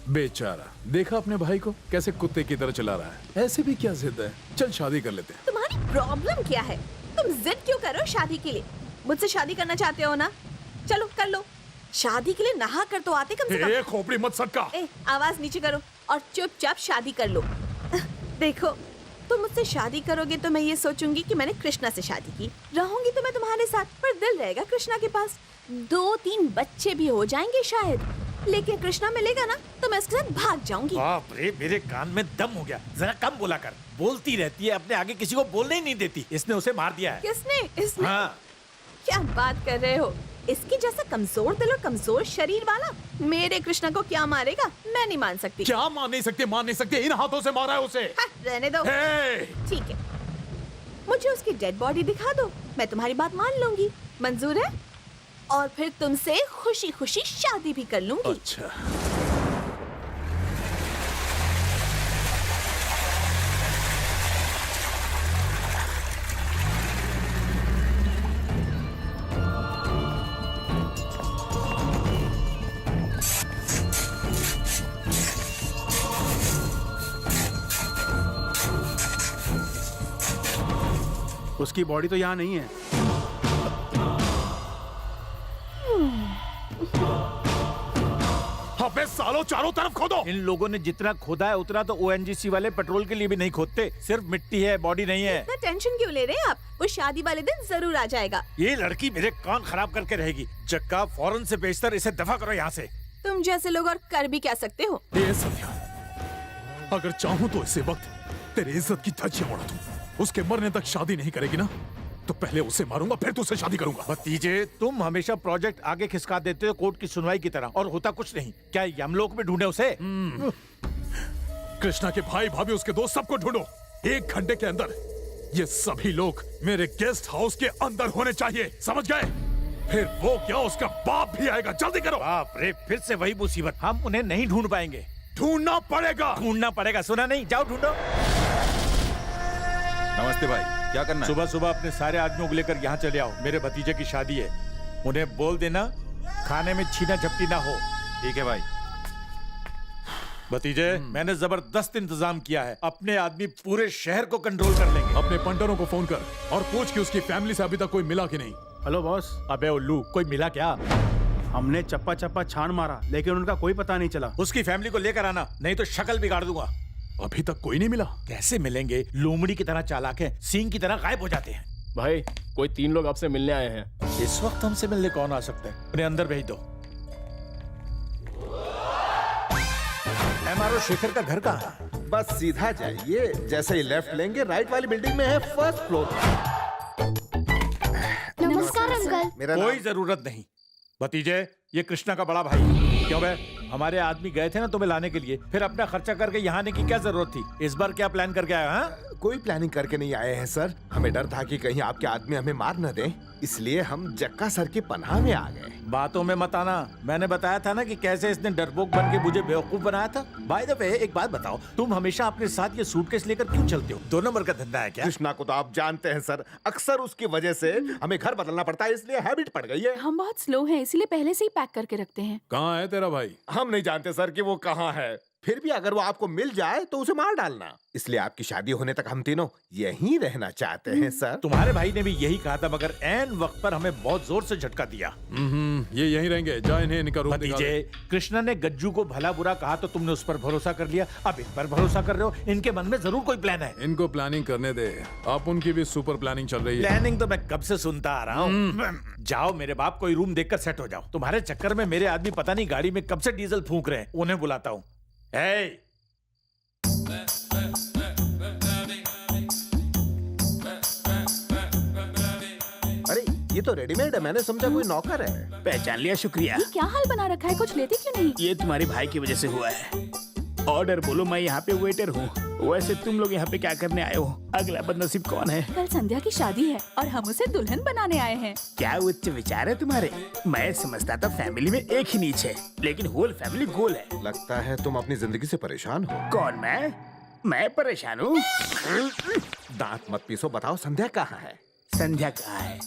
S20: बेचारा, देखा अपने भाई को कैसे कुत्ते की तरह चला रहा है। ऐसे भी क्या जिद है? चल शादी कर लेते हैं।
S5: तुम्हारी प्रॉब्लम क्या है? तुम जिद क्यों कर रहे हो शादी के लिए? मुझसे शादी करना चाहते हो ना? चलो कर लो। शादी के लिए नहा कर तो आते कम से कम।
S20: खोपड़ी मत सटका।
S5: आवाज नीचे करो और चुपचाप शादी कर लो। देखो, तुम मुझसे शादी करोगे तो मैं ये सोचूंगी कि मैंने कृष्णा से शादी की। रहूंगी तो मैं तुम्हारे साथ, पर दिल रहेगा कृष्णा के पास। 2-3 बच्चे भी हो जाएंगे शायद, लेकिन कृष्णा मिलेगा ना तो मैं उसके साथ भाग जाऊंगी।
S13: बाप रे, मेरे कान में दम हो गया। जरा कम बोला कर। बोलती रहती है, अपने आगे किसी को बोलने ही नहीं देती। इसने उसे मार दिया है।
S5: किसने? इसने?
S13: हाँ।
S5: क्या बात कर रहे हो? इसकी जैसा कमजोर दिल और कमजोर शरीर वाला मेरे कृष्णा को क्या मारेगा? मैं नहीं मान सकती।
S20: क्या मान नहीं सकते? मान नहीं सकते, इन हाथों से मारा है उसे।
S5: हाँ, रहने दो। ठीक है, मुझे उसकी डेड बॉडी दिखा दो, मैं तुम्हारी बात मान लूंगी। मंजूर है? और फिर तुमसे खुशी खुशी शादी भी कर लूंगी।
S20: अच्छा।
S12: उसकी बॉडी तो यहाँ नहीं है।
S20: अबे सालों, निकालो, चारों तरफ खोदो।
S13: इन लोगों ने जितना खोदा है उतना तो ओएनजीसी वाले पेट्रोल के लिए भी नहीं खोदते। सिर्फ मिट्टी है, बॉडी नहीं है।
S5: इतना टेंशन क्यों ले रहे हैं आप? वो शादी वाले दिन जरूर आ जाएगा।
S13: ये लड़की मेरे कान खराब करके रहेगी। जक्का, फौरन से बेशतर इसे दफा करो यहाँ से।
S5: तुम जैसे लोग और कर भी क्या सकते हो?
S20: ए संध्या, अगर चाहूँ तो इसी वक्त तेरी इज्जत की धज्जियां उड़ा दूं। उसके मरने तक शादी नहीं करेगी ना, तो पहले उसे मारूंगा, फिर तुझसे शादी करूंगा।
S13: भतीजे, तुम हमेशा प्रोजेक्ट आगे खिसका देते हो कोर्ट की सुनवाई की तरह, और होता कुछ नहीं। क्या यमलोक में ढूंढे उसे?
S20: कृष्णा के भाई भाभी, उसके दोस्त, सबको ढूंढो। 1 घंटे के अंदर ये सभी लोग मेरे गेस्ट हाउस के अंदर होने चाहिए, समझ गए? फिर वो क्या, उसका बाप भी आएगा। जल्दी करो।
S13: बाप रे, फिर से वही मुसीबत। हम उन्हें नहीं ढूंढ पाएंगे।
S20: ढूंढना पड़ेगा।
S13: ढूंढना पड़ेगा, सुना नहीं? जाओ ढूंढो।
S10: नमस्ते भाई, क्या करना है?
S13: सुबह सुबह अपने सारे आदमियों को लेकर यहाँ चले आओ। मेरे भतीजे की शादी है। उन्हें बोल देना खाने में छीना झपटी ना हो।
S10: ठीक है भाई।
S13: भतीजे, मैंने जबरदस्त इंतजाम किया है। अपने आदमी पूरे शहर को कंट्रोल कर लेंगे।
S20: अपने पंटरों को फोन कर और पूछ कि उसकी फैमिली से अभी तक कोई मिला कि नहीं।
S14: Hello boss.
S13: अबे उल्लू, कोई मिला क्या?
S14: हमने चप्पा चप्पा छान मारा, लेकिन उनका कोई पता नहीं चला।
S13: उसकी फैमिली को लेकर आना, नहीं तो शक्ल बिगाड़ दूंगा।
S20: अभी तक कोई नहीं मिला?
S13: कैसे मिलेंगे? लोमड़ी की तरह चालाक है, सींग की तरह गायब हो जाते हैं।
S17: भाई, कोई 3 लोग आपसे मिलने आए हैं।
S13: इस वक्त हमसे मिलने कौन आ सकता है? उन्हें अंदर भेज दो। एमआरओ शेखर का घर कहाँ है?
S2: बस सीधा जाइए, जैसे ही लेफ्ट लेंगे राइट वाली बिल्डिंग में है, फर्स्ट फ्लोर।
S11: नमस्कार अंकल।
S13: कोई जरूरत नहीं। भतीजे, ये कृष्णा का बड़ा भाई। क्यों बे? हमारे आदमी गए थे ना तुम्हें लाने के लिए, फिर अपना खर्चा करके यहाँ आने की क्या जरूरत थी? इस बार क्या प्लान करके आए? हाँ,
S2: कोई प्लानिंग करके नहीं आए हैं सर। हमें डर था कि कहीं आपके आदमी हमें मार न दें, इसलिए हम जक्का सर की पनाह में आ गए।
S13: बातों में मत आना। मैंने बताया था ना कि कैसे इसने डरपोक बन के मुझे बेवकूफ बनाया था। बाय द वे, एक बात बताओ, तुम हमेशा अपने साथ ये सूटकेस लेकर क्यों चलते हो? 2 नंबर का धंधा है क्या?
S2: कृष्णा को तो आप जानते हैं सर, अक्सर उसकी वजह से हमें घर बदलना पड़ता है, इसलिए हैबिट पड़ गई है।
S1: हम बहुत स्लो हैं, इसलिए पहले से ही पैक करके रखते हैं।
S20: कहाँ है तेरा भाई?
S2: हम नहीं जानते सर कि वो कहाँ है। फिर भी अगर वो आपको मिल जाए तो उसे मार डालना। इसलिए आपकी शादी होने तक हम तीनों यहीं रहना चाहते हैं सर।
S13: तुम्हारे भाई ने भी यही कहा था, मगर ऐन वक्त पर हमें बहुत जोर से झटका दिया।
S20: ये यहीं रहेंगे। जा इन्हें इनका रूम दिखा दे।
S13: कृष्णा ने गज्जू को भला बुरा कहा तो तुमने उस पर भरोसा कर लिया, अब इन पर भरोसा कर रहे हो। इनके मन में जरूर कोई प्लान है।
S20: इनको प्लानिंग करने दे। आप उनकी भी सुपर प्लानिंग चल रही है।
S13: प्लानिंग तो मैं कब से सुनता आ रहा हूँ। जाओ मेरे बाप, कोई रूम देखकर सेट हो जाओ। तुम्हारे चक्कर में मेरे आदमी पता नहीं गाड़ी में कब से डीजल फूंक रहे हैं। उन्हें बुलाता हूँ।
S2: अरे ये तो रेडीमेड है, मैंने समझा कोई नौकर है।
S6: पहचान लिया, शुक्रिया।
S1: ये क्या हाल बना रखा है? कुछ लेते क्यों नहीं?
S6: ये तुम्हारे भाई की वजह से हुआ है। ऑर्डर बोलो, मैं यहाँ पे वेटर हूँ। वैसे तुम लोग यहाँ पे क्या करने आए हो? अगला बदनसीब कौन है?
S1: कल संध्या की शादी है और हम उसे दुल्हन बनाने आए हैं।
S6: क्या उच्च विचार है तुम्हारे? मैं समझता था फैमिली में एक ही नीच है, लेकिन होल फैमिली गोल है।
S2: लगता है तुम अपनी जिंदगी से परेशान हो।
S6: कौन? मैं परेशान हूँ?
S2: दांत मत पीसो, बताओ संध्या कहाँ है?
S6: संध्या कहाँ है?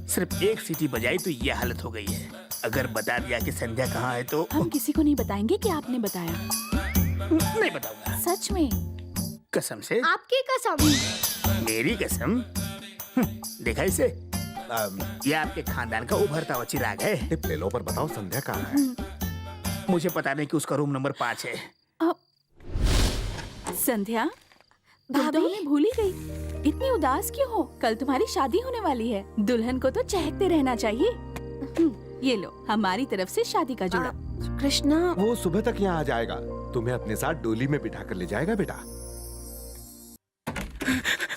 S6: सिर्फ एक सीटी बजाई तो ये हालत हो गई है। अगर बता दिया कि संध्या कहाँ है तो
S1: हम किसी को नहीं बताएंगे कि आपने बताया।
S6: नहीं बताऊंगा।
S1: सच में?
S6: कसम से?
S11: आपकी कसम।
S6: मेरी कसम? देखा इसे? ये आपके खानदान का उभरता हुआ चिराग है।
S2: टिप ले लो, पर बताओ संध्या कहाँ है?
S6: मुझे पता नहीं कि उसका रूम नंबर 5 है।
S1: संध्या, तुम तो हमें भूल ही गई। इतनी उदास क्यों हो? कल तुम्हारी शादी होने वाली है। दुल्हन को तो चहकते रहना चाहिए। ये लो, हमारी तरफ से शादी का जोड़ा।
S5: कृष्णा,
S2: वो सुबह तक यहाँ आ जाएगा, तुम्हें अपने साथ डोली में बिठा कर ले जाएगा बेटा।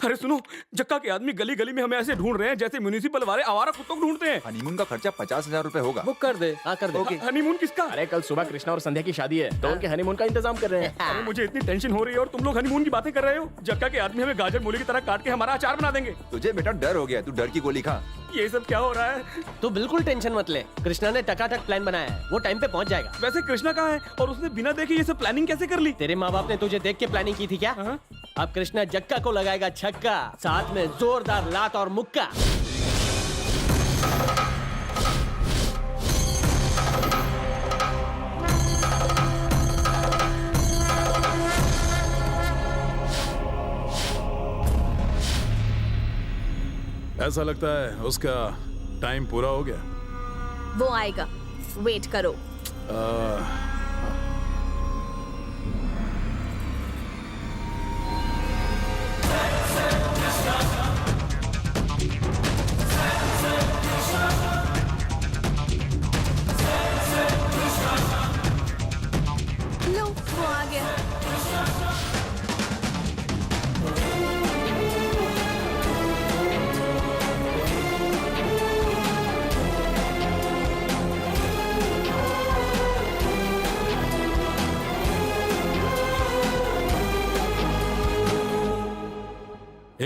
S17: अरे सुनो, जक्का के आदमी गली गली में हमें ऐसे ढूंढ रहे हैं जैसे म्युनिसिपल वाले आवारा कुत्तों को ढूंढते हैं।
S10: हनीमून का खर्चा 50,000 रुपए होगा।
S17: बुक कर दे। हाँ कर दे। हनीमून किसका?
S7: अरे कल सुबह कृष्णा और संध्या की शादी है, तो उनके हनीमून का इंतजाम कर रहे हैं।
S17: अरे मुझे इतनी टेंशन हो रही है और तुम लोग हनीमून की बातें कर रहे हो। जक्का के आदमी हमें गाजर मूली की तरह काट के हमारा अचार बना देंगे।
S10: तुझे बेटा डर हो गया, तू डर की गोली खा।
S17: ये सब क्या हो रहा है?
S7: तू बिल्कुल टेंशन मत ले, कृष्णा ने टकाटक प्लान बनाया है, वो टाइम पे पहुंच जाएगा।
S17: वैसे कृष्णा कहाँ है और उसने बिना देखे ये सब प्लानिंग कैसे कर ली?
S7: तेरे माँ बाप ने तुझे देख के प्लानिंग की थी क्या? अब कृष्णा जक्का को लगाएगा छक्का, साथ में जोरदार लात और मुक्का।
S20: ऐसा लगता है उसका टाइम पूरा हो गया।
S5: वो आएगा, वेट करो।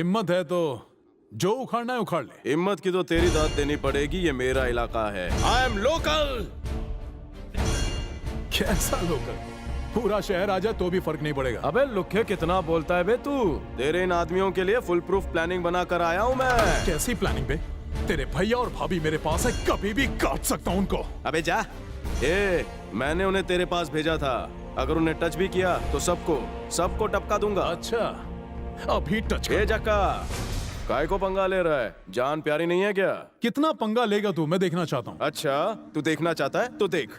S20: हिम्मत है तो जो उखाड़ना है उखाड़ ले।
S4: हिम्मत की तो तेरी दाद देनी पड़ेगी, ये मेरा इलाका है। I am local.
S20: कैसा लोकल? पूरा शहर आ जाए तो भी फर्क नहीं पड़ेगा।
S4: अबे लुखे कितना बोलता है बे तू? तेरे इन आदमियों के लिए फुल प्रूफ प्लानिंग बना कर आया हूँ मैं।
S20: कैसी प्लानिंग बे? तेरे भैया और भाभी मेरे पास है, कभी भी काट सकता हूँ उनको।
S4: अबे जा। मैंने उन्हें तेरे पास भेजा था, अगर उन्हें टच भी किया तो सबको टपका दूंगा।
S20: अच्छा, अभी टच
S4: कर। जक्का, काय को पंगा ले रहा है? जान प्यारी नहीं है क्या?
S20: कितना पंगा लेगा तू? मैं देखना चाहता हूँ।
S4: अच्छा, तू देखना चाहता है तो देख।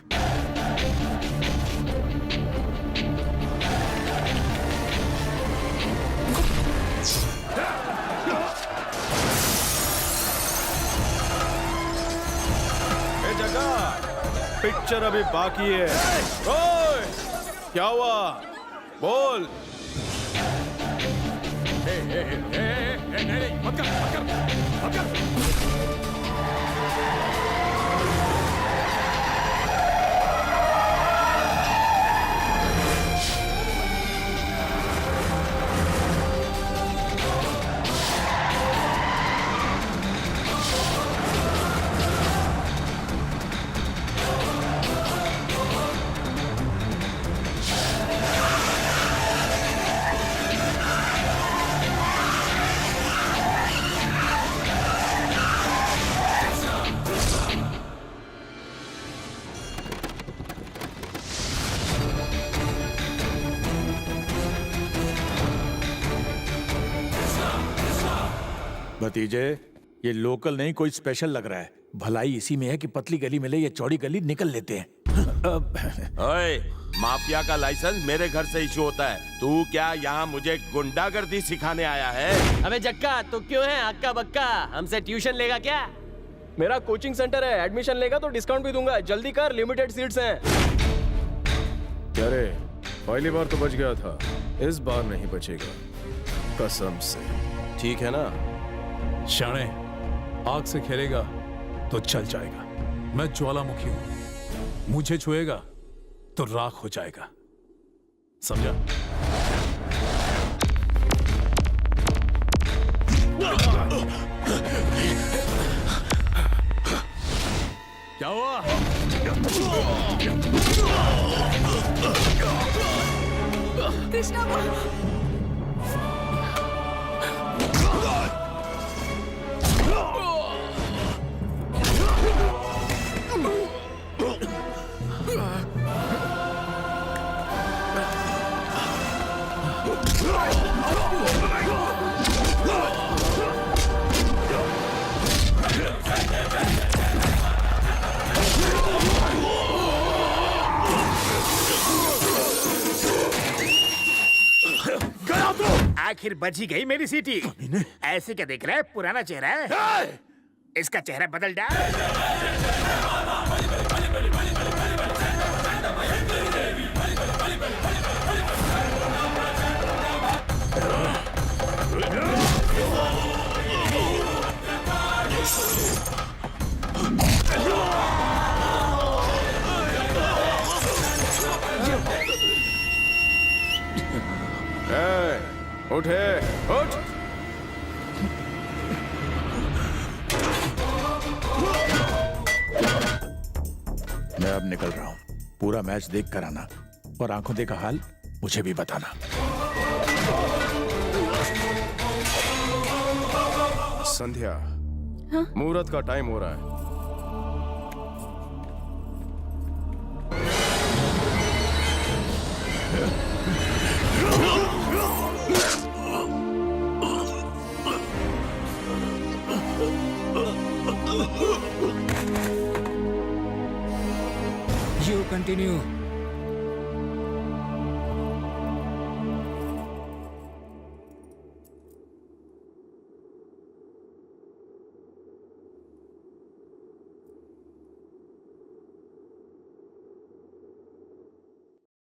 S4: पिक्चर अभी बाकी है। ओए, क्या हुआ? बोल।
S20: मत कर। भतीजे, ये लोकल नहीं कोई स्पेशल लग रहा है। भलाई इसी में है कि पतली गली मिले या चौड़ी गली निकल लेते हैं।
S15: ओए, माफिया का लाइसेंस मेरे घर से इशू होता है। तू क्या यहाँ मुझे गुंडागर्दी सिखाने आया है?
S7: अबे जक्का, तू क्यों है हक्का बक्का? हमसे ट्यूशन लेगा क्या?
S17: मेरा कोचिंग सेंटर है, एडमिशन लेगा तो डिस्काउंट भी दूंगा। जल्दी कर, लिमिटेड सीट्स हैं।
S4: क्या रे, पहली बार तो बच गया था, इस बार नहीं बचेगा कसम से। ठीक है ना?
S20: शाणे, आग से खेलेगा तो चल जाएगा। मैं ज्वालामुखी हूं, मुझे छुएगा तो राख हो जाएगा, समझा? क्या हुआ?
S1: कृष्णा वो
S6: आखिर बच ही गई मेरी सीटी। ऐसे क्या देख रहा है? पुराना चेहरा है, इसका चेहरा बदल डाल।
S4: उठे, उठ।
S20: मैं अब निकल रहा हूं। पूरा मैच देख कर आना और आंखों देखा हाल मुझे भी बताना।
S4: संध्या, मुहूर्त का टाइम हो रहा है।
S16: You continue.